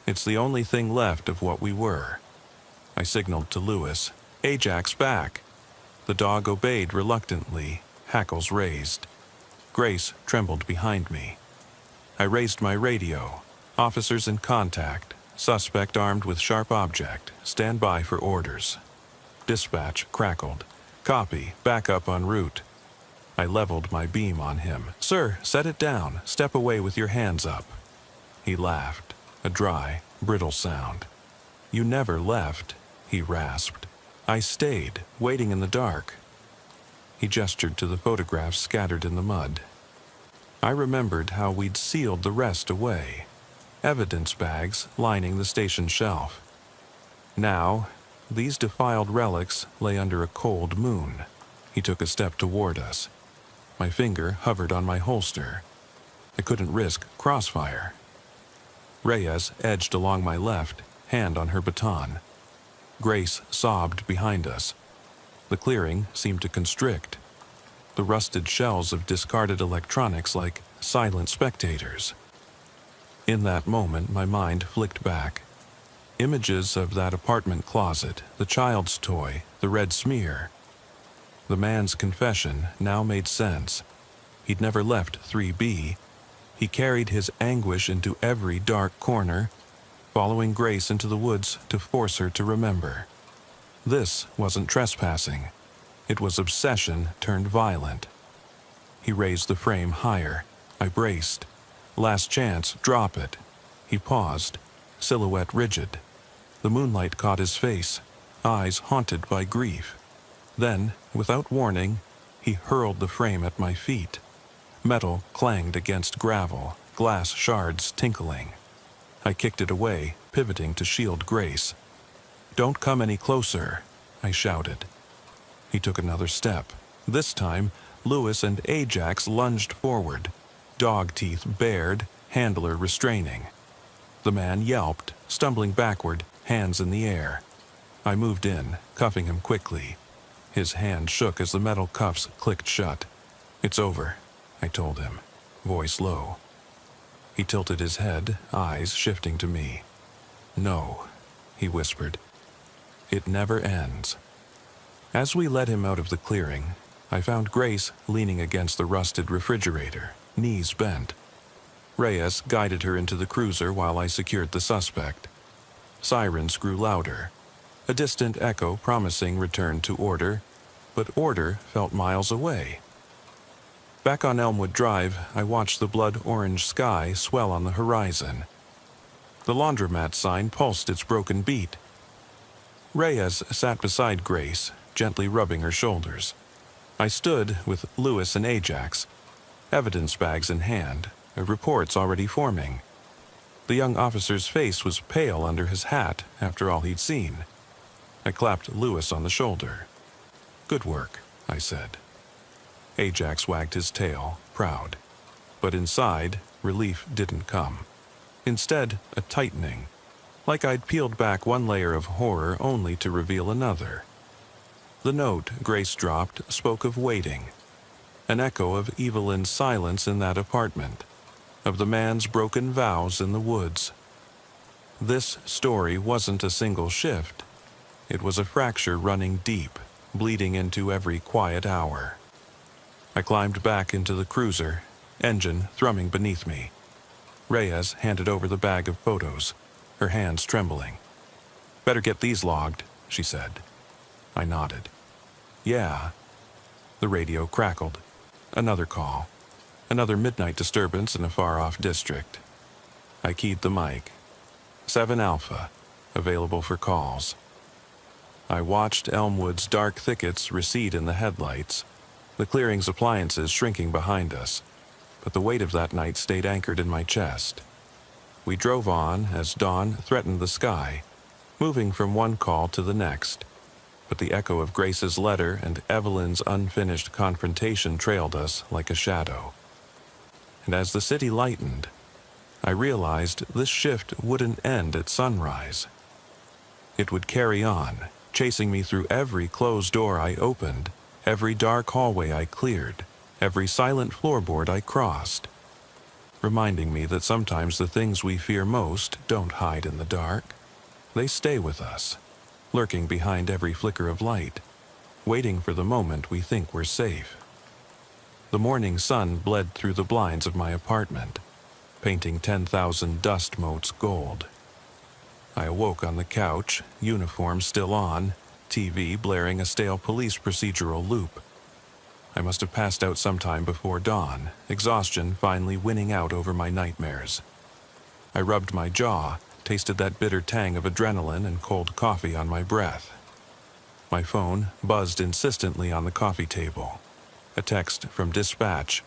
"It's the only thing left of what we were." I signaled to Lewis, "Ajax back." The dog obeyed reluctantly, hackles raised. Grace trembled behind me. I raised my radio. "Officers in contact. Suspect armed with sharp object. Stand by for orders." Dispatch crackled. "Copy. Backup en route." I leveled my beam on him. "Sir, set it down. Step away with your hands up." He laughed, a dry, brittle sound. "You never left," he rasped. "I stayed, waiting in the dark." He gestured to the photographs scattered in the mud. I remembered how we'd sealed the rest away. Evidence bags lining the station shelf. Now, these defiled relics lay under a cold moon. He took a step toward us. My finger hovered on my holster. I couldn't risk crossfire. Reyes edged along my left, hand on her baton. Grace sobbed behind us. The clearing seemed to constrict. The rusted shells of discarded electronics like silent spectators. In that moment, my mind flicked back. Images of that apartment closet, the child's toy, the red smear. The man's confession now made sense. He'd never left 3B. He carried his anguish into every dark corner, following Grace into the woods to force her to remember. This wasn't trespassing. It was obsession turned violent. He raised the frame higher. I braced. "Last chance, drop it." He paused, silhouette rigid. The moonlight caught his face, eyes haunted by grief. Then, without warning, he hurled the frame at my feet. Metal clanged against gravel, glass shards tinkling. I kicked it away, pivoting to shield Grace. "Don't come any closer," I shouted. He took another step. This time, Lewis and Ajax lunged forward, dog teeth bared, handler restraining. The man yelped, stumbling backward, hands in the air. I moved in, cuffing him quickly. His hand shook as the metal cuffs clicked shut. "It's over," I told him, voice low. He tilted his head, eyes shifting to me. "No," he whispered. "It never ends." As we led him out of the clearing, I found Grace leaning against the rusted refrigerator, knees bent. Reyes guided her into the cruiser while I secured the suspect. Sirens grew louder, a distant echo promising return to order, but order felt miles away. Back on Elmwood Drive, I watched the blood-orange sky swell on the horizon. The laundromat sign pulsed its broken beat. Reyes sat beside Grace, gently rubbing her shoulders. I stood with Lewis and Ajax, evidence bags in hand, reports already forming. The young officer's face was pale under his hat after all he'd seen. I clapped Lewis on the shoulder. "Good work," I said. Ajax wagged his tail, proud. But inside, relief didn't come. Instead, a tightening, like I'd peeled back one layer of horror only to reveal another. The note Grace dropped spoke of waiting, an echo of Evelyn's silence in that apartment, of the man's broken vows in the woods. This story wasn't a single shift. It was a fracture running deep, bleeding into every quiet hour. I climbed back into the cruiser, engine thrumming beneath me. Reyes handed over the bag of photos, her hands trembling. "Better get these logged," she said. I nodded. "Yeah." The radio crackled. Another call. Another midnight disturbance in a far-off district. I keyed the mic. 7 Alpha, available for calls. I watched Elmwood's dark thickets recede in the headlights. the clearing's appliances shrinking behind us, but the weight of that night stayed anchored in my chest. We drove on as dawn threatened the sky, moving from one call to the next, but the echo of Grace's letter and Evelyn's unfinished confrontation trailed us like a shadow. And as the city lightened, I realized this shift wouldn't end at sunrise. It would carry on, chasing me through every closed door I opened, every dark hallway I cleared, every silent floorboard I crossed, reminding me that sometimes the things we fear most don't hide in the dark. They stay with us, lurking behind every flicker of light, waiting for the moment we think we're safe. The morning sun bled through the blinds of my apartment, painting 10,000 dust motes gold. I awoke on the couch, uniform still on, TV blaring a stale police procedural loop. I must have passed out sometime before dawn, exhaustion finally winning out over my nightmares. I rubbed my jaw, tasted that bitter tang of adrenaline and cold coffee on my breath. My phone buzzed insistently on the coffee table. A text from dispatch.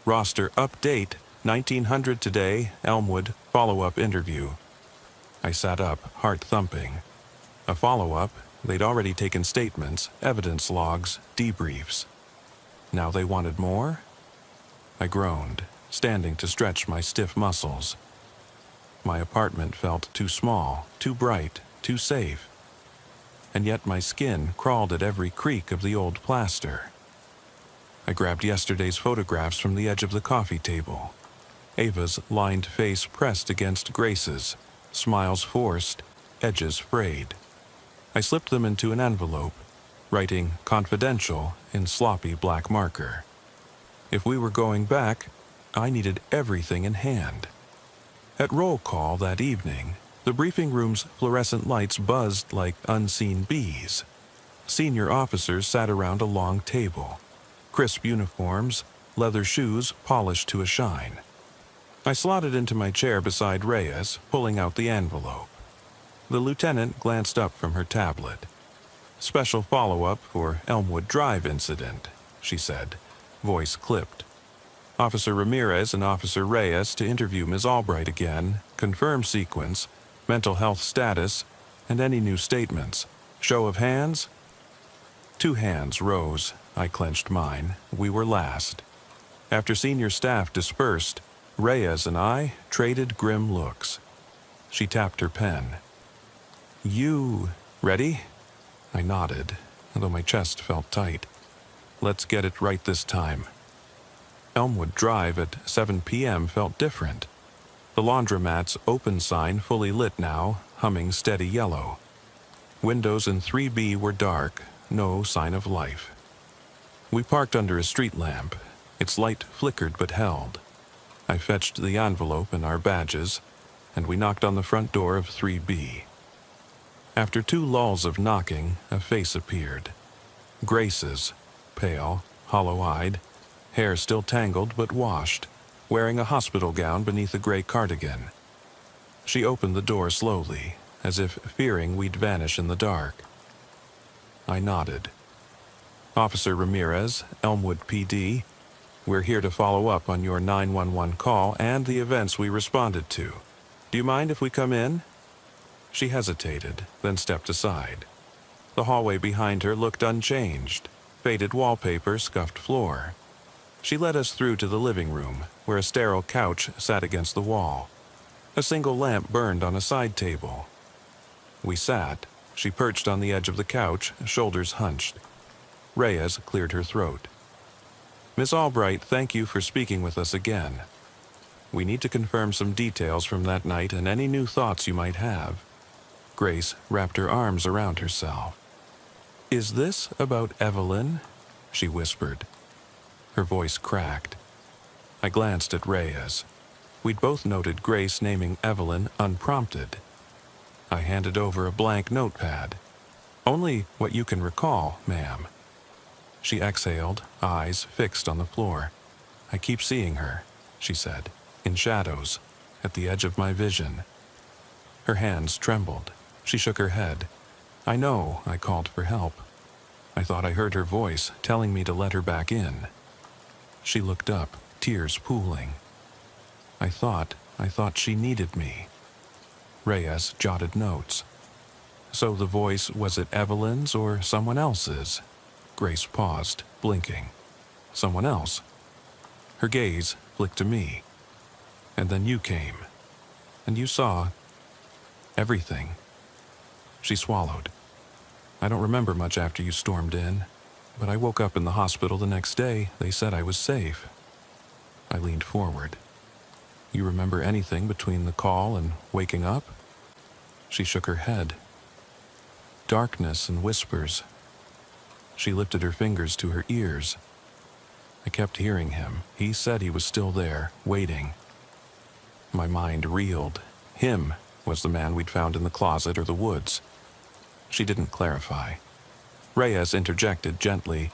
Roster update, 1900 today, Elmwood, follow-up interview. I sat up, heart thumping. A follow-up? They'd already taken statements, evidence logs, debriefs. Now they wanted more? I groaned, standing to stretch my stiff muscles. My apartment felt too small, too bright, too safe. And yet my skin crawled at every creak of the old plaster. I grabbed yesterday's photographs from the edge of the coffee table. Ava's lined face pressed against Grace's, smiles forced, edges frayed. I slipped them into an envelope, writing confidential in sloppy black marker. If we were going back, I needed everything in hand. At roll call that evening, the briefing room's fluorescent lights buzzed like unseen bees. Senior officers sat around a long table. Crisp uniforms, leather shoes polished to a shine. I slotted into my chair beside Reyes, pulling out the envelope. The lieutenant glanced up from her tablet. Special follow-up for Elmwood Drive incident, she said, voice clipped. Officer Ramirez and Officer Reyes to interview Ms. Albright again, confirm sequence, mental health status, and any new statements. Show of hands? 2 hands rose. I clenched mine. We were last. After senior staff dispersed, Reyes and I traded grim looks. She tapped her pen. You ready? I nodded, though my chest felt tight. Let's get it right this time. Elmwood Drive at 7 p.m. felt different. The laundromat's open sign fully lit now, humming steady yellow. Windows in 3B were dark, no sign of life. We parked under a street lamp. Its light flickered but held. I fetched the envelope and our badges, and we knocked on the front door of 3B. After 2 lulls of knocking, a face appeared. Grace's, pale, hollow-eyed, hair still tangled but washed, wearing a hospital gown beneath a gray cardigan. She opened the door slowly, as if fearing we'd vanish in the dark. I nodded. Officer Ramirez, Elmwood PD, we're here to follow up on your 911 call and the events we responded to. Do you mind if we come in? She hesitated, then stepped aside. The hallway behind her looked unchanged, faded wallpaper, scuffed floor. She led us through to the living room, where a sterile couch sat against the wall. A single lamp burned on a side table. We sat. She perched on the edge of the couch, shoulders hunched. Reyes cleared her throat. Miss Albright, thank you for speaking with us again. We need to confirm some details from that night and any new thoughts you might have. Grace wrapped her arms around herself. Is this about Evelyn? She whispered. Her voice cracked. I glanced at Reyes. We'd both noted Grace naming Evelyn unprompted. I handed over a blank notepad. Only what you can recall, ma'am. She exhaled, eyes fixed on the floor. I keep seeing her, she said, in shadows, at the edge of my vision. Her hands trembled. She shook her head. I know, I called for help. I thought I heard her voice telling me to let her back in. She looked up, tears pooling. I thought she needed me. Reyes jotted notes. So the voice, was it Evelyn's or someone else's? Grace paused, blinking. Someone else. Her gaze flicked to me. And then you came. And you saw everything. She swallowed. I don't remember much after you stormed in, but I woke up in the hospital the next day. They said I was safe. I leaned forward. You remember anything between the call and waking up? She shook her head. Darkness and whispers. She lifted her fingers to her ears. I kept hearing him. He said he was still there, waiting. My mind reeled. Him was the man we'd found in the closet or the woods. She didn't clarify. Reyes interjected gently.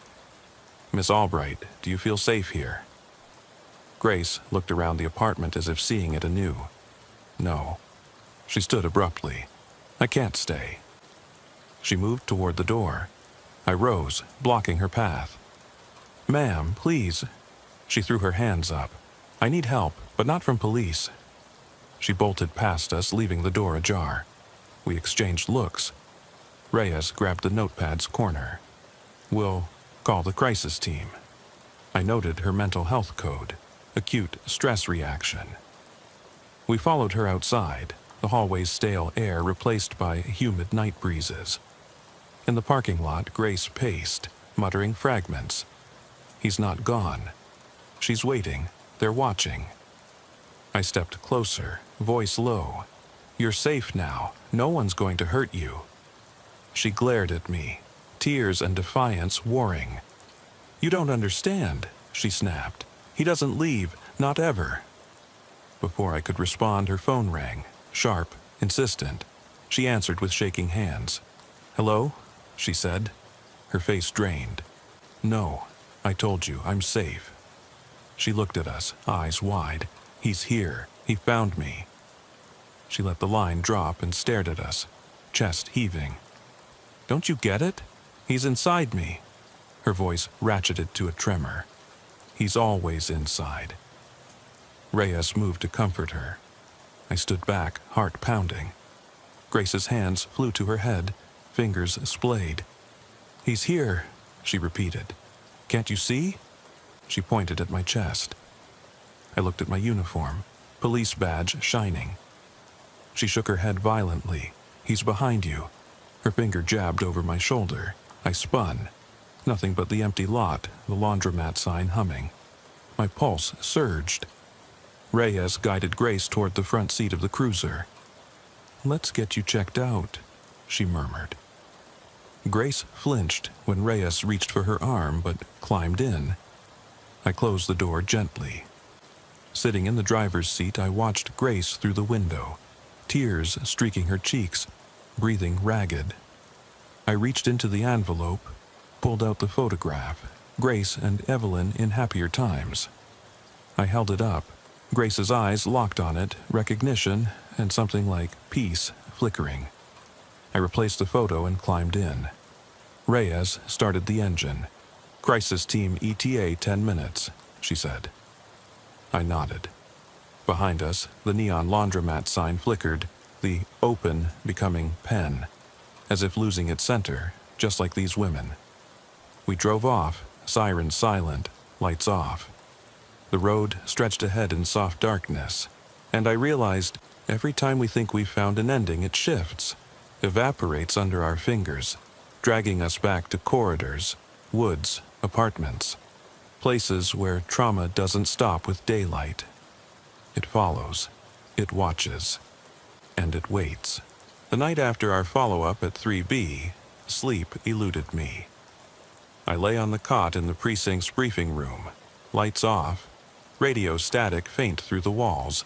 Miss Albright, do you feel safe here? Grace looked around the apartment as if seeing it anew. No. She stood abruptly. I can't stay. She moved toward the door. I rose, blocking her path. Ma'am, please. She threw her hands up. I need help, but not from police. She bolted past us, leaving the door ajar. We exchanged looks. Reyes grabbed the notepad's corner. We'll call the crisis team. I noted her mental health code. Acute stress reaction. We followed her outside, the hallway's stale air replaced by humid night breezes. In the parking lot, Grace paced, muttering fragments. He's not gone. She's waiting. They're watching. I stepped closer, voice low. You're safe now. No one's going to hurt you. She glared at me, tears and defiance warring. You don't understand, she snapped. He doesn't leave, not ever. Before I could respond, her phone rang, sharp, insistent. She answered with shaking hands. Hello? She said. Her face drained. No, I told you, I'm safe. She looked at us, eyes wide. He's here. He found me. She let the line drop and stared at us, chest heaving. Don't you get it? He's inside me. Her voice ratcheted to a tremor. He's always inside. Reyes moved to comfort her. I stood back, heart pounding. Grace's hands flew to her head, fingers splayed. He's here, she repeated. Can't you see? She pointed at my chest. I looked at my uniform, police badge shining. She shook her head violently. He's behind you. Her finger jabbed over my shoulder. I spun. Nothing but the empty lot, the laundromat sign humming. My pulse surged. Reyes guided Grace toward the front seat of the cruiser. Let's get you checked out, she murmured. Grace flinched when Reyes reached for her arm but climbed in. I closed the door gently. Sitting in the driver's seat, I watched Grace through the window, tears streaking her cheeks, breathing ragged. I reached into the envelope, pulled out the photograph, Grace and Evelyn in happier times. I held it up. Grace's eyes locked on it, recognition, and something like peace flickering. I replaced the photo and climbed in. Reyes started the engine. Crisis team ETA 10 minutes, she said. I nodded. Behind us, the neon laundromat sign flickered, the open becoming pen, as if losing its center, just like these women. We drove off, sirens silent, lights off. The road stretched ahead in soft darkness, and I realized every time we think we've found an ending, it shifts, evaporates under our fingers, dragging us back to corridors, woods, apartments, places where trauma doesn't stop with daylight. It follows, it watches, and it waits. The night after our follow-up at 3B, sleep eluded me. I lay on the cot in the precinct's briefing room, lights off, radio static faint through the walls,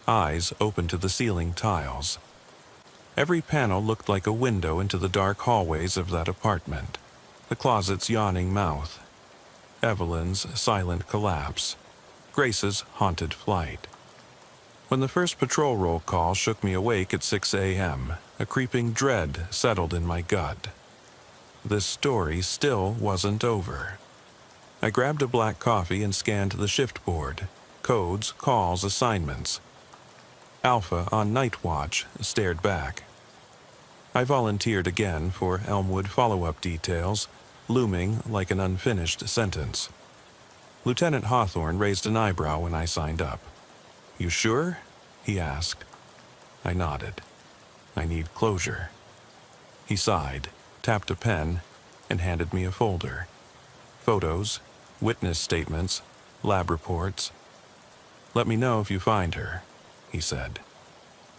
eyes open to the ceiling tiles. Every panel looked like a window into the dark hallways of that apartment, the closet's yawning mouth, Evelyn's silent collapse, Grace's haunted flight. When the first patrol roll call shook me awake at 6 a.m., a creeping dread settled in my gut. This story still wasn't over. I grabbed a black coffee and scanned the shift board. Codes, calls, assignments. Alpha on night watch stared back. I volunteered again for Elmwood follow-up details, looming like an unfinished sentence. Lieutenant Hawthorne raised an eyebrow when I signed up. "You sure?" he asked. I nodded. "I need closure." He sighed, tapped a pen, and handed me a folder. Photos, witness statements, lab reports. "Let me know if you find her," he said.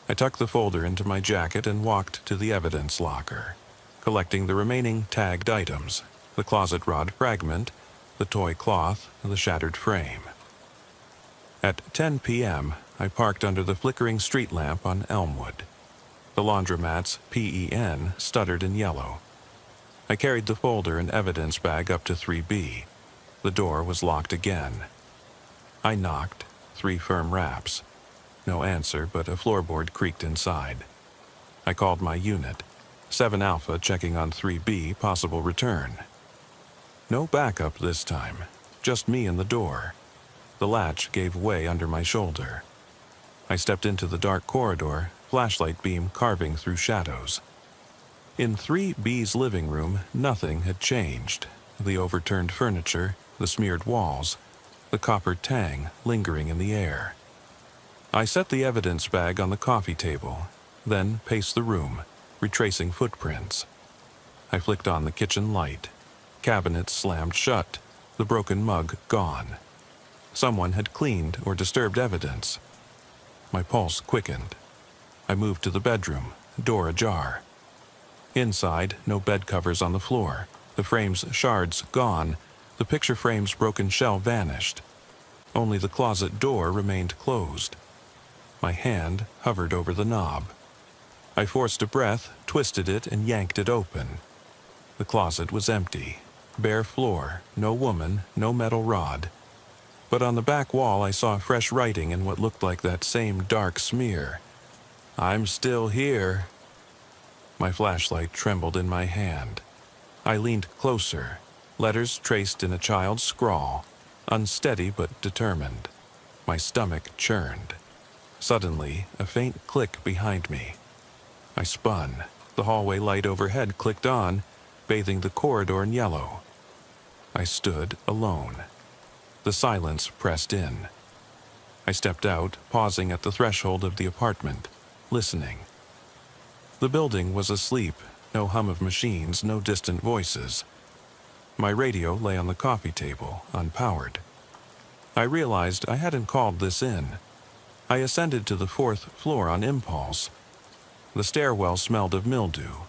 I tucked the folder into my jacket and walked to the evidence locker, collecting the remaining tagged items, the closet rod fragment, the toy cloth, and the shattered frame. At 10 p.m., I parked under the flickering street lamp on Elmwood. The laundromat's PEN stuttered in yellow. I carried the folder and evidence bag up to 3B. The door was locked again. I knocked, 3 firm raps. No answer, but a floorboard creaked inside. I called my unit. 7 Alpha checking on 3B, possible return. No backup this time, just me and the door. The latch gave way under my shoulder. I stepped into the dark corridor, flashlight beam carving through shadows. In 3B's living room, nothing had changed. The overturned furniture, the smeared walls, the copper tang lingering in the air. I set the evidence bag on the coffee table, then paced the room, retracing footprints. I flicked on the kitchen light. Cabinets slammed shut, the broken mug gone. Someone had cleaned or disturbed evidence. My pulse quickened. I moved to the bedroom, door ajar. Inside, no bed covers on the floor, the frame's shards gone, the picture frame's broken shell vanished. Only the closet door remained closed. My hand hovered over the knob. I forced a breath, twisted it, and yanked it open. The closet was empty. Bare floor, no woman, no metal rod. But on the back wall I saw fresh writing in what looked like that same dark smear. "I'm still here." My flashlight trembled in my hand. I leaned closer, letters traced in a child's scrawl, unsteady but determined. My stomach churned. Suddenly, a faint click behind me. I spun. The hallway light overhead clicked on, bathing the corridor in yellow. I stood alone. The silence pressed in. I stepped out, pausing at the threshold of the apartment, listening. The building was asleep, no hum of machines, no distant voices. My radio lay on the coffee table, unpowered. I realized I hadn't called this in. I ascended to the 4th floor on impulse. The stairwell smelled of mildew.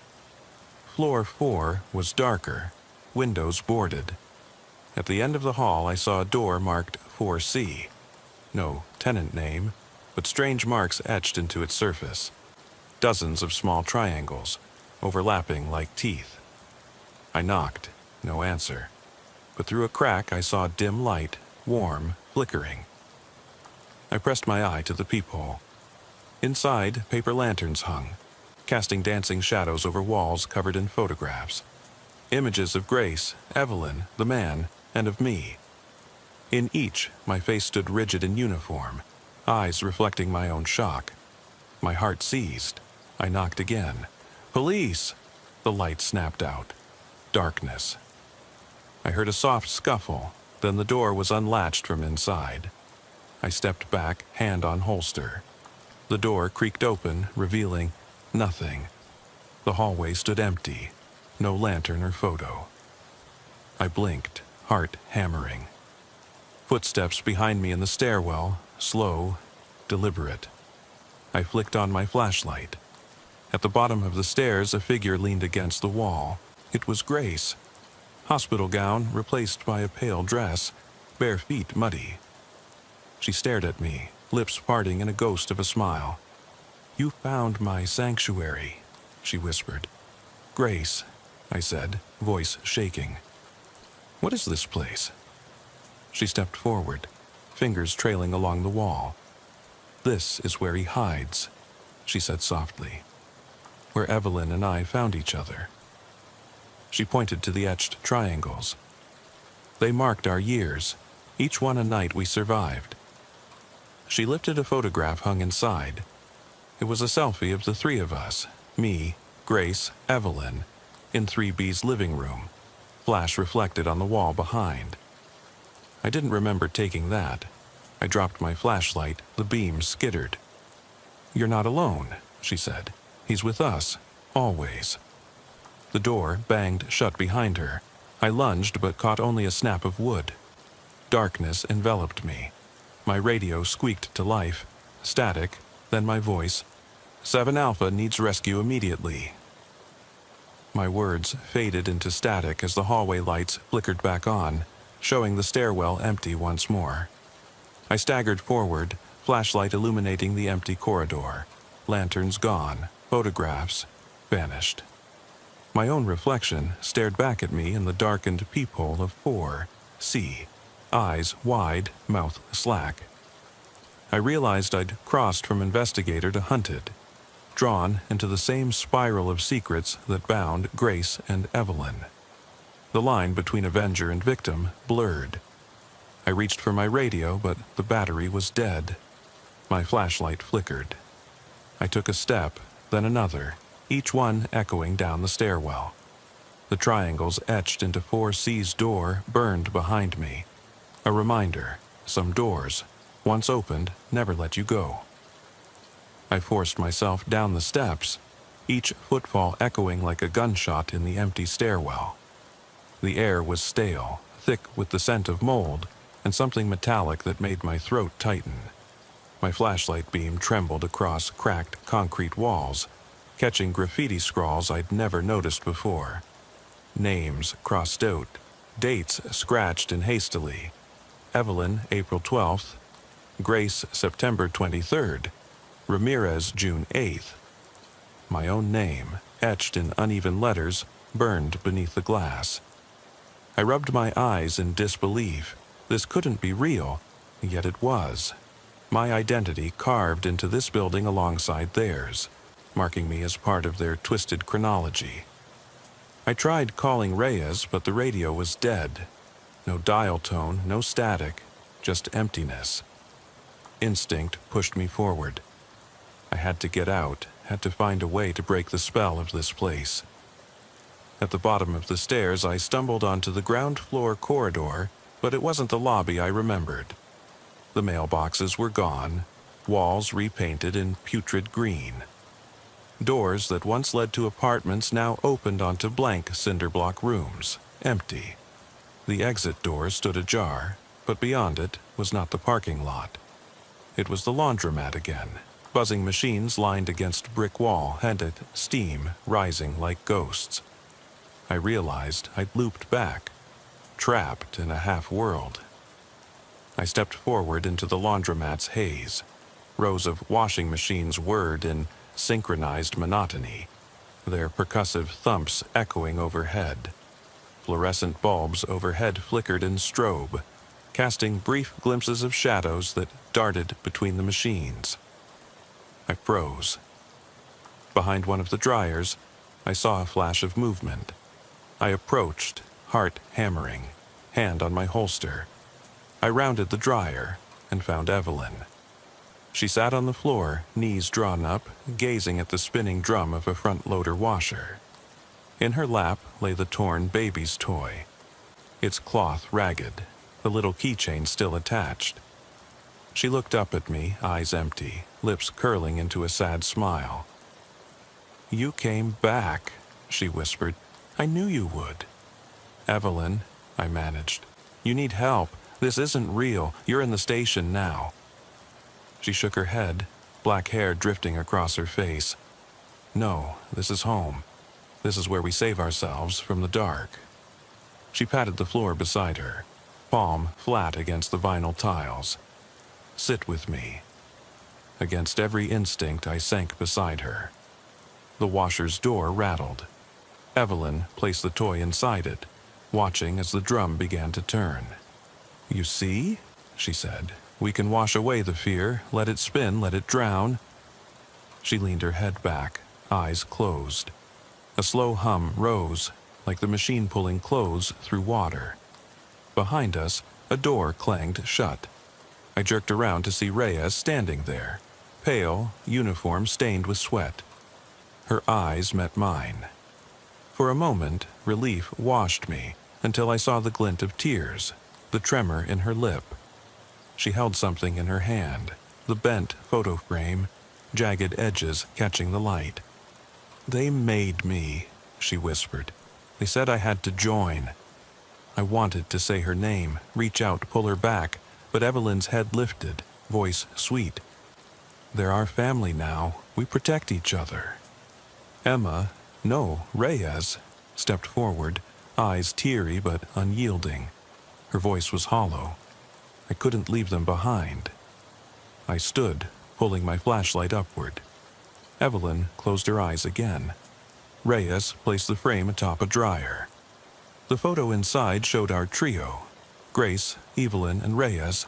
Floor 4 was darker, windows boarded. At the end of the hall, I saw a door marked 4C. No tenant name, but strange marks etched into its surface. Dozens of small triangles, overlapping like teeth. I knocked, no answer. But through a crack, I saw dim light, warm, flickering. I pressed my eye to the peephole. Inside, paper lanterns hung, casting dancing shadows over walls covered in photographs. Images of Grace, Evelyn, the man, and of me. In each, my face stood rigid in uniform, eyes reflecting my own shock. My heart seized. I knocked again. "Police!" The light snapped out. Darkness. I heard a soft scuffle, then the door was unlatched from inside. I stepped back, hand on holster. The door creaked open, revealing nothing. The hallway stood empty, no lantern or photo. I blinked, heart hammering. Footsteps behind me in the stairwell, slow, deliberate. I flicked on my flashlight. At the bottom of the stairs, a figure leaned against the wall. It was Grace. Hospital gown replaced by a pale dress, bare feet muddy. She stared at me, lips parting in a ghost of a smile. "You found my sanctuary," she whispered. "Grace," I said, voice shaking. "What is this place?" She stepped forward, fingers trailing along the wall. "This is where he hides," she said softly. "Where Evelyn and I found each other." She pointed to the etched triangles. They marked our years, each one a night we survived. She lifted a photograph hung inside. It was a selfie of the three of us, me, Grace, Evelyn, in 3B's living room, flash reflected on the wall behind. I didn't remember taking that. I dropped my flashlight, the beam skittered. "You're not alone," she said. "He's with us, always." The door banged shut behind her. I lunged but caught only a snap of wood. Darkness enveloped me. My radio squeaked to life, static, then my voice. 7 Alpha needs rescue immediately. My words faded into static as the hallway lights flickered back on, showing the stairwell empty once more. I staggered forward, flashlight illuminating the empty corridor. Lanterns gone, photographs vanished. My own reflection stared back at me in the darkened peephole of 4C, eyes wide, mouth slack. I realized I'd crossed from investigator to hunted, drawn into the same spiral of secrets that bound Grace and Evelyn. The line between avenger and victim blurred. I reached for my radio, but the battery was dead. My flashlight flickered. I took a step, then another, each one echoing down the stairwell. The triangles etched into 4C's door burned behind me. A reminder, some doors, once opened, never let you go. I forced myself down the steps, each footfall echoing like a gunshot in the empty stairwell. The air was stale, thick with the scent of mold, and something metallic that made my throat tighten. My flashlight beam trembled across cracked concrete walls, catching graffiti scrawls I'd never noticed before. Names crossed out, dates scratched in hastily. Evelyn, April 12th, Grace, September 23rd, Ramirez, June 8th. My own name, etched in uneven letters, burned beneath the glass. I rubbed my eyes in disbelief. This couldn't be real, yet it was. My identity carved into this building alongside theirs, marking me as part of their twisted chronology. I tried calling Reyes, but the radio was dead. No dial tone, no static, just emptiness. Instinct pushed me forward. I had to get out, had to find a way to break the spell of this place. At the bottom of the stairs, I stumbled onto the ground floor corridor, but it wasn't the lobby I remembered. The mailboxes were gone, walls repainted in putrid green. Doors that once led to apartments now opened onto blank cinder-block rooms, empty. The exit door stood ajar, but beyond it was not the parking lot. It was the laundromat again. Buzzing machines lined against brick wall handed steam rising like ghosts. I realized I'd looped back, trapped in a half-world. I stepped forward into the laundromat's haze. Rows of washing machines whirred in synchronized monotony, their percussive thumps echoing overhead. Fluorescent bulbs overhead flickered in strobe, casting brief glimpses of shadows that darted between the machines. I froze. Behind one of the dryers, I saw a flash of movement. I approached, heart hammering, hand on my holster. I rounded the dryer and found Evelyn. She sat on the floor, knees drawn up, gazing at the spinning drum of a front-loader washer. In her lap lay the torn baby's toy, its cloth ragged, the little keychain still attached. She looked up at me, eyes empty, lips curling into a sad smile. "You came back," she whispered. "I knew you would." "Evelyn," I managed. "You need help. This isn't real. You're in the station now." She shook her head, black hair drifting across her face. "No, this is home. This is where we save ourselves from the dark." She patted the floor beside her, palm flat against the vinyl tiles. "Sit with me." Against every instinct, I sank beside her. The washer's door rattled. Evelyn placed the toy inside it, watching as the drum began to turn. "You see?" she said. "We can wash away the fear, let it spin, let it drown." She leaned her head back, eyes closed. A slow hum rose, like the machine pulling clothes through water. Behind us, a door clanged shut. I jerked around to see Reyes standing there, pale, uniform stained with sweat. Her eyes met mine. For a moment, relief washed me until I saw the glint of tears, the tremor in her lip. She held something in her hand, the bent photo frame, jagged edges catching the light. "They made me," she whispered. "They said I had to join." I wanted to say her name, reach out, pull her back, but Evelyn's head lifted, voice sweet. "They're our family now. We protect each other." Reyes, stepped forward, eyes teary but unyielding. Her voice was hollow. I couldn't leave them behind. I stood, pulling my flashlight upward. Evelyn closed her eyes again. Reyes placed the frame atop a dryer. The photo inside showed our trio, Grace, Evelyn, and Reyes,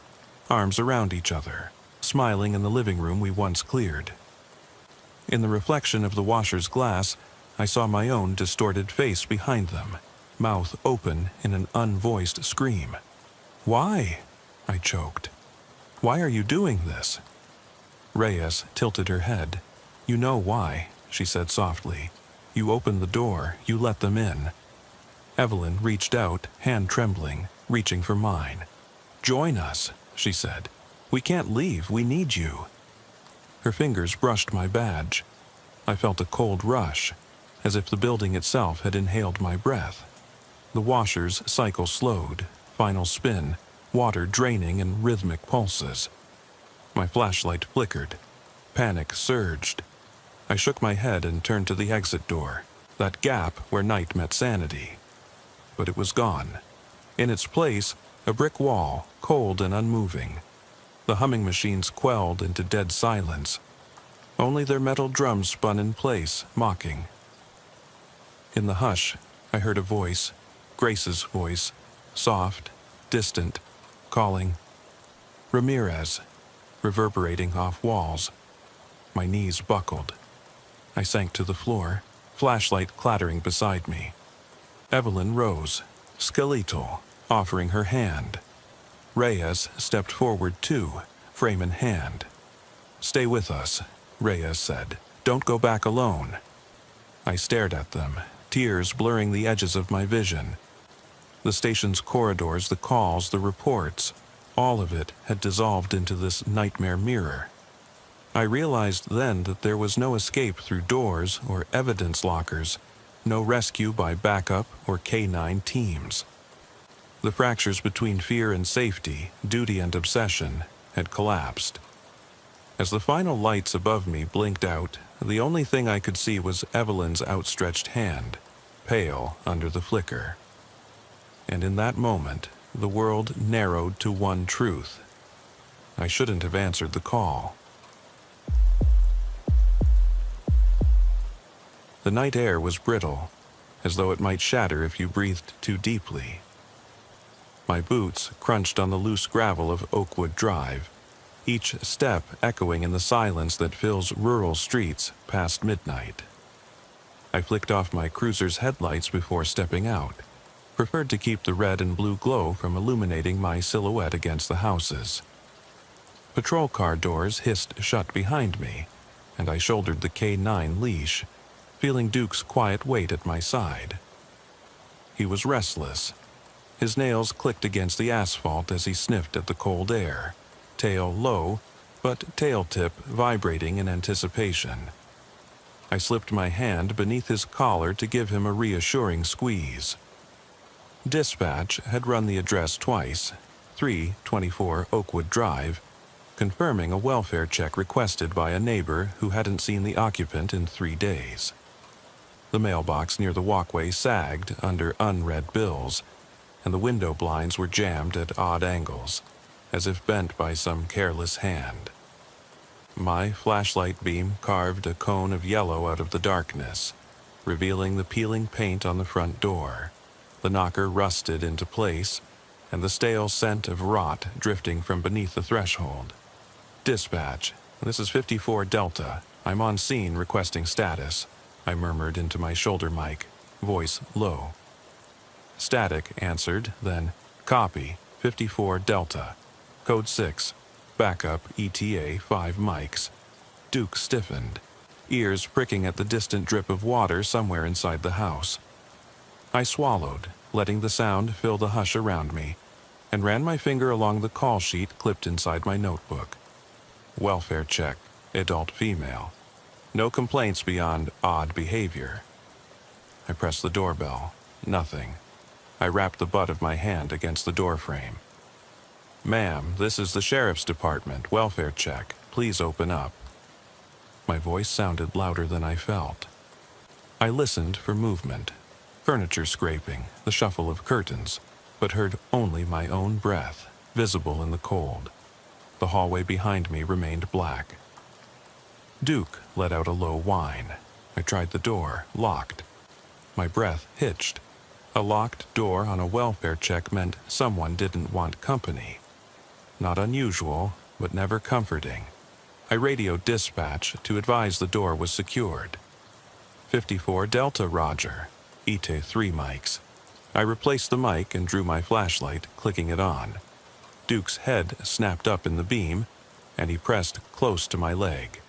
arms around each other, smiling in the living room we once cleared. In the reflection of the washer's glass, I saw my own distorted face behind them, mouth open in an unvoiced scream. "Why?" I choked. "Why are you doing this?" Reyes tilted her head. "You know why," she said softly. "You opened the door, you let them in." Evelyn reached out, hand trembling, reaching for mine. "Join us," she said. "We can't leave, we need you." Her fingers brushed my badge. I felt a cold rush, as if the building itself had inhaled my breath. The washer's cycle slowed, final spin, water draining in rhythmic pulses. My flashlight flickered. Panic surged. I shook my head and turned to the exit door, that gap where night met sanity. But it was gone. In its place, a brick wall, cold and unmoving. The humming machines quelled into dead silence. Only their metal drums spun in place, mocking. In the hush, I heard a voice, Grace's voice, soft, distant, calling. "Ramirez," reverberating off walls. My knees buckled. I sank to the floor, flashlight clattering beside me. Evelyn rose, skeletal, offering her hand. Reyes stepped forward too, frame in hand. "Stay with us," Reyes said. "Don't go back alone." I stared at them, tears blurring the edges of my vision. The station's corridors, the calls, the reports, all of it had dissolved into this nightmare mirror. I realized then that there was no escape through doors or evidence lockers, no rescue by backup or K-9 teams. The fractures between fear and safety, duty and obsession, had collapsed. As the final lights above me blinked out, the only thing I could see was Evelyn's outstretched hand, pale under the flicker. And in that moment, the world narrowed to one truth. I shouldn't have answered the call. The night air was brittle, as though it might shatter if you breathed too deeply. My boots crunched on the loose gravel of Oakwood Drive, each step echoing in the silence that fills rural streets past midnight. I flicked off my cruiser's headlights before stepping out, preferred to keep the red and blue glow from illuminating my silhouette against the houses. Patrol car doors hissed shut behind me, and I shouldered the K-9 leash, feeling Duke's quiet weight at my side. He was restless. His nails clicked against the asphalt as he sniffed at the cold air, tail low, but tail tip vibrating in anticipation. I slipped my hand beneath his collar to give him a reassuring squeeze. Dispatch had run the address twice, 324 Oakwood Drive, confirming a welfare check requested by a neighbor who hadn't seen the occupant in 3 days. The mailbox near the walkway sagged under unread bills, and the window blinds were jammed at odd angles, as if bent by some careless hand. My flashlight beam carved a cone of yellow out of the darkness, revealing the peeling paint on the front door, the knocker rusted into place, and the stale scent of rot drifting from beneath the threshold. "Dispatch, this is 54 Delta. I'm on scene requesting status," I murmured into my shoulder mic, voice low. Static answered, then copy, 54 Delta. Code 6, backup ETA 5 mics. Duke stiffened, ears pricking at the distant drip of water somewhere inside the house. I swallowed, letting the sound fill the hush around me, and ran my finger along the call sheet clipped inside my notebook. Welfare check, adult female. No complaints beyond odd behavior. I pressed the doorbell. Nothing. I rapped the butt of my hand against the doorframe. "Ma'am, this is the sheriff's department. Welfare check. Please open up." My voice sounded louder than I felt. I listened for movement. Furniture scraping, the shuffle of curtains, but heard only my own breath, visible in the cold. The hallway behind me remained black. Duke let out a low whine. I tried the door, locked. My breath hitched. A locked door on a welfare check meant someone didn't want company. Not unusual, but never comforting. I radioed dispatch to advise the door was secured. 54 Delta Roger, ETA 3 mics. I replaced the mic and drew my flashlight, clicking it on. Duke's head snapped up in the beam, and he pressed close to my leg.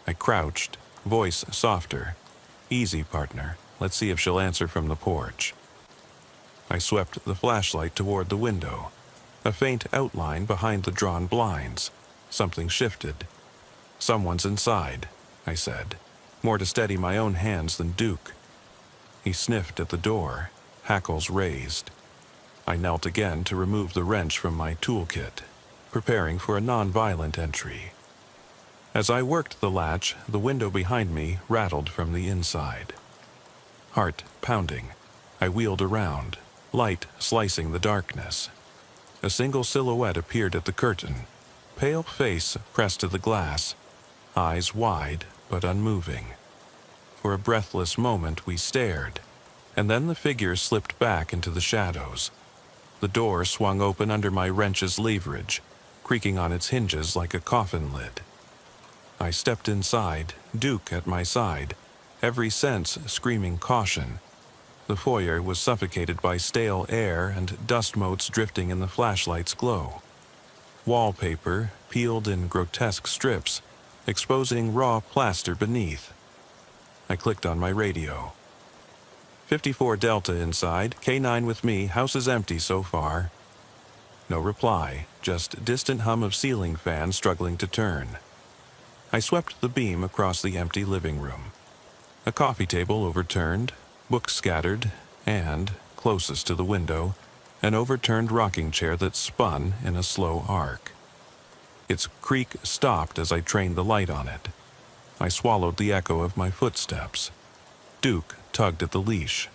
I crouched, voice softer. "Easy, partner. Let's see if she'll answer from the porch." I swept the flashlight toward the window. A faint outline behind the drawn blinds. Something shifted. "Someone's inside," I said, more to steady my own hands than Duke. He sniffed at the door, hackles raised. I knelt again to remove the wrench from my toolkit, preparing for a non-violent entry. As I worked the latch, the window behind me rattled from the inside. Heart pounding, I wheeled around, light slicing the darkness. A single silhouette appeared at the curtain, pale face pressed to the glass, eyes wide but unmoving. For a breathless moment we stared, and then the figure slipped back into the shadows. The door swung open under my wrench's leverage, creaking on its hinges like a coffin lid. I stepped inside, Duke at my side, every sense screaming caution. The foyer was suffocated by stale air and dust motes drifting in the flashlight's glow. Wallpaper peeled in grotesque strips, exposing raw plaster beneath. I clicked on my radio. 54 Delta inside, K9 with me, house is empty so far. No reply, just distant hum of ceiling fans struggling to turn. I swept the beam across the empty living room. A coffee table overturned, books scattered, and, closest to the window, an overturned rocking chair that spun in a slow arc. Its creak stopped as I trained the light on it. I swallowed the echo of my footsteps. Duke tugged at the leash.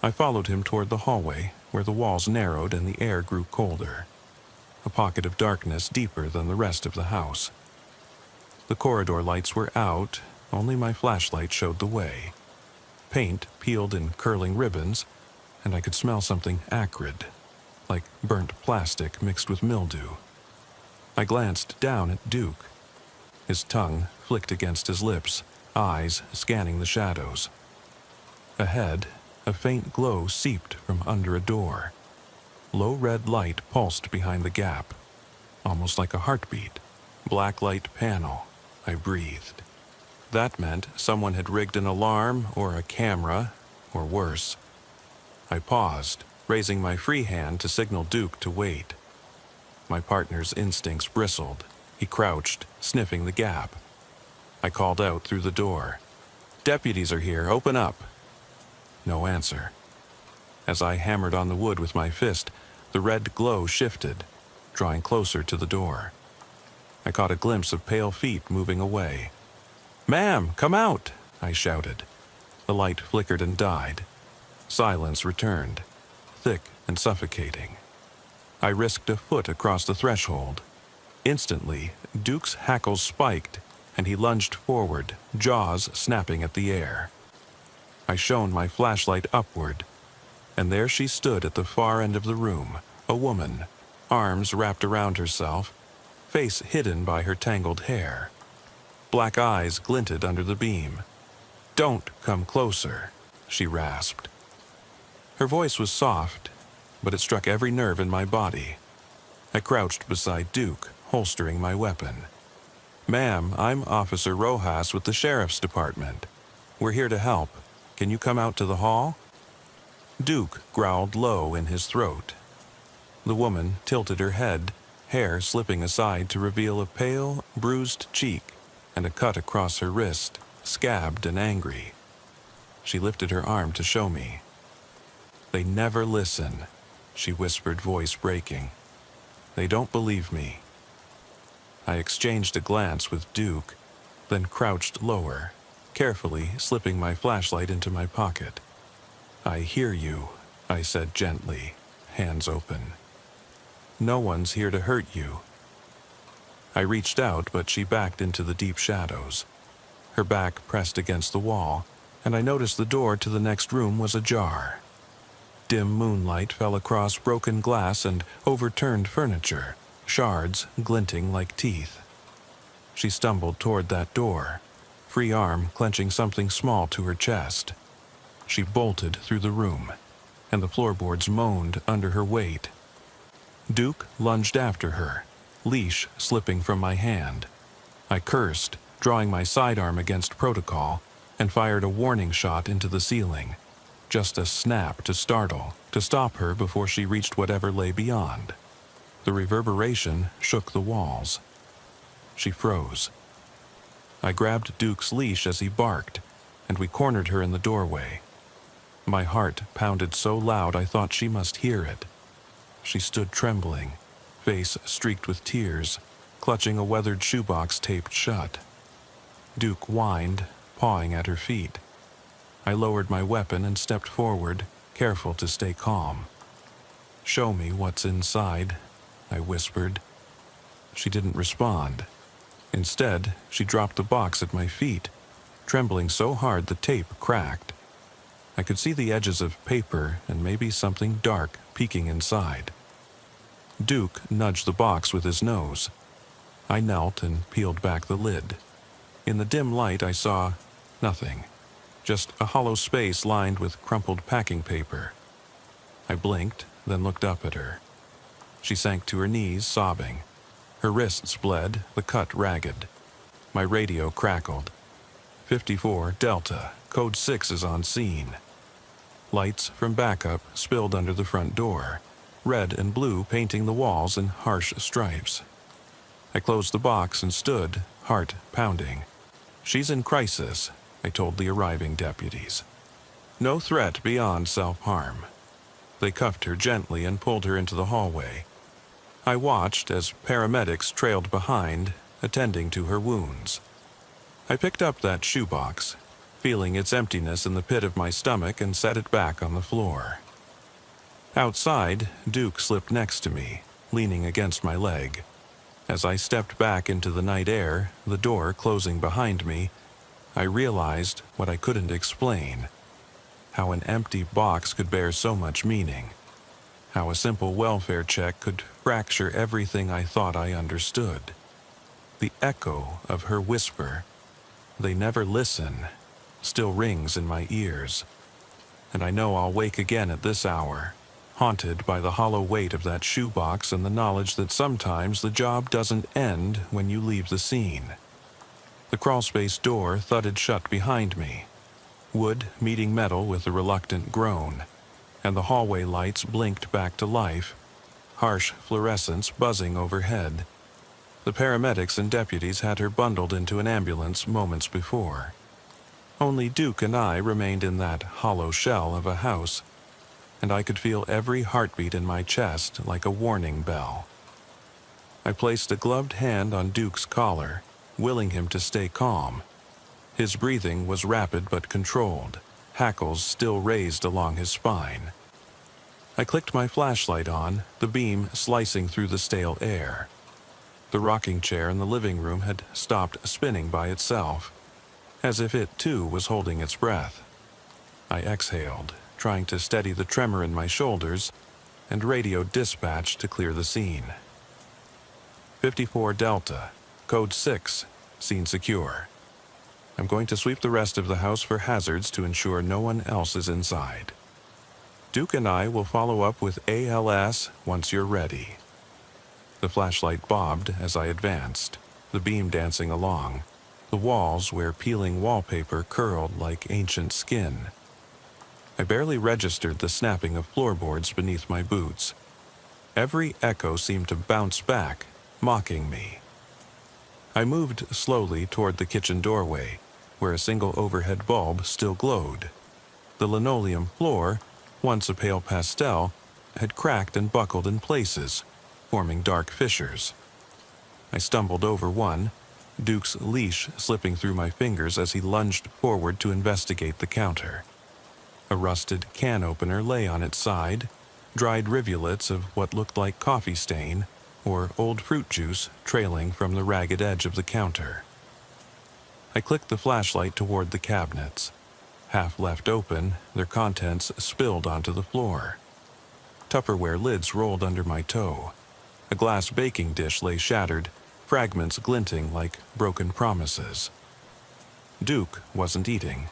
I followed him toward the hallway, where the walls narrowed and the air grew colder. A pocket of darkness deeper than the rest of the house. The corridor lights were out, only my flashlight showed the way. Paint peeled in curling ribbons, and I could smell something acrid, like burnt plastic mixed with mildew. I glanced down at Duke. His tongue flicked against his lips, eyes scanning the shadows. Ahead, a faint glow seeped from under a door. Low red light pulsed behind the gap, almost like a heartbeat. Black light panel, I breathed. That meant someone had rigged an alarm or a camera, or worse. I paused, raising my free hand to signal Duke to wait. My partner's instincts bristled. He crouched, sniffing the gap. I called out through the door. "Deputies are here, open up." No answer. As I hammered on the wood with my fist, the red glow shifted, drawing closer to the door. I caught a glimpse of pale feet moving away. "Ma'am, come out!" I shouted. The light flickered and died. Silence returned, thick and suffocating. I risked a foot across the threshold. Instantly, Duke's hackles spiked, and he lunged forward, jaws snapping at the air. I shone my flashlight upward, and there she stood at the far end of the room, a woman, arms wrapped around herself, face hidden by her tangled hair. Black eyes glinted under the beam. "Don't come closer," she rasped. Her voice was soft, but it struck every nerve in my body. I crouched beside Duke, holstering my weapon. "Ma'am, I'm Officer Rojas with the Sheriff's Department. We're here to help. Can you come out to the hall?" Duke growled low in his throat. The woman tilted her head, hair slipping aside to reveal a pale, bruised cheek and a cut across her wrist, scabbed and angry. She lifted her arm to show me. "They never listen," she whispered, voice breaking. "They don't believe me." I exchanged a glance with Duke, then crouched lower, carefully slipping my flashlight into my pocket. "I hear you," I said gently, hands open. "No one's here to hurt you." I reached out, but she backed into the deep shadows. Her back pressed against the wall, and I noticed the door to the next room was ajar. Dim moonlight fell across broken glass and overturned furniture, shards glinting like teeth. She stumbled toward that door, free arm clenching something small to her chest. She bolted through the room, and the floorboards moaned under her weight. Duke lunged after her, leash slipping from my hand. I cursed, drawing my sidearm against protocol, and fired a warning shot into the ceiling. Just a snap to startle, to stop her before she reached whatever lay beyond. The reverberation shook the walls. She froze. I grabbed Duke's leash as he barked, and we cornered her in the doorway. My heart pounded so loud I thought she must hear it. She stood trembling, face streaked with tears, clutching a weathered shoebox taped shut. Duke whined, pawing at her feet. I lowered my weapon and stepped forward, careful to stay calm. "Show me what's inside," I whispered. She didn't respond. Instead, she dropped the box at my feet, trembling so hard the tape cracked. I could see the edges of paper and maybe something dark peeking inside. Duke nudged the box with his nose. I knelt and peeled back the lid. In the dim light, I saw nothing. Just a hollow space lined with crumpled packing paper. I blinked, then looked up at her. She sank to her knees, sobbing. Her wrists bled, the cut ragged. My radio crackled. 54 Delta, code 6 is on scene. Lights from backup spilled under the front door, red and blue painting the walls in harsh stripes. I closed the box and stood, heart pounding. "She's in crisis," I told the arriving deputies. "No threat beyond self-harm." They cuffed her gently and pulled her into the hallway. I watched as paramedics trailed behind, attending to her wounds. I picked up that shoebox, feeling its emptiness in the pit of my stomach, and set it back on the floor. Outside, Duke slipped next to me, leaning against my leg. As I stepped back into the night air, the door closing behind me, I realized what I couldn't explain. How an empty box could bear so much meaning. How a simple welfare check could fracture everything I thought I understood. The echo of her whisper, "They never listen," still rings in my ears. And I know I'll wake again at this hour, haunted by the hollow weight of that shoebox and the knowledge that sometimes the job doesn't end when you leave the scene. The crawlspace door thudded shut behind me, wood meeting metal with a reluctant groan, and the hallway lights blinked back to life, harsh fluorescence buzzing overhead. The paramedics and deputies had her bundled into an ambulance moments before. Only Duke and I remained in that hollow shell of a house, and I could feel every heartbeat in my chest like a warning bell. I placed a gloved hand on Duke's collar, willing him to stay calm. His breathing was rapid but controlled, hackles still raised along his spine. I clicked my flashlight on, the beam slicing through the stale air. The rocking chair in the living room had stopped spinning by itself, as if it too was holding its breath. I exhaled, trying to steady the tremor in my shoulders, and radioed dispatch to clear the scene. 54 Delta, code 6, scene secure. I'm going to sweep the rest of the house for hazards to ensure no one else is inside. Duke and I will follow up with ALS once you're ready. The flashlight bobbed as I advanced, the beam dancing along, the walls where peeling wallpaper curled like ancient skin. I barely registered the snapping of floorboards beneath my boots. Every echo seemed to bounce back, mocking me. I moved slowly toward the kitchen doorway, where a single overhead bulb still glowed. The linoleum floor, once a pale pastel, had cracked and buckled in places, forming dark fissures. I stumbled over one, Duke's leash slipping through my fingers as he lunged forward to investigate the counter. A rusted can opener lay on its side, dried rivulets of what looked like coffee stain or old fruit juice trailing from the ragged edge of the counter. I clicked the flashlight toward the cabinets. Half left open, their contents spilled onto the floor. Tupperware lids rolled under my toe. A glass baking dish lay shattered, fragments glinting like broken promises. Duke wasn't eating.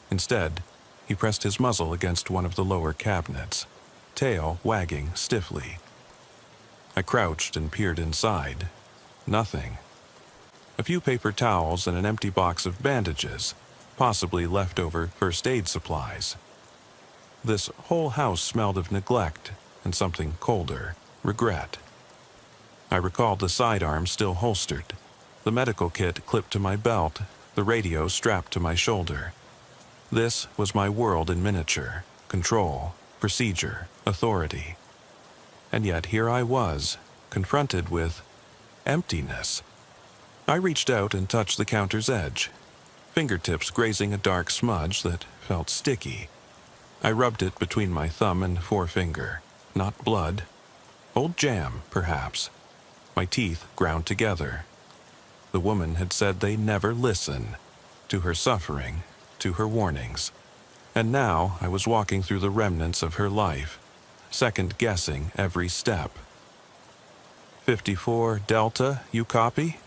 Instead, he pressed his muzzle against one of the lower cabinets, tail wagging stiffly. I crouched and peered inside. Nothing. A few paper towels and an empty box of bandages, possibly leftover first aid supplies. This whole house smelled of neglect and something colder, regret. I recalled the sidearm still holstered, the medical kit clipped to my belt, the radio strapped to my shoulder. This was my world in miniature: control, procedure, authority. And yet here I was, confronted with emptiness. I reached out and touched the counter's edge, fingertips grazing a dark smudge that felt sticky. I rubbed it between my thumb and forefinger. Not blood. Old jam, perhaps. My teeth ground together. The woman had said they never listen. To her suffering, to her warnings. And now I was walking through the remnants of her life, second-guessing every step. 54 Delta, you copy?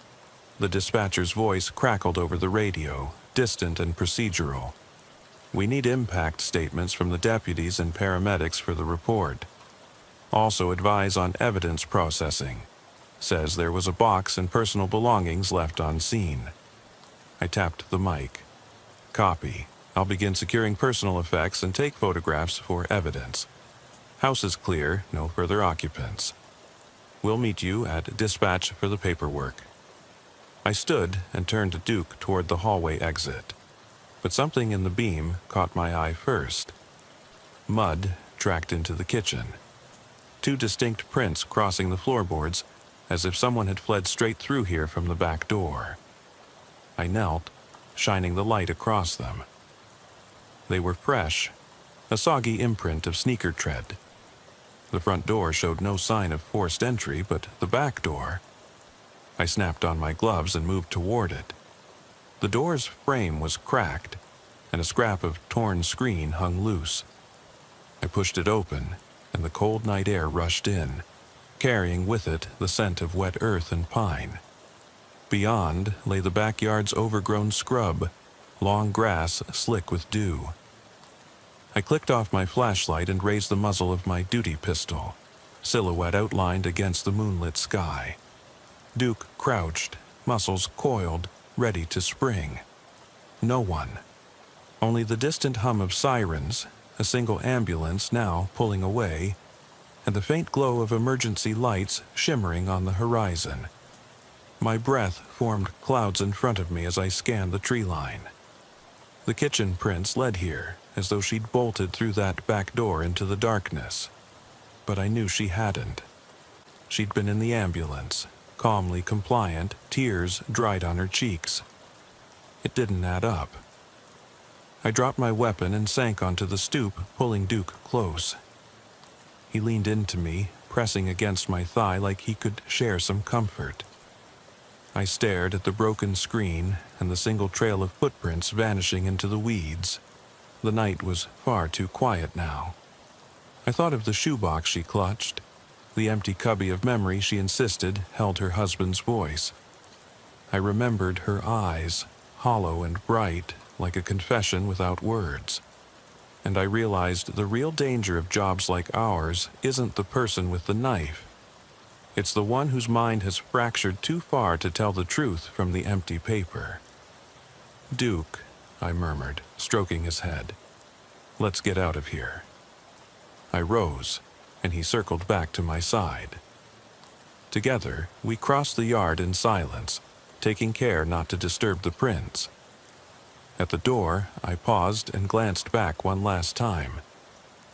The dispatcher's voice crackled over the radio, distant and procedural. We need impact statements from the deputies and paramedics for the report. Also advise on evidence processing. Says there was a box and personal belongings left on scene. I tapped the mic. Copy. I'll begin securing personal effects and take photographs for evidence. House is clear, no further occupants. We'll meet you at dispatch for the paperwork. I stood and turned to Duke toward the hallway exit. But something in the beam caught my eye first. Mud tracked into the kitchen. Two distinct prints crossing the floorboards, as if someone had fled straight through here from the back door. I knelt, shining the light across them. They were fresh, a soggy imprint of sneaker tread. The front door showed no sign of forced entry, but the back door... I snapped on my gloves and moved toward it. The door's frame was cracked, and a scrap of torn screen hung loose. I pushed it open, and the cold night air rushed in, carrying with it the scent of wet earth and pine. Beyond lay the backyard's overgrown scrub, long grass slick with dew. I clicked off my flashlight and raised the muzzle of my duty pistol, silhouette outlined against the moonlit sky. Duke crouched, muscles coiled, ready to spring. No one. Only the distant hum of sirens, a single ambulance now pulling away, and the faint glow of emergency lights shimmering on the horizon. My breath formed clouds in front of me as I scanned the tree line. The kitchen prints led here, as though she'd bolted through that back door into the darkness. But I knew she hadn't. She'd been in the ambulance, calmly compliant, tears dried on her cheeks. It didn't add up. I dropped my weapon and sank onto the stoop, pulling Duke close. He leaned into me, pressing against my thigh like he could share some comfort. I stared at the broken screen and the single trail of footprints vanishing into the weeds. The night was far too quiet now. I thought of the shoebox she clutched, the empty cubby of memory she insisted held her husband's voice. I remembered her eyes, hollow and bright, like a confession without words. and I realized the real danger of jobs like ours isn't the person with the knife. It's the one whose mind has fractured too far to tell the truth from the empty paper. "Duke," I murmured, stroking his head. "Let's get out of here." I rose, and he circled back to my side. Together, we crossed the yard in silence, taking care not to disturb the prints. At the door, I paused and glanced back one last time.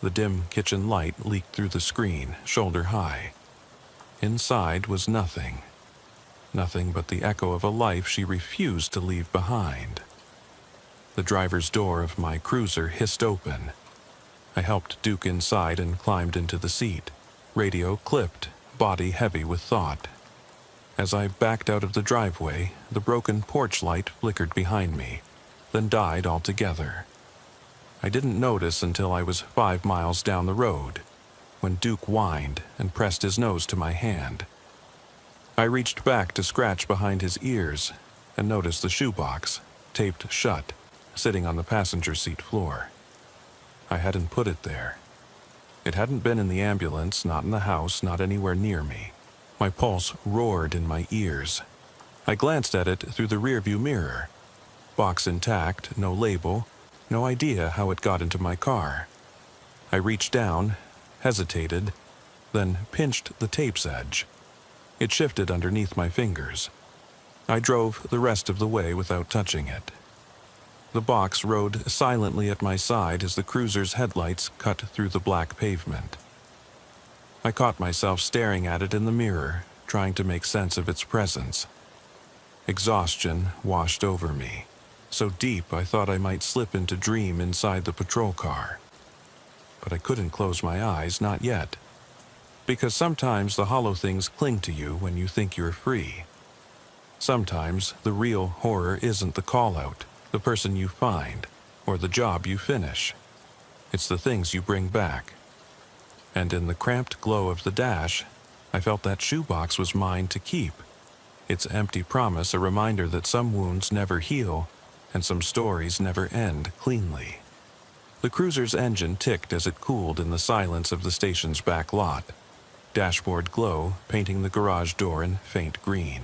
The dim kitchen light leaked through the screen, shoulder high. Inside was nothing. Nothing but the echo of a life she refused to leave behind. The driver's door of my cruiser hissed open. I helped Duke inside and climbed into the seat, radio clipped, body heavy with thought. As I backed out of the driveway, the broken porch light flickered behind me, then died altogether. I didn't notice until I was 5 miles down the road, when Duke whined and pressed his nose to my hand. I reached back to scratch behind his ears and noticed the shoebox, taped shut, sitting on the passenger seat floor. I hadn't put it there. It hadn't been in the ambulance, not in the house, not anywhere near me. My pulse roared in my ears. I glanced at it through the rearview mirror. Box intact, no label, no idea how it got into my car. I reached down, hesitated, then pinched the tape's edge. It shifted underneath my fingers. I drove the rest of the way without touching it. The box rode silently at my side as the cruiser's headlights cut through the black pavement. I caught myself staring at it in the mirror, trying to make sense of its presence. Exhaustion washed over me, so deep I thought I might slip into dream inside the patrol car. But I couldn't close my eyes, not yet. Because sometimes the hollow things cling to you when you think you're free. Sometimes the real horror isn't the call-out, the person you find, or the job you finish. It's the things you bring back. And in the cramped glow of the dash, I felt that shoebox was mine to keep. Its empty promise a reminder that some wounds never heal, and some stories never end cleanly. The cruiser's engine ticked as it cooled in the silence of the station's back lot. Dashboard glow painting the garage door in faint green.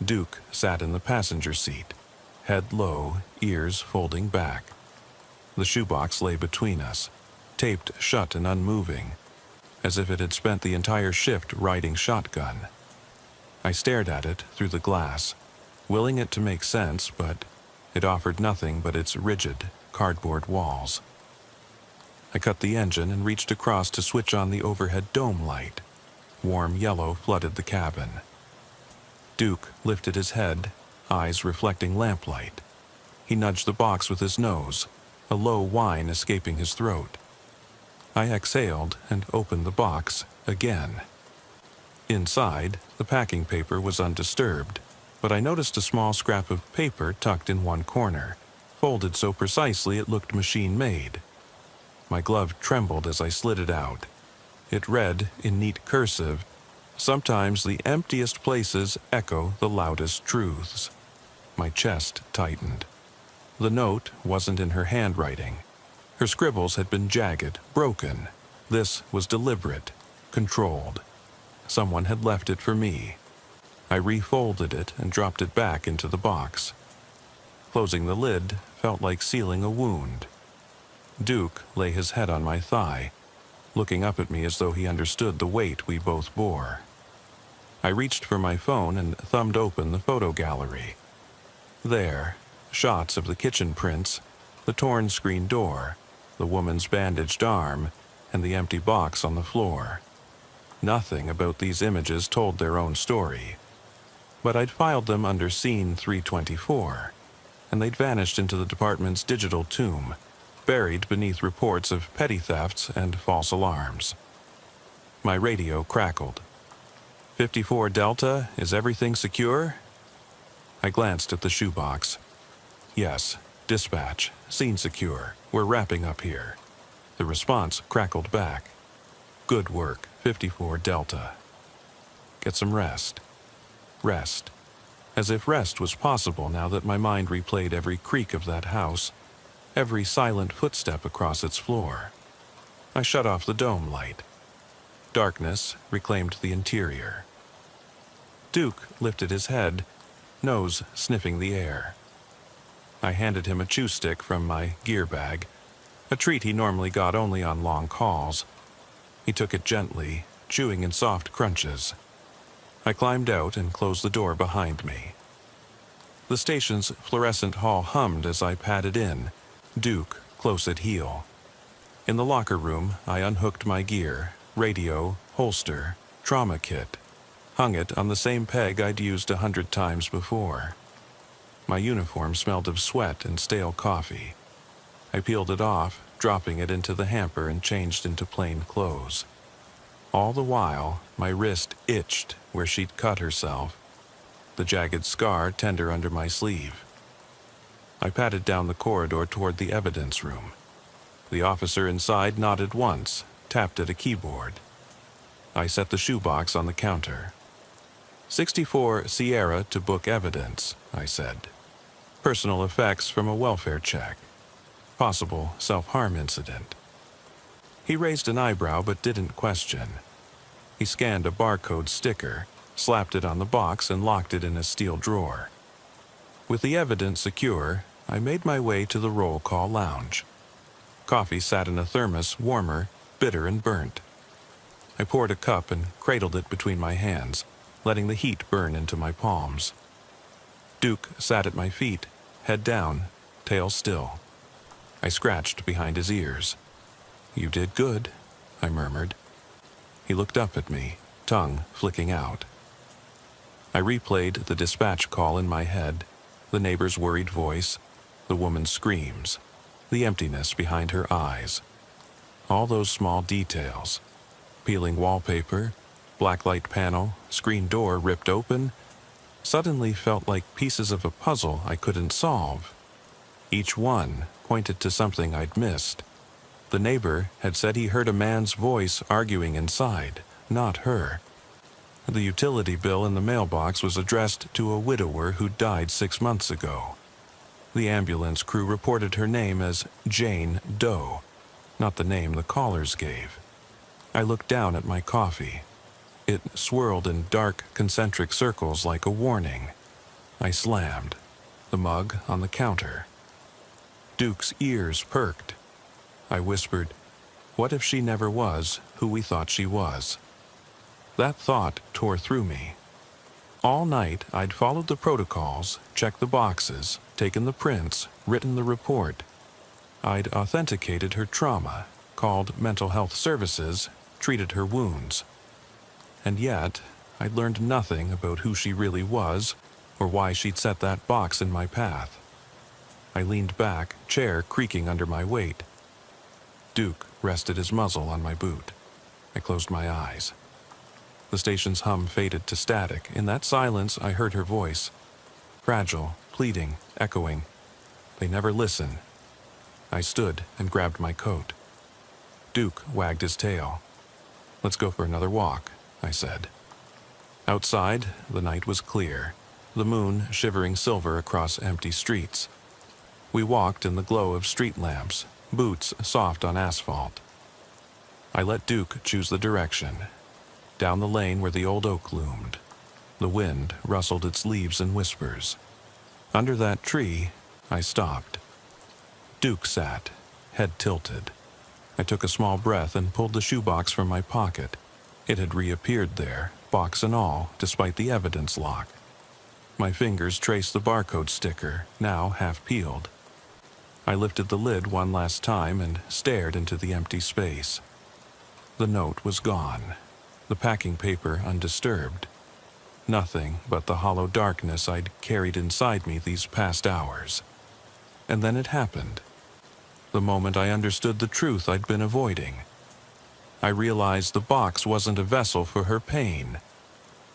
Duke sat in the passenger seat, head low, ears folding back. The shoebox lay between us, taped shut and unmoving, as if it had spent the entire shift riding shotgun. I stared at it through the glass, willing it to make sense, but it offered nothing but its rigid, cardboard walls. I cut the engine and reached across to switch on the overhead dome light. Warm yellow flooded the cabin. Duke lifted his head, eyes reflecting lamplight. He nudged the box with his nose, a low whine escaping his throat. I exhaled and opened the box again. Inside, the packing paper was undisturbed, but I noticed a small scrap of paper tucked in one corner, folded so precisely it looked machine-made. My glove trembled as I slid it out. It read, in neat cursive, "Sometimes the emptiest places echo the loudest truths." My chest tightened. The note wasn't in her handwriting. Her scribbles had been jagged, broken. This was deliberate, controlled. Someone had left it for me. I refolded it and dropped it back into the box. Closing the lid felt like sealing a wound. Duke lay his head on my thigh, looking up at me as though he understood the weight we both bore. I reached for my phone and thumbed open the photo gallery. There, shots of the kitchen prints, the torn screen door, the woman's bandaged arm, and the empty box on the floor. Nothing about these images told their own story. But I'd filed them under Scene 324, and they'd vanished into the department's digital tomb, buried beneath reports of petty thefts and false alarms. My radio crackled. 54 Delta, is everything secure? I glanced at the shoebox. Yes, dispatch, scene secure, we're wrapping up here. The response crackled back. Good work, 54 Delta. Get some rest. Rest. As if rest was possible now that my mind replayed every creak of that house, every silent footstep across its floor. I shut off the dome light. Darkness reclaimed the interior. Duke lifted his head, nose sniffing the air. I handed him a chew stick from my gear bag, a treat he normally got only on long calls. He took it gently, chewing in soft crunches. I climbed out and closed the door behind me. The station's fluorescent hall hummed as I padded in, Duke close at heel. In the locker room, I unhooked my gear, radio, holster, trauma kit, hung it on the same peg I'd used 100 times before. My uniform smelled of sweat and stale coffee. I peeled it off, dropping it into the hamper, and changed into plain clothes. All the while, my wrist itched where she'd cut herself, the jagged scar tender under my sleeve. I padded down the corridor toward the evidence room. The officer inside nodded once, tapped at a keyboard. I set the shoebox on the counter. 64 Sierra to book evidence, I said. Personal effects from a welfare check. Possible self-harm incident. He raised an eyebrow but didn't question. He scanned a barcode sticker, slapped it on the box, and locked it in a steel drawer. With the evidence secure, I made my way to the roll call lounge. Coffee sat in a thermos, warmer, bitter and burnt. I poured a cup and cradled it between my hands, letting the heat burn into my palms. Duke sat at my feet, head down, tail still. I scratched behind his ears. "You did good," I murmured. He looked up at me, tongue flicking out. I replayed the dispatch call in my head, the neighbor's worried voice, the woman's screams, the emptiness behind her eyes. All those small details. Peeling wallpaper, blacklight panel, screen door ripped open, suddenly felt like pieces of a puzzle I couldn't solve. Each one pointed to something I'd missed. The neighbor had said he heard a man's voice arguing inside, not her. The utility bill in the mailbox was addressed to a widower who died 6 months ago. The ambulance crew reported her name as Jane Doe, not the name the callers gave. I looked down at my coffee. It swirled in dark, concentric circles like a warning. I slammed the mug on the counter. Duke's ears perked. I whispered, "What if she never was who we thought she was?" That thought tore through me. All night, I'd followed the protocols, checked the boxes, taken the prints, written the report. I'd authenticated her trauma, called mental health services, treated her wounds. And yet, I'd learned nothing about who she really was or why she'd set that box in my path. I leaned back, chair creaking under my weight. Duke rested his muzzle on my boot. I closed my eyes. The station's hum faded to static. In that silence, I heard her voice. Fragile, pleading, echoing. They never listen. I stood and grabbed my coat. Duke wagged his tail. "Let's go for another walk," I said. Outside, the night was clear, the moon shivering silver across empty streets. We walked in the glow of street lamps, boots soft on asphalt. I let Duke choose the direction. Down the lane where the old oak loomed. The wind rustled its leaves in whispers. Under that tree, I stopped. Duke sat, head tilted. I took a small breath and pulled the shoebox from my pocket. It had reappeared there, box and all, despite the evidence lock. My fingers traced the barcode sticker, now half peeled. I lifted the lid one last time and stared into the empty space. The note was gone, the packing paper undisturbed. Nothing but the hollow darkness I'd carried inside me these past hours. And then it happened. The moment I understood the truth I'd been avoiding. I realized the box wasn't a vessel for her pain.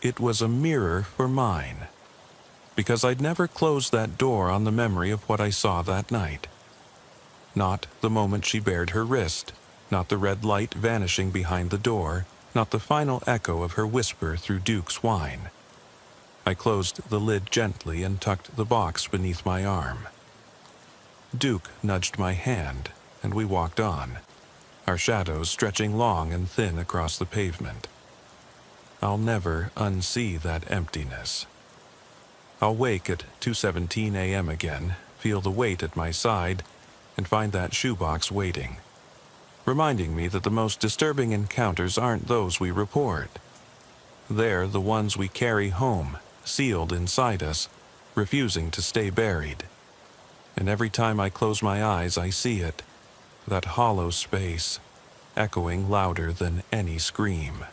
It was a mirror for mine. Because I'd never closed that door on the memory of what I saw that night. Not the moment she bared her wrist, not the red light vanishing behind the door, not the final echo of her whisper through Duke's whine. I closed the lid gently and tucked the box beneath my arm. Duke nudged my hand, and we walked on, our shadows stretching long and thin across the pavement. I'll never unsee that emptiness. I'll wake at 2:17 a.m. again, feel the weight at my side, and find that shoebox waiting, reminding me that the most disturbing encounters aren't those we report. They're the ones we carry home, sealed inside us, refusing to stay buried. And every time I close my eyes, I see it, that hollow space, echoing louder than any scream.